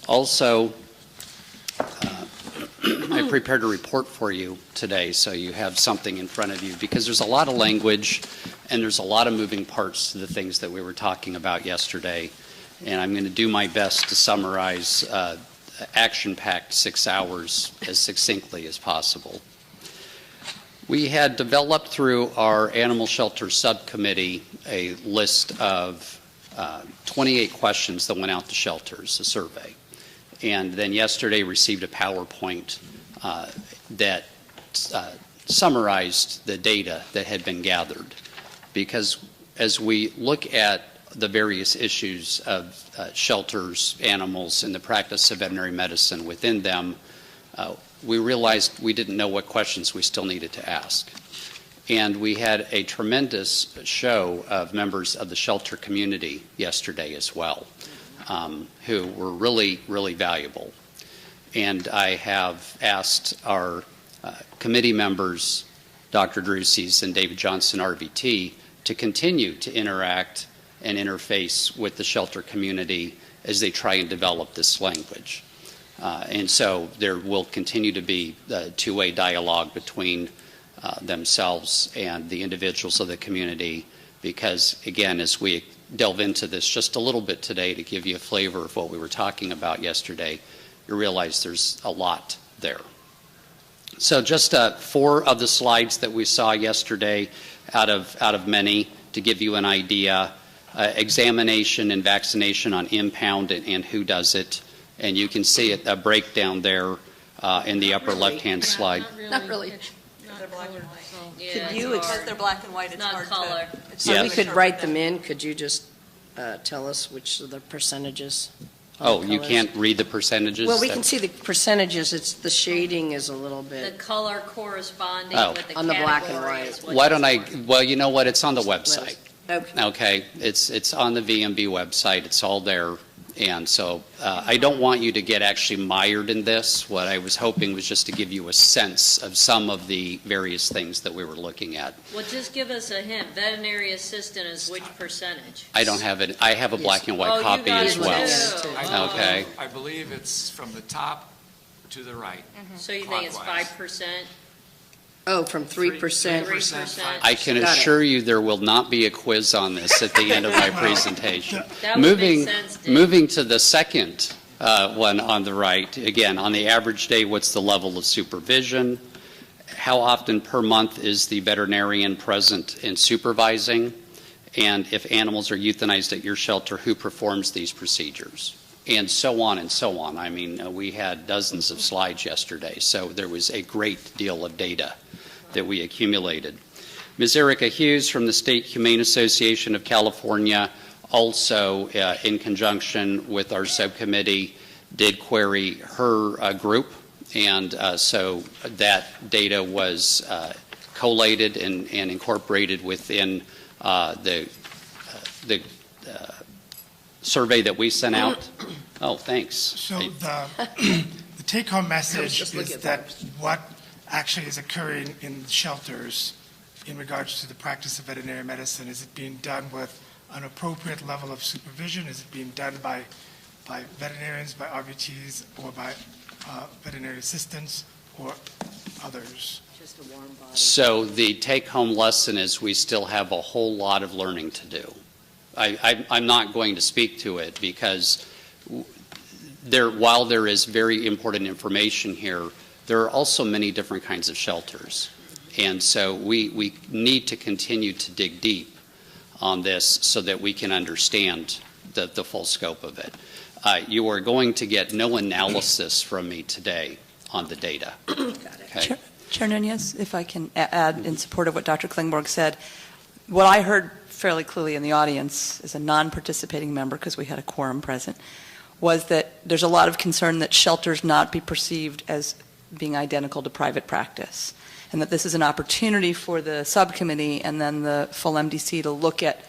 Also, I prepared a report for you today, so you have something in front of you, because there's a lot of language and there's a lot of moving parts to the things that we were talking about yesterday. And I'm going to do my best to summarize action-packed 6 hours as succinctly as possible. We had developed through our animal shelter subcommittee a list of 28 questions that went out to shelters, a survey. And then yesterday received a PowerPoint that summarized the data that had been gathered. Because as we look at the various issues of shelters, animals, and the practice of veterinary medicine within them, we realized we didn't know what questions we still needed to ask. And we had a tremendous show of members of the shelter community yesterday as well, who were really, really valuable. And I have asked our committee members, Dr. Druces and David Johnson, RVT, to continue to interact and interface with the shelter community as they try and develop this language. And so there will continue to be a two-way dialogue between themselves and the individuals of the community, because, again, as we delve into this just a little bit today to give you a flavor of what we were talking about yesterday, you realize there's a lot there. So just 4 of the slides that we saw yesterday out of many to give you an idea. Examination and vaccination on impound and who does it. And you can see it, a breakdown there in the upper left-hand slide. Not really. They're black and white. Yeah, Could you, Because they're black and white, it's not hard color. to... So we Yes. could write them in. Could you just tell us which of the percentages? Oh, you colors? can't read the percentages? Well, we can see the percentages. It's the shading is a little The bit. color corresponding Oh. with the On the black and category white. is what Why you don't I, want. well, you know what, it's on the website. Okay. Okay, it's on the VMB website, it's all there. And so I don't want you to get actually mired in this. What I was hoping was just to give you a sense of some of the various things that we were looking at. Well, just give us a hint. Veterinary assistant is which percentage? I don't have it, I have a black and Oh, white you copy got as it well. too. Okay. I believe it's from the top to the right. So you think it's Clockwise. 5%? Oh, from 3%. 3%. I can Got it. assure you there will not be a quiz on this at the end of my presentation. That would make sense, Dick. Moving to the second one on the right, again, on the average day, what's the level of supervision? How often per month is the veterinarian present and supervising? And if animals are euthanized at your shelter, who performs these procedures? And so on and so on. I mean, we had dozens of slides yesterday, so there was a great deal of data that we accumulated. Ms. Erica Hughes from the State Humane Association of California, also in conjunction with our subcommittee, did query her group, and so that data was collated and incorporated within the survey that we sent out. Oh, thanks. So the take-home message just looking is at that what actually is occurring in shelters in regards to the practice of veterinary medicine, is it being done with an appropriate level of supervision? Is it being done by veterinarians, by RVTs, or by veterinary assistants, or others? Just a warm body. So the take-home lesson is we still have a whole lot of learning to do. I'm not going to speak to it because while there is very important information here, there are also many different kinds of shelters. And so we need to continue to dig deep on this so that we can understand the full scope of it. You are going to get no analysis from me today on the data. Okay? Chair Nunez, if I can add in support of what Dr. Klingborg said, what I heard fairly clearly in the audience as a non-participating member, because we had a quorum present, was that there's a lot of concern that shelters not be perceived as being identical to private practice, and that this is an opportunity for the subcommittee and then the full MDC to look at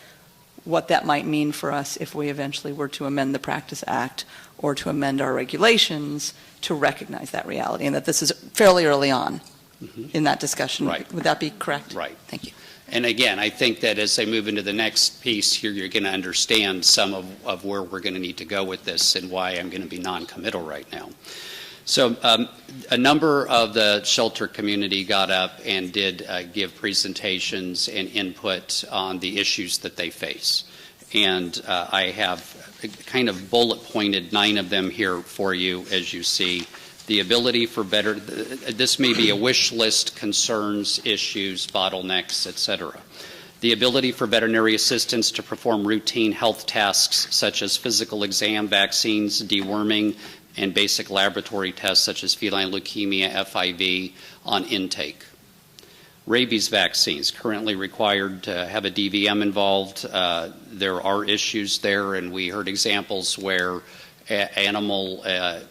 what that might mean for us if we eventually were to amend the Practice Act or to amend our regulations to recognize that reality, and that this is fairly early on in that discussion. Right. Would that be correct? Right. Thank you. And again, I think that as I move into the next piece here, you're going to understand some of where we're going to need to go with this and why I'm going to be non-committal right now. So a number of the shelter community got up and did give presentations and input on the issues that they face. And I have kind of bullet pointed 9 of them here for you, as you see. The ability for better, this may be a wish list, concerns, issues, bottlenecks, etc. The ability for veterinary assistants to perform routine health tasks such as physical exam, vaccines, deworming, and basic laboratory tests such as feline leukemia, FIV, on intake. Rabies vaccines, currently required to have a DVM involved. There are issues there, and we heard examples where animal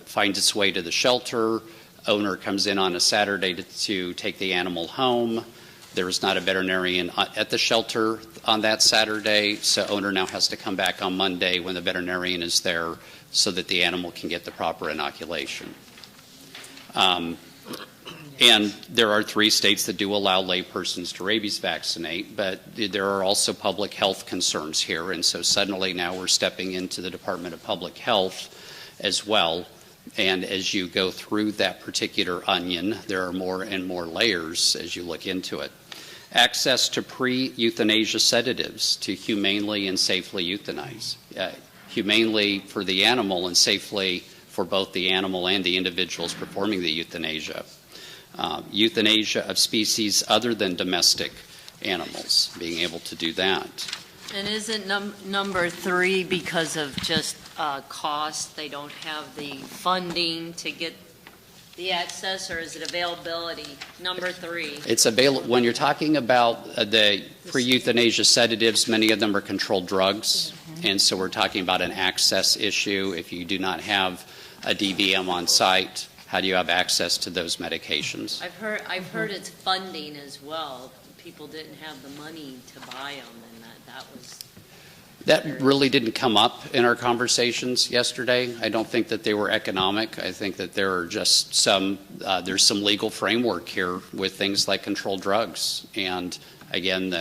finds its way to the shelter, owner comes in on a Saturday to take the animal home. There is not a veterinarian at the shelter on that Saturday, so owner now has to come back on Monday when the veterinarian is there so that the animal can get the proper inoculation. And there are 3 states that do allow laypersons to rabies vaccinate, but there are also public health concerns here, and so suddenly now we're stepping into the Department of Public Health as well. And as you go through that particular onion, there are more and more layers as you look into it. Access to pre-euthanasia sedatives to humanely and safely euthanize. Humanely for the animal and safely for both the animal and the individuals performing the euthanasia. Euthanasia of species other than domestic animals, being able to do that. And isn't number 3 because of just cost? They don't have the funding to get the access, or is it availability? Number 3. It's available. When you're talking about the pre-euthanasia sedatives, many of them are controlled drugs, and so we're talking about an access issue. If you do not have a DVM on site, how do you have access to those medications? I've heard it's funding as well. People didn't have the money to buy them, and that was. That really didn't come up in our conversations yesterday. I don't think that they were economic. I think that there are just there's some legal framework here with things like controlled drugs. And again,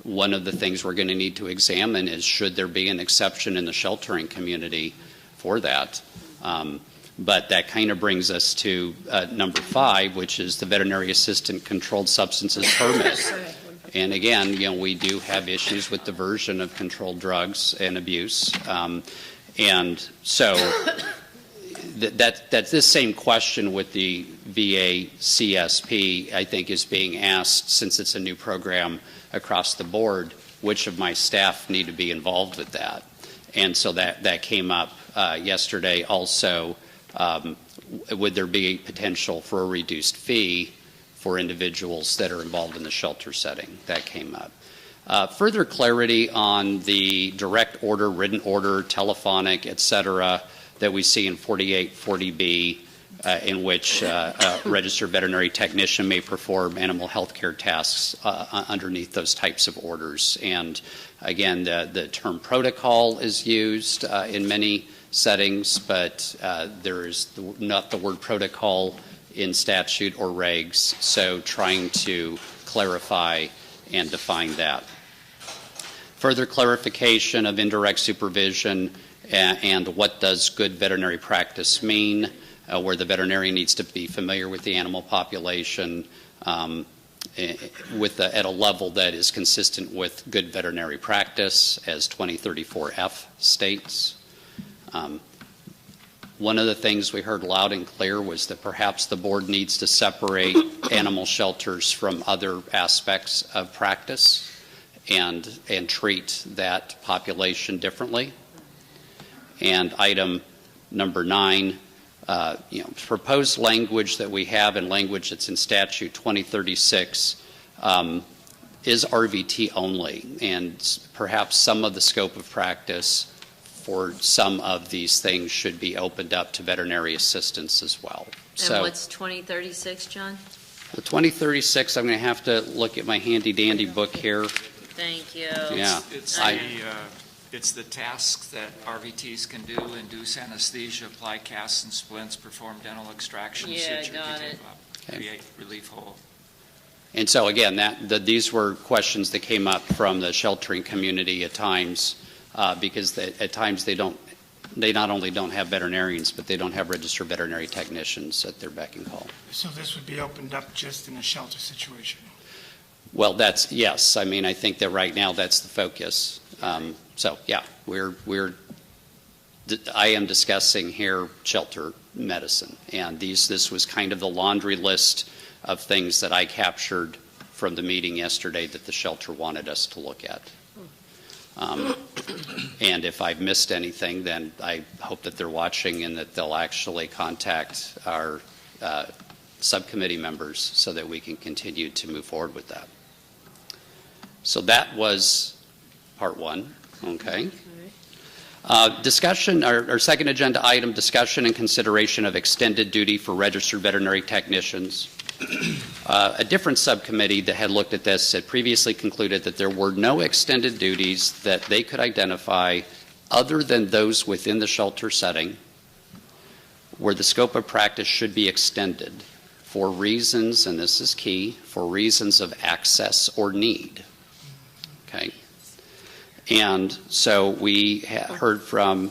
one of the things we're going to need to examine is should there be an exception in the sheltering community for that. But that kind of brings us to number 5, which is the veterinary assistant controlled substances permit. And again, we do have issues with diversion of controlled drugs and abuse. And so that's this same question with the VA CSP, I think, is being asked, since it's a new program across the board, which of my staff need to be involved with that. And so that came up yesterday also. Would there be potential for a reduced fee for individuals that are involved in the shelter setting? That came up. Further clarity on the direct order, written order, telephonic, et cetera, that we see in 4840B, in which a registered veterinary technician may perform animal health care tasks underneath those types of orders. And again, the term protocol is used in many settings, but there is not the word protocol in statute or regs, so trying to clarify and define that. Further clarification of indirect supervision and what does good veterinary practice mean, where the veterinarian needs to be familiar with the animal population at a level that is consistent with good veterinary practice, as 2034F states. One of the things we heard loud and clear was that perhaps the board needs to separate animal shelters from other aspects of practice and treat that population differently. And item number 9, proposed language that we have and language that's in statute 2036 is RVT only, and perhaps some of the scope of practice for some of these things should be opened up to veterinary assistants as well. And what's 2036, John? The 2036, I'm going to have to look at my handy-dandy book here. Thank you. Yeah. It's the tasks that RVTs can do: induce anesthesia, apply casts and splints, perform dental extractions, Yeah, suture, got detail, it. create relief hole. And so again, these were questions that came up from the sheltering community at times, because at times they not only don't have veterinarians, but they don't have registered veterinary technicians at their beck and call. So this would be opened up just in a shelter situation? Well, yes. I mean, I think that right now that's the focus. So yeah, I am discussing here shelter medicine, and this was kind of the laundry list of things that I captured from the meeting yesterday that the shelter wanted us to look at. And if I've missed anything, then I hope that they're watching and that they'll actually contact our subcommittee members so that we can continue to move forward with that. So that was part one, okay? Discussion, our second agenda item, discussion and consideration of extended duty for registered veterinary technicians. A different subcommittee that had looked at this had previously concluded that there were no extended duties that they could identify other than those within the shelter setting where the scope of practice should be extended for reasons, and this is key, for reasons of access or need. Okay? And so we heard from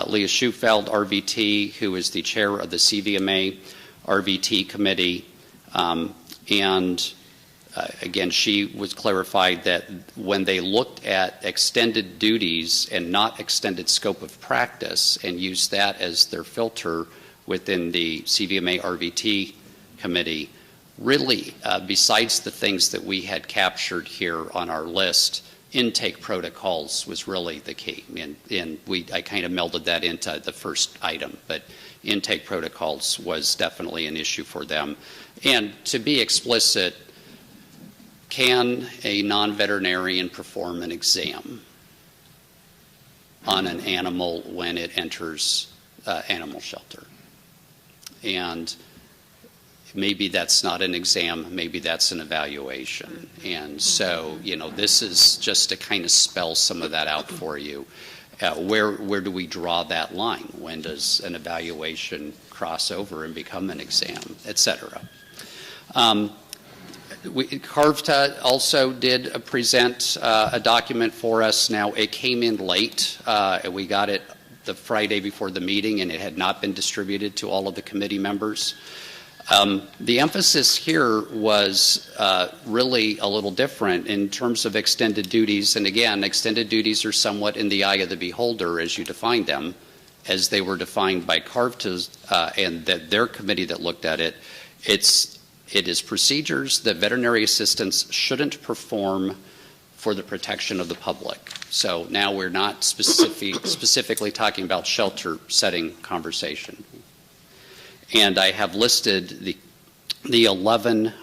Leah Schufeld, RVT, who is the chair of the CVMA RVT committee. Again, she was clarified that when they looked at extended duties and not extended scope of practice and used that as their filter within the CVMA RVT committee, really, besides the things that we had captured here on our list, intake protocols was really the key. And I kind of melded that into the first item, but intake protocols was definitely an issue for them. And to be explicit, can a non-veterinarian perform an exam on an animal when it enters animal shelter? And maybe that's not an exam, maybe that's an evaluation. And so, this is just to kind of spell some of that out for you. Where do we draw that line? When does an evaluation cross over and become an exam, et cetera? CARVTA also did present a document for us. Now, it came in late. We got it the Friday before the meeting, and it had not been distributed to all of the committee members. The emphasis here was really a little different in terms of extended duties. And again, extended duties are somewhat in the eye of the beholder as you define them, as they were defined by CARVTA and their committee that looked at it. It is procedures that veterinary assistants shouldn't perform for the protection of the public. So now we're not specifically talking about shelter setting conversation. And I have listed the 11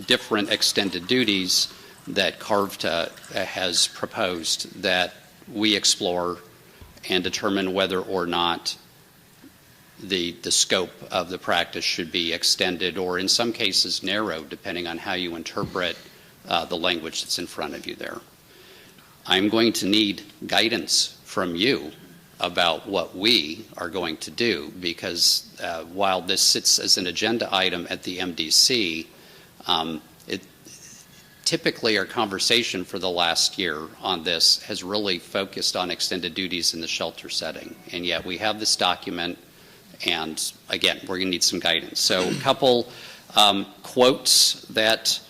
different extended duties that CARVTA has proposed that we explore and determine whether or not the scope of the practice should be extended or in some cases narrowed depending on how you interpret the language that's in front of you there. I'm going to need guidance from you about what we are going to do because while this sits as an agenda item at the MDC, typically our conversation for the last year on this has really focused on extended duties in the shelter setting. And yet we have this document, and again, we're going to need some guidance. So a couple quotes that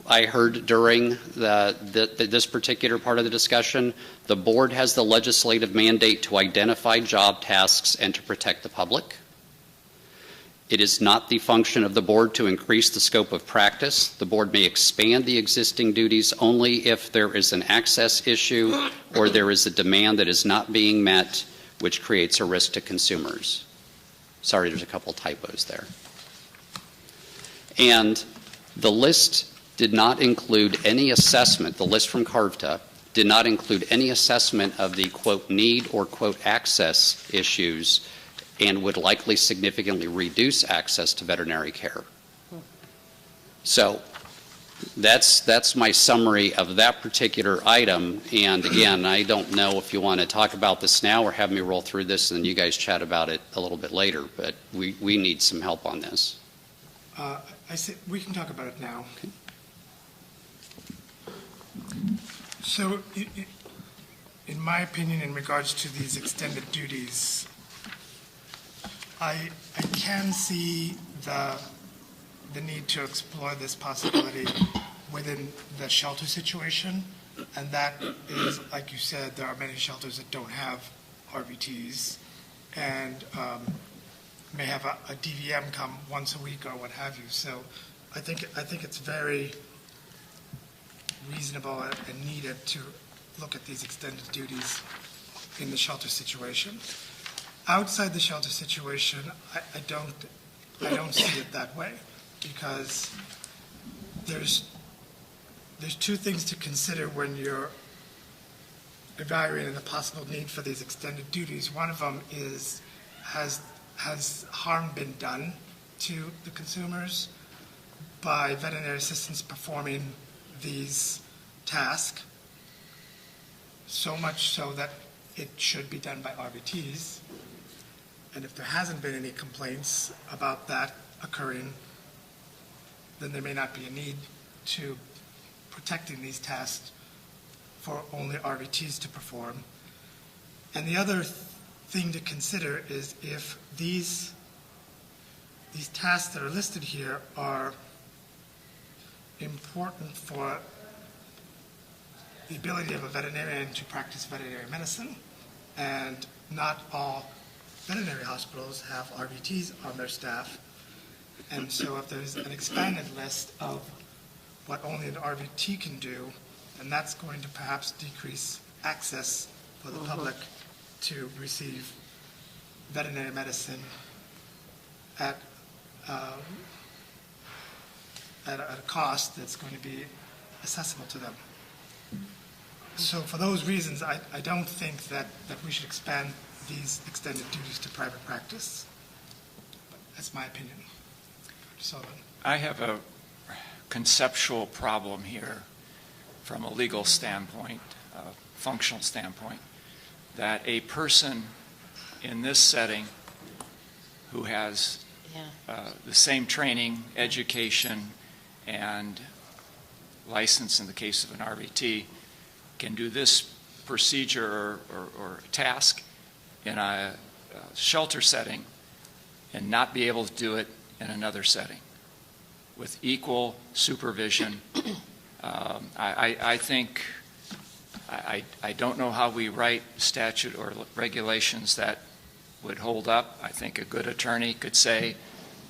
I heard during this particular part of the discussion. The board has the legislative mandate to identify job tasks and to protect the public. It is not the function of the board to increase the scope of practice. The board may expand the existing duties only if there is an access issue or there is a demand that is not being met, which creates a risk to consumers. Sorry, there's a couple typos there. And the list did not include any assessment, the list from CARVTA did not include any assessment of the, quote, need or, quote, access issues and would likely significantly reduce access to veterinary care. So that's my summary of that particular item. And again, I don't know if you want to talk about this now or have me roll through this and then you guys chat about it a little bit later, but we need some help on this. I say, we can talk about it now. So, in my opinion, in regards to these extended duties, I can see the need to explore this possibility within the shelter situation, and that is, like you said, there are many shelters that don't have RVTs, and may have a DVM come once a week or what have you. So I think it's very reasonable and needed to look at these extended duties in the shelter situation. Outside the shelter situation, I don't see it that way, because there's two things to consider when you're evaluating the possible need for these extended duties. One of them is, has harm been done to the consumers by veterinary assistants performing these tasks, so much so that it should be done by RVTs. And if there hasn't been any complaints about that occurring, then there may not be a need to protecting these tasks for only RVTs to perform. And the other thing to consider is if these tasks that are listed here are important for the ability of a veterinarian to practice veterinary medicine, and not all veterinary hospitals have RVTs on their staff. And so if there's an expanded list of what only an RVT can do, then that's going to perhaps decrease access for the public to receive veterinary medicine at a cost that's going to be accessible to them. So for those reasons, I don't think that we should expand these extended duties to private practice. But that's my opinion. So I have a conceptual problem here from a legal standpoint, a functional standpoint, that a person in this setting who has the same training, education, and license in the case of an RVT can do this procedure or task in a shelter setting and not be able to do it in another setting with equal supervision. I think, I don't know how we write statute or regulations that would hold up. I think a good attorney could say,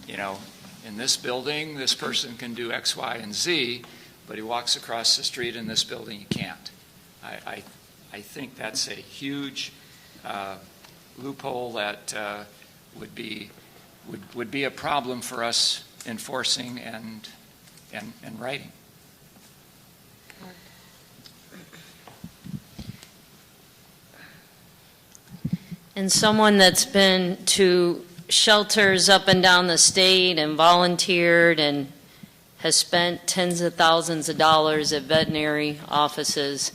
you know, in this building, this person can do X, Y, and Z, but he walks across the street in this building, he can't. I think that's a huge loophole that would be a problem for us enforcing and writing. And someone that's been to shelters up and down the state and volunteered and has spent tens of thousands of dollars at veterinary offices,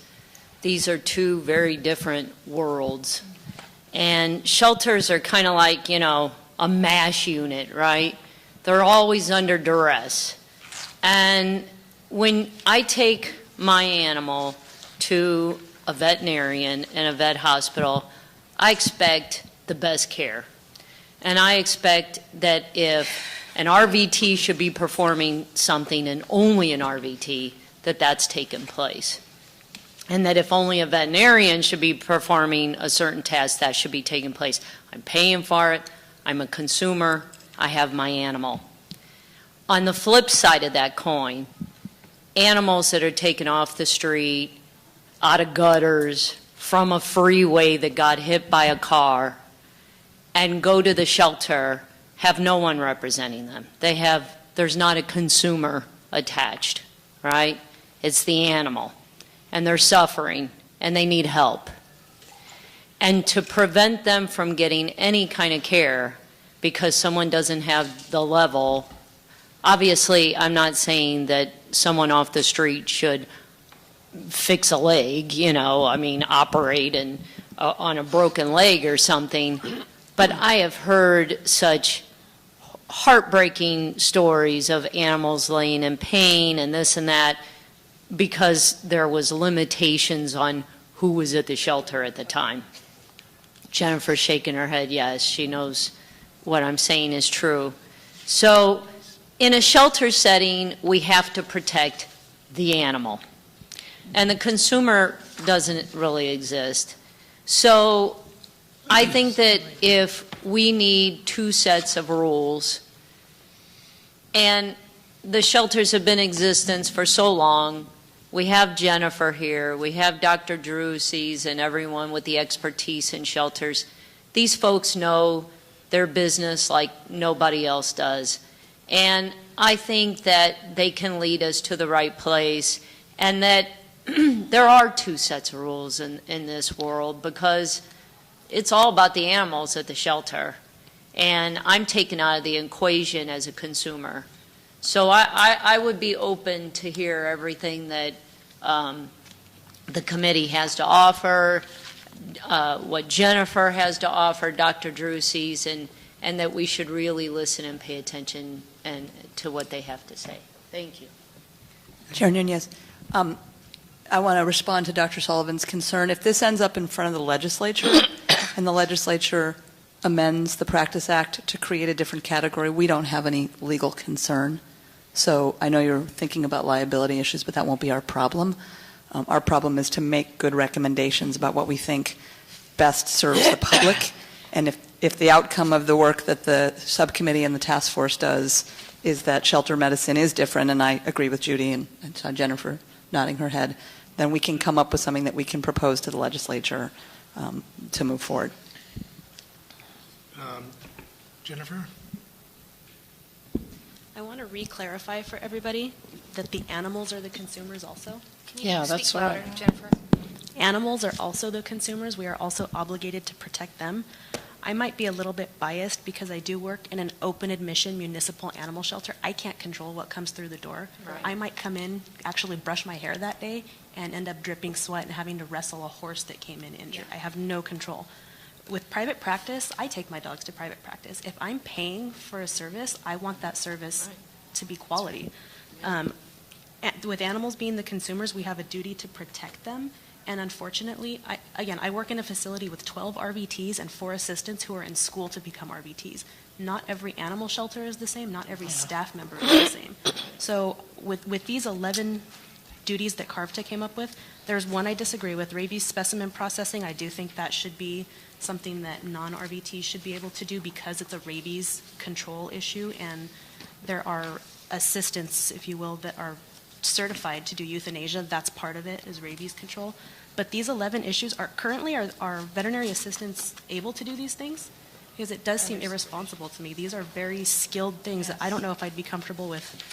these are two very different worlds. And shelters are kind of like, you know, a MASH unit, right? They're always under duress. And when I take my animal to a veterinarian in a vet hospital, I expect the best care. And I expect that if an RVT should be performing something, and only an RVT, that that's taken place. And that if only a veterinarian should be performing a certain task, that should be taking place. I'm paying for it, I'm a consumer, I have my animal. On the flip side of that coin, animals that are taken off the street, out of gutters, from a freeway that got hit by a car, and go to the shelter, have no one representing them. There's not a consumer attached, right? It's the animal. And they're suffering, and they need help. And to prevent them from getting any kind of care because someone doesn't have the level, obviously I'm not saying that someone off the street should fix a leg, you know, I mean operate on a broken leg or something, but I have heard such heartbreaking stories of animals laying in pain and this and that because there was limitations on who was at the shelter at the time. Jennifer's shaking her head, yes, she knows what I'm saying is true. So in a shelter setting, we have to protect the animal. And the consumer doesn't really exist. So I think that if we need two sets of rules, and the shelters have been in existence for so long, we have Jennifer here, we have Dr. Druses and everyone with the expertise in shelters. These folks know their business like nobody else does. And I think that they can lead us to the right place, and that there are two sets of rules in this world, because it's all about the animals at the shelter. And I'm taken out of the equation as a consumer. So I would be open to hear everything that the committee has to offer, what Jennifer has to offer, Dr. Druses, and that we should really listen and pay attention to what they have to say. Thank you. Chair Nunez, I want to respond to Dr. Sullivan's concern. If this ends up in front of the legislature and the legislature amends the Practice Act to create a different category, we don't have any legal concern. So I know you're thinking about liability issues, but that won't be our problem. Our problem is to make good recommendations about what we think best serves the public. And if the outcome of the work that the subcommittee and the task force does is that shelter medicine is different, and I agree with Judy and I saw Jennifer nodding her head, then we can come up with something that we can propose to the legislature to move forward. Jennifer? I want to re-clarify for everybody that the animals are the consumers also. Can you speak louder, Jennifer? Animals are also the consumers. We are also obligated to protect them. I might be a little bit biased because I do work in an open admission municipal animal shelter. I can't control what comes through the door. Right. I might come in, actually brush my hair that day, and end up dripping sweat and having to wrestle a horse that came in injured. I have no control. With private practice, I take my dogs to private practice. If I'm paying for a service, I want that service to be quality. With animals being the consumers, we have a duty to protect them. And unfortunately, I work in a facility with 12 RVTs and 4 assistants who are in school to become RVTs. Not every animal shelter is the same. Not every staff member is the same. So with these 11 duties that CARVTA came up with, there's one I disagree with. Rabies specimen processing, I do think that should be something that non-RVTs should be able to do because it's a rabies control issue, and there are assistants, if you will, that are certified to do euthanasia. That's part of it, is rabies control. But these 11 issues are currently, are veterinary assistants able to do these things? Because it does seem irresponsible to me. These are very skilled things that I don't know if I'd be comfortable with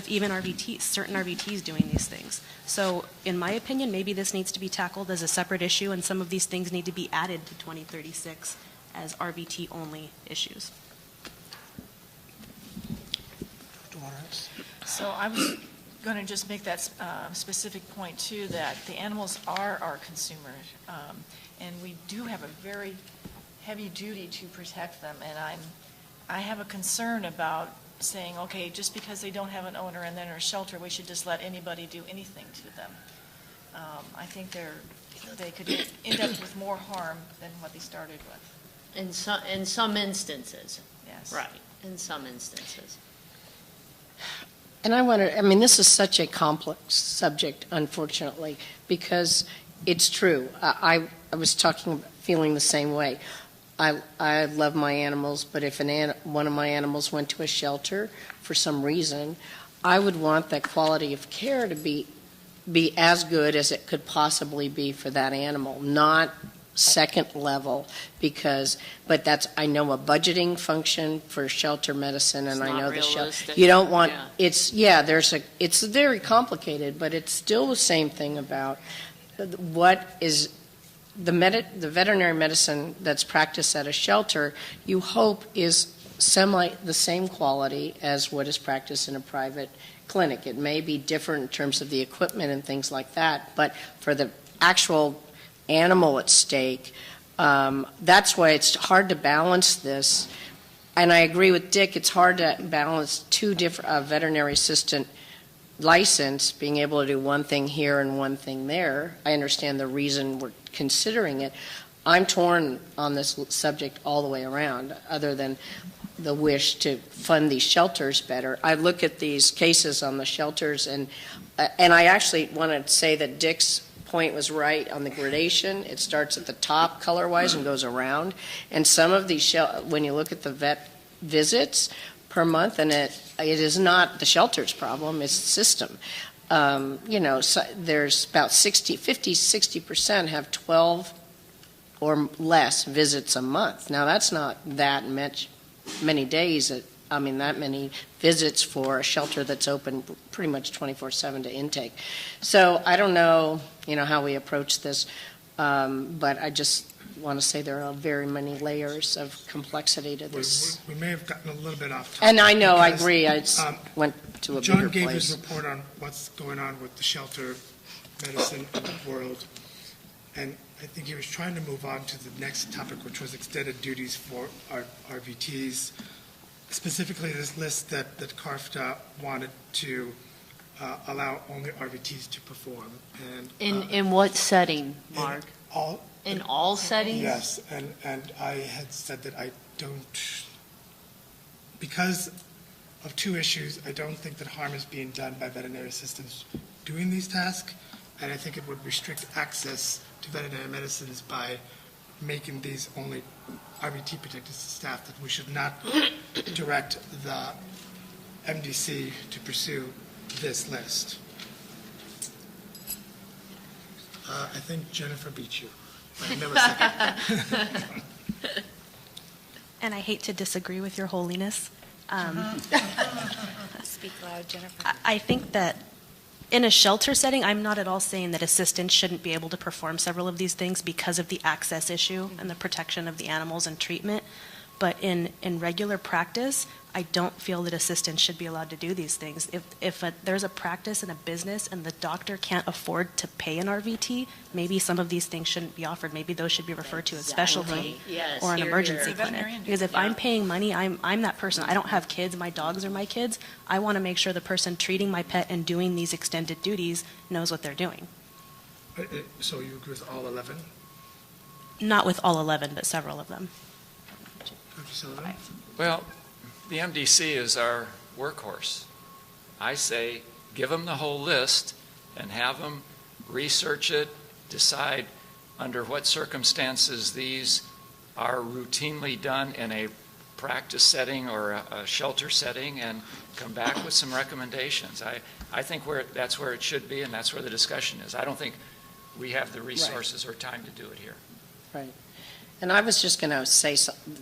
even RVTs, certain RVTs doing these things. So in my opinion, maybe this needs to be tackled as a separate issue, and some of these things need to be added to 2036 as RVT-only issues. So I was going to just make that specific point too, that the animals are our consumers, and we do have a very heavy duty to protect them. And I have a concern about saying, okay, just because they don't have an owner and they're in a shelter, we should just let anybody do anything to them. I think they could end up with more harm than what they started with. In some instances. Yes. Right, in some instances. And I wonder, I mean, this is such a complex subject, unfortunately, because it's true. I was feeling the same way. I love my animals, but if one of my animals went to a shelter for some reason, I would want that quality of care to be as good as it could possibly be for that animal, not second level, but that's, I know, a budgeting function for shelter medicine, and I know the shelter, you don't want, it's very complicated, but it's still the same thing about what is the veterinary medicine that's practiced at a shelter, you hope is the same quality as what is practiced in a private clinic. It may be different in terms of the equipment and things like that, but for the actual animal at stake, that's why it's hard to balance this and I agree with Dick, it's hard to balance two different veterinary assistant license, being able to do one thing here and one thing there. I understand the reason we're considering it. I'm torn on this subject all the way around, other than the wish to fund these shelters better. I look at these cases on the shelters, and I actually want to say that Dick's point was right on the gradation. It starts at the top color-wise and goes around. And some of these, when you look at the vet visits per month, and it is not the shelter's problem, it's the system. So there's about 50-60% have 12 or less visits a month. Now, that's not that many days, that many visits for a shelter that's open pretty much 24/7 to intake. So I don't know, how we approach this, but I just want to say there are very many layers of complexity to this. We may have gotten a little bit off topic. And I know, I because, agree, I went to a John bigger gave place. his report on what's going on with the shelter medicine in the world, and I think he was trying to move on to the next topic, which was extended duties for our RVTs, specifically this list that CARFTA wanted to allow only RVTs to perform. And In what setting, Mark? In all settings? Yes, and I had said that I don't, because of two issues, I don't think that harm is being done by veterinary assistants doing these tasks, and I think it would restrict access to veterinary medicines by making these only RVT protected staff, that we should not direct the MDC to pursue this list. I think Jennifer beat you. By millisecond. And I hate to disagree with your holiness. Speak loud, Jennifer. I think that in a shelter setting, I'm not at all saying that assistants shouldn't be able to perform several of these things because of the access issue and the protection of the animals and treatment. But in regular practice, I don't feel that assistants should be allowed to do these things. If there's a practice and a business and the doctor can't afford to pay an RVT, maybe some of these things shouldn't be offered. Maybe those should be referred to as specialty Yes, or an here, emergency here. clinic. Because if I'm paying money, I'm that person. I don't have kids. My dogs are my kids. I want to make sure the person treating my pet and doing these extended duties knows what they're doing. So you agree with all 11? Not with all 11, but several of them. Dr. Sullivan? Well, the MDC is our workhorse. I say give them the whole list and have them research it, decide under what circumstances these are routinely done in a practice setting or a shelter setting, and come back with some recommendations. I think that's where it should be, and that's where the discussion is. I don't think we have the resources or time to do it here. Right. And I was just going to say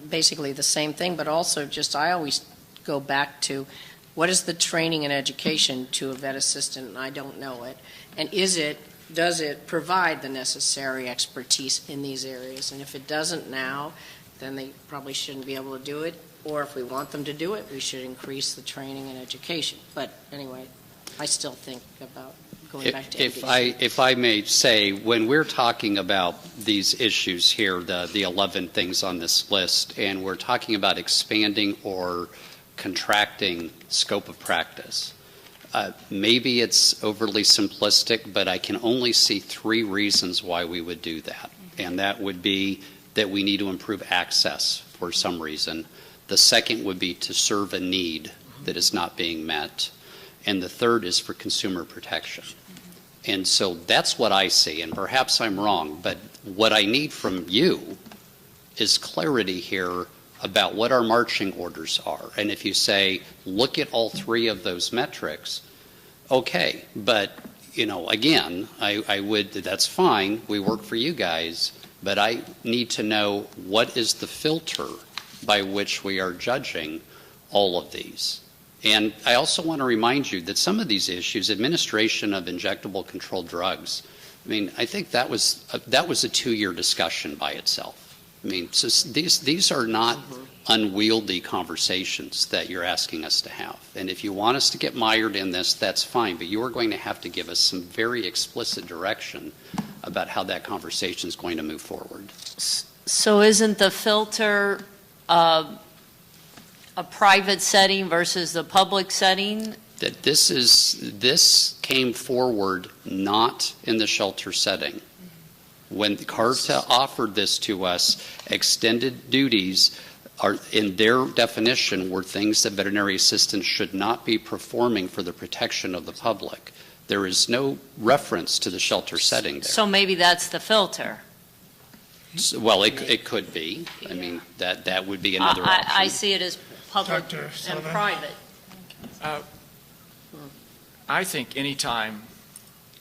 basically the same thing, but also I always go back to what is the training and education to a vet assistant, and I don't know it. And does it provide the necessary expertise in these areas? And if it doesn't now, then they probably shouldn't be able to do it. Or if we want them to do it, we should increase the training and education. But anyway, I still think about going back to MDC. If I may say, when we're talking about these issues here, the 11 things on this list, and we're talking about expanding or contracting scope of practice, maybe it's overly simplistic, but I can only see 3 reasons why we would do that. And that would be that we need to improve access for some reason. The second would be to serve a need that is not being met. And the third is for consumer protection. And so that's what I see, and perhaps I'm wrong, but what I need from you is clarity here about what our marching orders are. And if you say, look at all 3 of those metrics, okay, but, again, I would, that's fine, we work for you guys, but I need to know what is the filter by which we are judging all of these. And I also want to remind you that some of these issues, administration of injectable controlled drugs, I think that was a 2-year discussion by itself. So these are not unwieldy conversations that you're asking us to have. And if you want us to get mired in this, that's fine, but you are going to have to give us some very explicit direction about how that conversation is going to move forward. So isn't the filter a private setting versus the public setting? That this came forward not in the shelter setting. When CARTA offered this to us, extended duties are, in their definition, were things that veterinary assistants should not be performing for the protection of the public. There is no reference to the shelter setting there. So maybe that's the filter. Well, it could be. I mean, that would be another option. I see it as public Dr. and Sullivan? private. I think anytime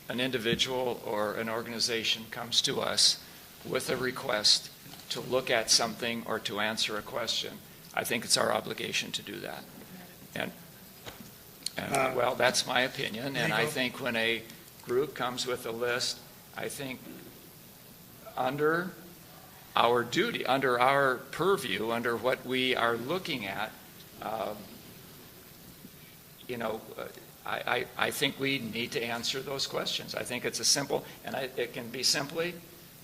an individual or an organization comes to us with a request to look at something or to answer a question, I think it's our obligation to do that. And well, that's my opinion, and I think when a group comes with a list, I think under our duty, under our purview, under what we are looking at, I think we need to answer those questions. I think it's a simple, and it can be simply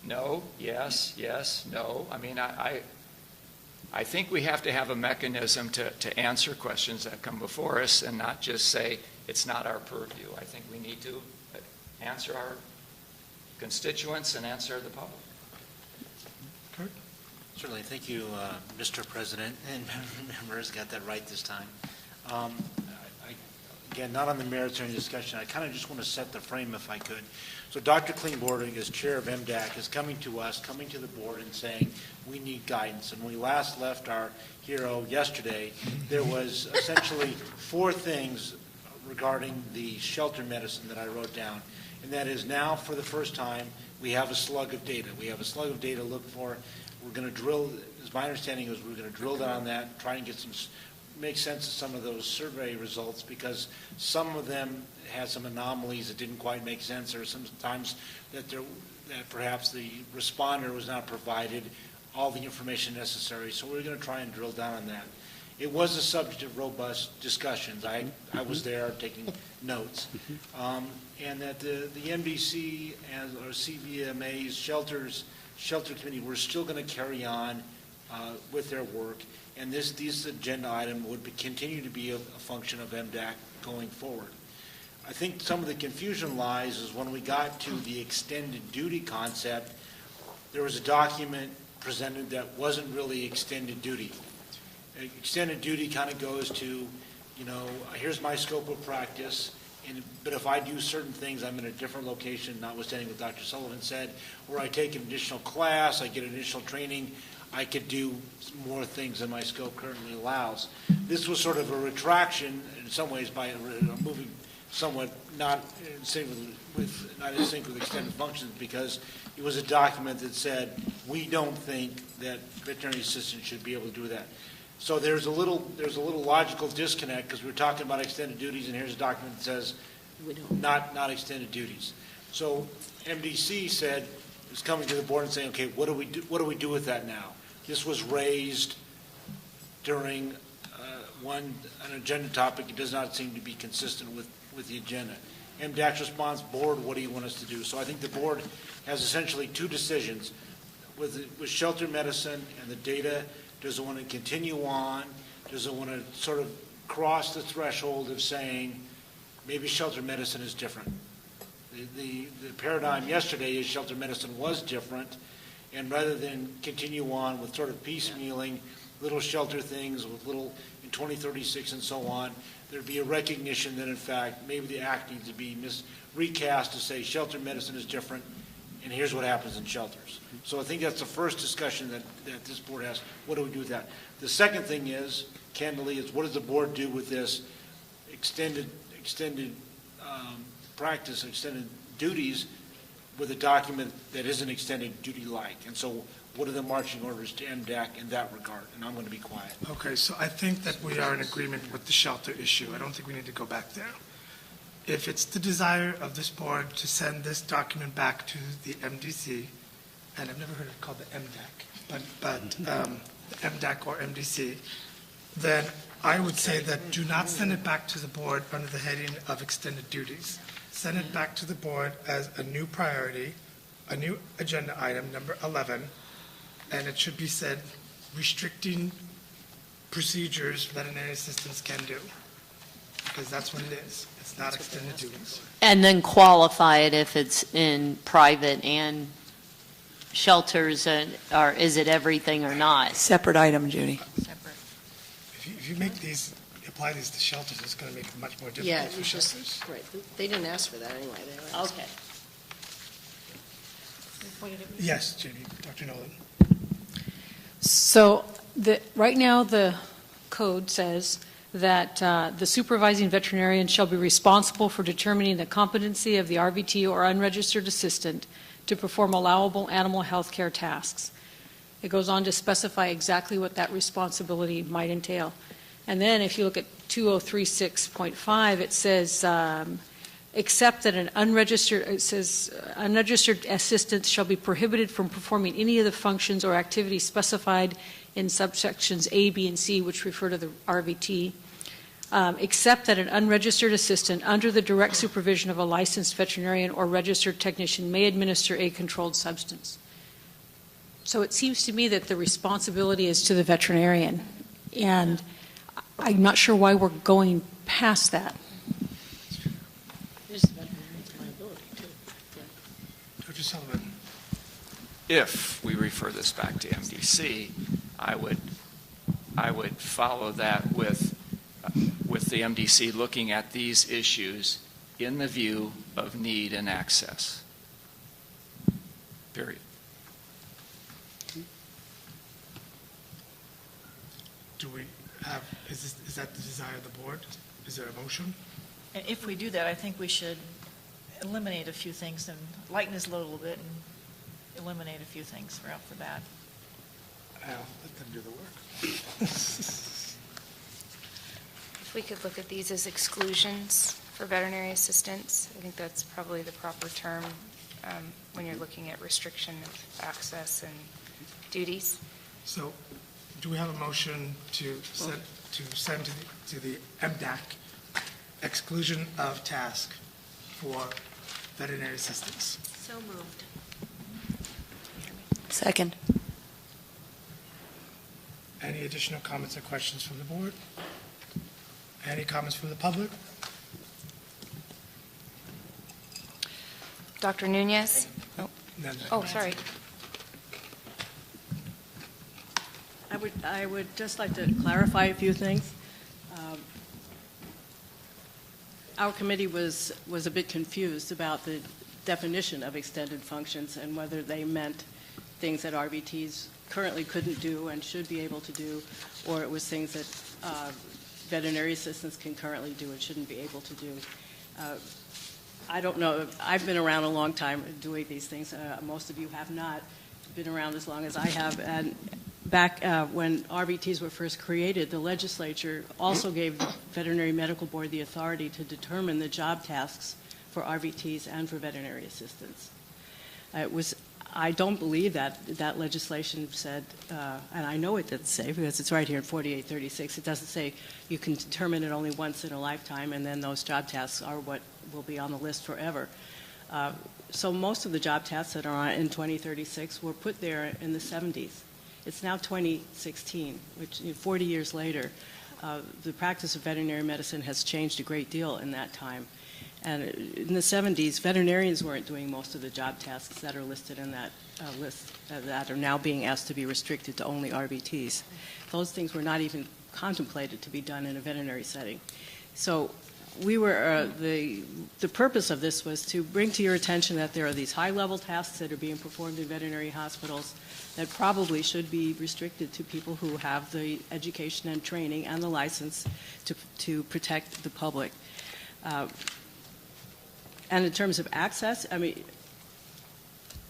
no, yes, yes, no. I mean, I think we have to have a mechanism to answer questions that come before us and not just say it's not our purview. I think we need to answer our constituents and answer the public. Certainly. Thank you, Mr. President, and members got that right this time. Again, not on the merits or any discussion. I kind of just want to set the frame if I could. So Dr. Klingborg, as chair of MDAC, is coming to us, coming to the board and saying we need guidance. And when we last left our hero yesterday, there was essentially 4 things regarding the shelter medicine that I wrote down. And that is now, for the first time, we have a slug of data. We have a slug of data to look for. We're going to drill, as my understanding is, we're going to drill down on that, try and get make sense of some of those survey results, because some of them had some anomalies that didn't quite make sense, or sometimes that perhaps the responder was not provided all the information necessary. So we're going to try and drill down on that. It was a subject of robust discussions. I was there taking notes. And that the MDC and or CVMA's shelter committee were still going to carry on with their work. And this agenda item would continue to be a function of MDAC going forward. I think some of the confusion lies is when we got to the extended duty concept, there was a document presented that wasn't really extended duty. Extended duty kind of goes to, here's my scope of practice, but if I do certain things, I'm in a different location, notwithstanding what Dr. Sullivan said, or I take an additional class, I get additional training, I could do more things than my scope currently allows. This was sort of a retraction in some ways by moving somewhat not in sync with extended functions, because it was a document that said we don't think that veterinary assistants should be able to do that. So there's a little logical disconnect, because we're talking about extended duties, and here's a document that says not extended duties. So MDC said, was coming to the board and saying, okay, what do we do with that now? This was raised during an agenda topic. It does not seem to be consistent with the agenda. MDAC's response, board, what do you want us to do? So I think the board has essentially 2 decisions. With shelter medicine and the data, does it want to continue on? Does it want to sort of cross the threshold of saying maybe shelter medicine is different? The paradigm yesterday is shelter medicine was different, and rather than continue on with sort of piecemealing little shelter things with little in 2036 and so on, there'd be a recognition that in fact maybe the act needs to be recast to say shelter medicine is different, and here's what happens in shelters. So I think that's the first discussion that this board has. What do we do with that? The second thing is, candidly, is what does the board do with this extended practice, extended duties with a document that isn't extended duty-like? And so what are the marching orders to MDAC in that regard? And I'm going to be quiet. Okay, so I think that we are in agreement with the shelter issue. I don't think we need to go back there. If it's the desire of this board to send this document back to the MDC, and I've never heard it called the MDAC, but the MDAC or MDC, then I would say that do not send it back to the board under the heading of extended duties. Send it back to the board as a new priority, a new agenda item, number 11, and it should be said restricting procedures veterinary assistants can do, because that's what it is. It's not extended duties. And then qualify it if it's in private and shelters, or is it everything or not? Separate item, Judy. If you make these, apply these to shelters, it's going to make it much more Yeah, difficult for you just, shelters. right, they didn't ask for that anyway. They were asking. Okay. Yes, Jamie, Dr. Nolan. So, right now, the code says that the supervising veterinarian shall be responsible for determining the competency of the RVT or unregistered assistant to perform allowable animal health care tasks. It goes on to specify exactly what that responsibility might entail. And then if you look at 2036.5, it says, except that an unregistered assistant shall be prohibited from performing any of the functions or activities specified in subsections A, B, and C, which refer to the RVT, except that an unregistered assistant under the direct supervision of a licensed veterinarian or registered technician may administer a controlled substance. So it seems to me that the responsibility is to the veterinarian, and I'm not sure why we're going past that. Dr. Sullivan. If we refer this back to MDC, I would follow that with the MDC looking at these issues in the view of need and access. Period. Do we have, is that the desire of the board? Is there a motion? And if we do that, I think we should eliminate a few things and lighten this load a little bit and eliminate a few things right off the bat. I'll let them do the work. If we could look at these as exclusions for veterinary assistants, I think that's probably the proper term when you're looking at restriction of access and duties. So, do we have a motion to send to the MDAC exclusion of task for veterinary assistants? So moved. Second. Any additional comments or questions from the board? Any comments from the public? Dr. Nunez? Oh, sorry. I would just like to clarify a few things. Our committee was a bit confused about the definition of extended functions and whether they meant things that RVTs currently couldn't do and should be able to do, or it was things that veterinary assistants can currently do and shouldn't be able to do. I don't know. I've been around a long time doing these things. Most of you have not been around as long as I have. And back when RVTs were first created, the legislature also gave the Veterinary Medical Board the authority to determine the job tasks for RVTs and for veterinary assistants. I don't believe that legislation said, and I know it didn't say, because it's right here in 4836, it doesn't say you can determine it only once in a lifetime, and then those job tasks are what will be on the list forever. So most of the job tasks that are in 2036 were put there in the 70s. It's now 2016, which 40 years later, the practice of veterinary medicine has changed a great deal in that time. And in the 70s, veterinarians weren't doing most of the job tasks that are listed in that list that are now being asked to be restricted to only RVTs. Those things were not even contemplated to be done in a veterinary setting. So we were, the purpose of this was to bring to your attention that there are these high-level tasks that are being performed in veterinary hospitals that probably should be restricted to people who have the education and training and the license to protect the public. And in terms of access, I mean,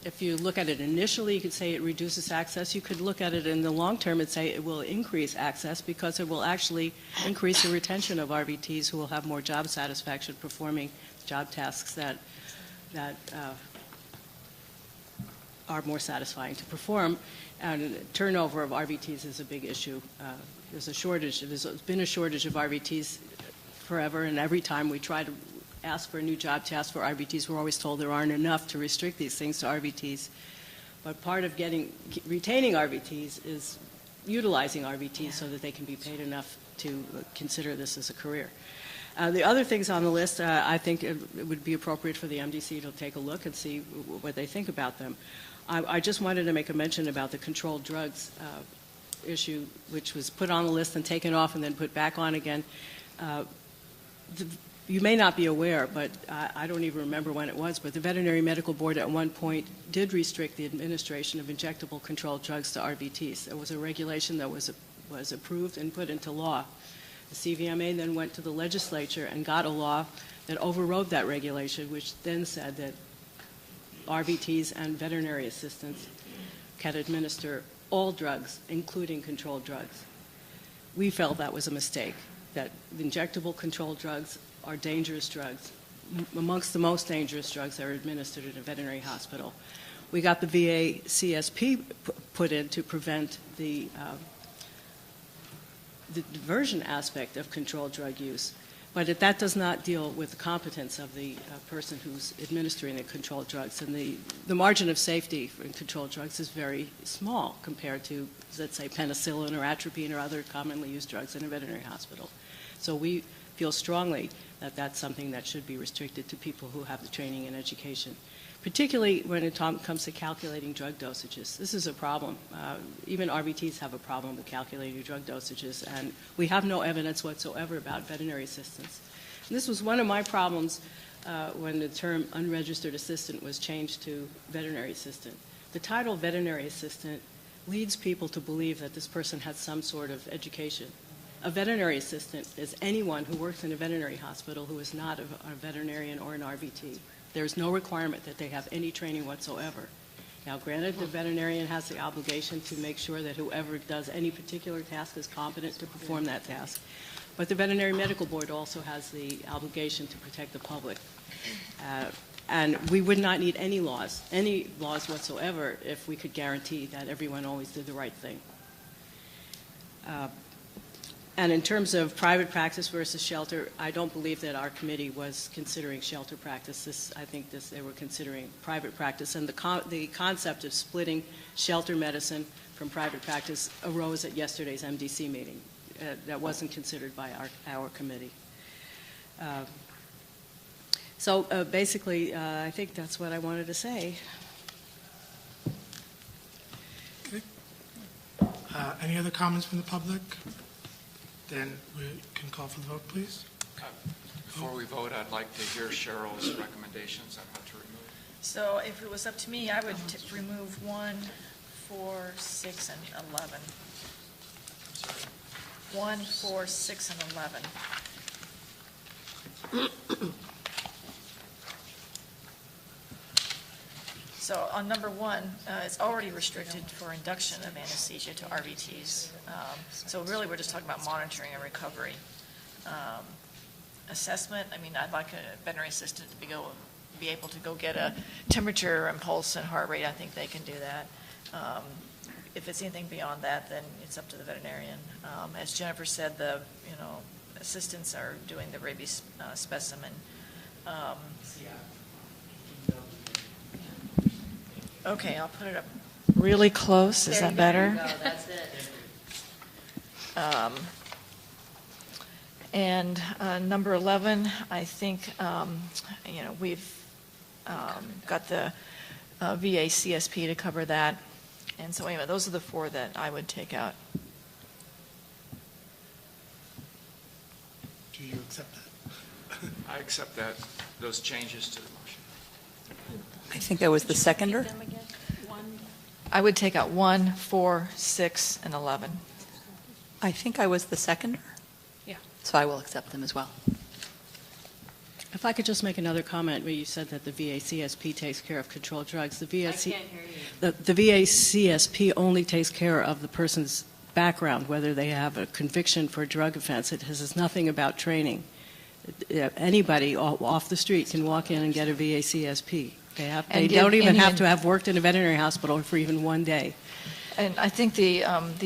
if you look at it initially, you could say it reduces access. You could look at it in the long term and say it will increase access because it will actually increase the retention of RVTs who will have more job satisfaction performing job tasks that are more satisfying to perform. And turnover of RVTs is a big issue. There's a shortage. There's been a shortage of RVTs forever, and every time we try to ask for a new job task for RVTs, we're always told there aren't enough to restrict these things to RVTs. But part of retaining RVTs is utilizing RVTs so that they can be paid enough to consider this as a career. The other things on the list, I think it would be appropriate for the MDC to take a look and see what they think about them. I just wanted to make a mention about the controlled drugs issue, which was put on the list and taken off and then put back on again. You may not be aware, but I don't even remember when it was, but the Veterinary Medical Board at one point did restrict the administration of injectable controlled drugs to RVTs. There was a regulation that was approved and put into law. The CVMA then went to the legislature and got a law that overrode that regulation, which then said that RVTs and veterinary assistants can administer all drugs, including controlled drugs. We felt that was a mistake, that injectable controlled drugs are dangerous drugs, amongst the most dangerous drugs that are administered in a veterinary hospital. We got the VA CSP put in to prevent the diversion aspect of controlled drug use, but that does not deal with the competence of the person who's administering the controlled drugs. And the margin of safety in controlled drugs is very small compared to, let's say, penicillin or atropine or other commonly used drugs in a veterinary hospital. So we feel strongly that that's something that should be restricted to people who have the training and education, particularly when it comes to calculating drug dosages. This is a problem. Even RVTs have a problem with calculating drug dosages, and we have no evidence whatsoever about veterinary assistants. And this was one of my problems when the term unregistered assistant was changed to veterinary assistant. The title veterinary assistant leads people to believe that this person has some sort of education. A veterinary assistant is anyone who works in a veterinary hospital who is not a veterinarian or an RVT. There's no requirement that they have any training whatsoever. Now, granted, the veterinarian has the obligation to make sure that whoever does any particular task is competent to perform that task. But the Veterinary Medical Board also has the obligation to protect the public. And we would not need any laws whatsoever, if we could guarantee that everyone always did the right thing. And in terms of private practice versus shelter, I don't believe that our committee was considering shelter practice. I think they were considering private practice. And the concept of splitting shelter medicine from private practice arose at yesterday's MDC meeting. That wasn't considered by our committee. So basically, I think that's what I wanted to say. Okay. Any other comments from the public? Then we can call for the vote, please. Before we vote, I'd like to hear Cheryl's recommendations on what to remove. So if it was up to me, I would remove 1, 4, 6, and 11. 1, 4, 6, and 11. So on number 1, it's already restricted for induction of anesthesia to RVTs. So really, we're just talking about monitoring and recovery. Assessment, I mean, I'd like a veterinary assistant to be able to go get a temperature and pulse and heart rate. I think they can do that. If it's anything beyond that, then it's up to the veterinarian. As Jennifer said, the assistants are doing the rabies specimen. Okay, I'll put it up really close. Is that better? There you go. That's it. And number 11, I think, we've got the VA CSP to cover that. And so anyway, those are the 4 that I would take out. Do you accept that? I accept those changes to the motion. I think I was the seconder. I would take out 1, 4, 6, and 11. I think I was the seconder. Yeah. So I will accept them as well. If I could just make another comment, where you said that the VA CSP takes care of controlled drugs. The VA CSP only takes care of the person's background, whether they have a conviction for a drug offense. It has nothing about training. Anybody off the street can walk in and get a VA CSP. They don't even have to have worked in a veterinary hospital for even one day. And I think the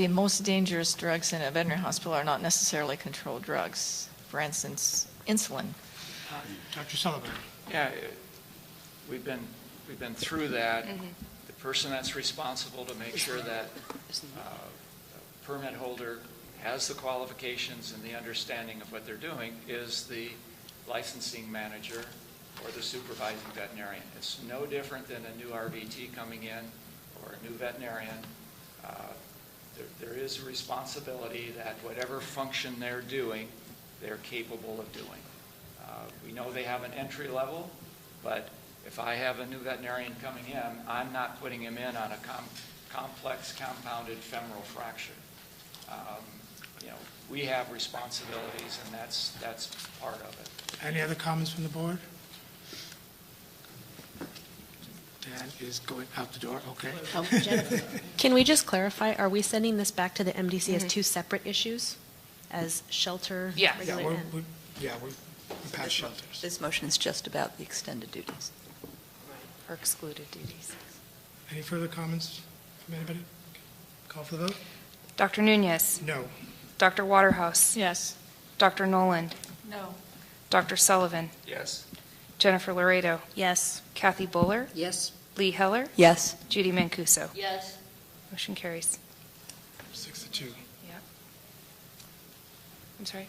most dangerous drugs in a veterinary hospital are not necessarily controlled drugs. For instance, insulin. Dr. Sullivan. Yeah, we've been through that. The person that's responsible to make sure that a permit holder has the qualifications and the understanding of what they're doing is the licensing manager or the supervising veterinarian. It's no different than a new RVT coming in or a new veterinarian. There is a responsibility that whatever function they're doing, they're capable of doing. We know they have an entry level, but if I have a new veterinarian coming in, I'm not putting him in on a complex compounded femoral fracture. We have responsibilities, and that's part of it. Any other comments from the board? Dan is going out the door, okay. Can we just clarify, are we sending this back to the MDC as two separate issues? As shelter? Yeah. regulated? We passed shelters. This motion is just about the extended duties. Or excluded duties. Any further comments from anybody? Call for the vote? Dr. Nunez? No. Dr. Waterhouse? Yes. Dr. Noland? No. Dr. Sullivan? Yes. Jennifer Laredo? Yes. Kathy Bowler? Yes. Lee Heller? Yes. Judy Mancuso? Yes. Motion carries. 6-2. I'm sorry.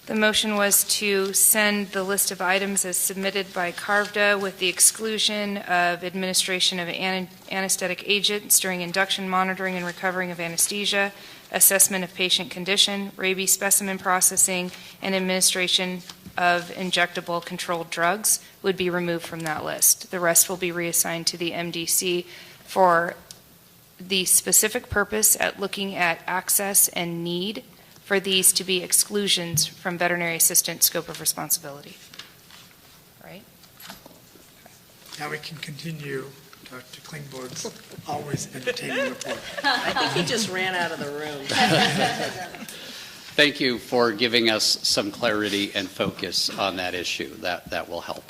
The motion was to send the list of items as submitted by CARVDA with the exclusion of administration of anesthetic agents during induction, monitoring, and recovering of anesthesia, assessment of patient condition, rabies specimen processing, and administration of injectable controlled drugs would be removed from that list. The rest will be reassigned to the MDC for the specific purpose at looking at access and need for these to be exclusions from veterinary assistant scope of responsibility. Right? Now we can continue Dr. Klingborg's always entertaining report. I think he just ran out of the room. Thank you for giving us some clarity and focus on that issue. That will help.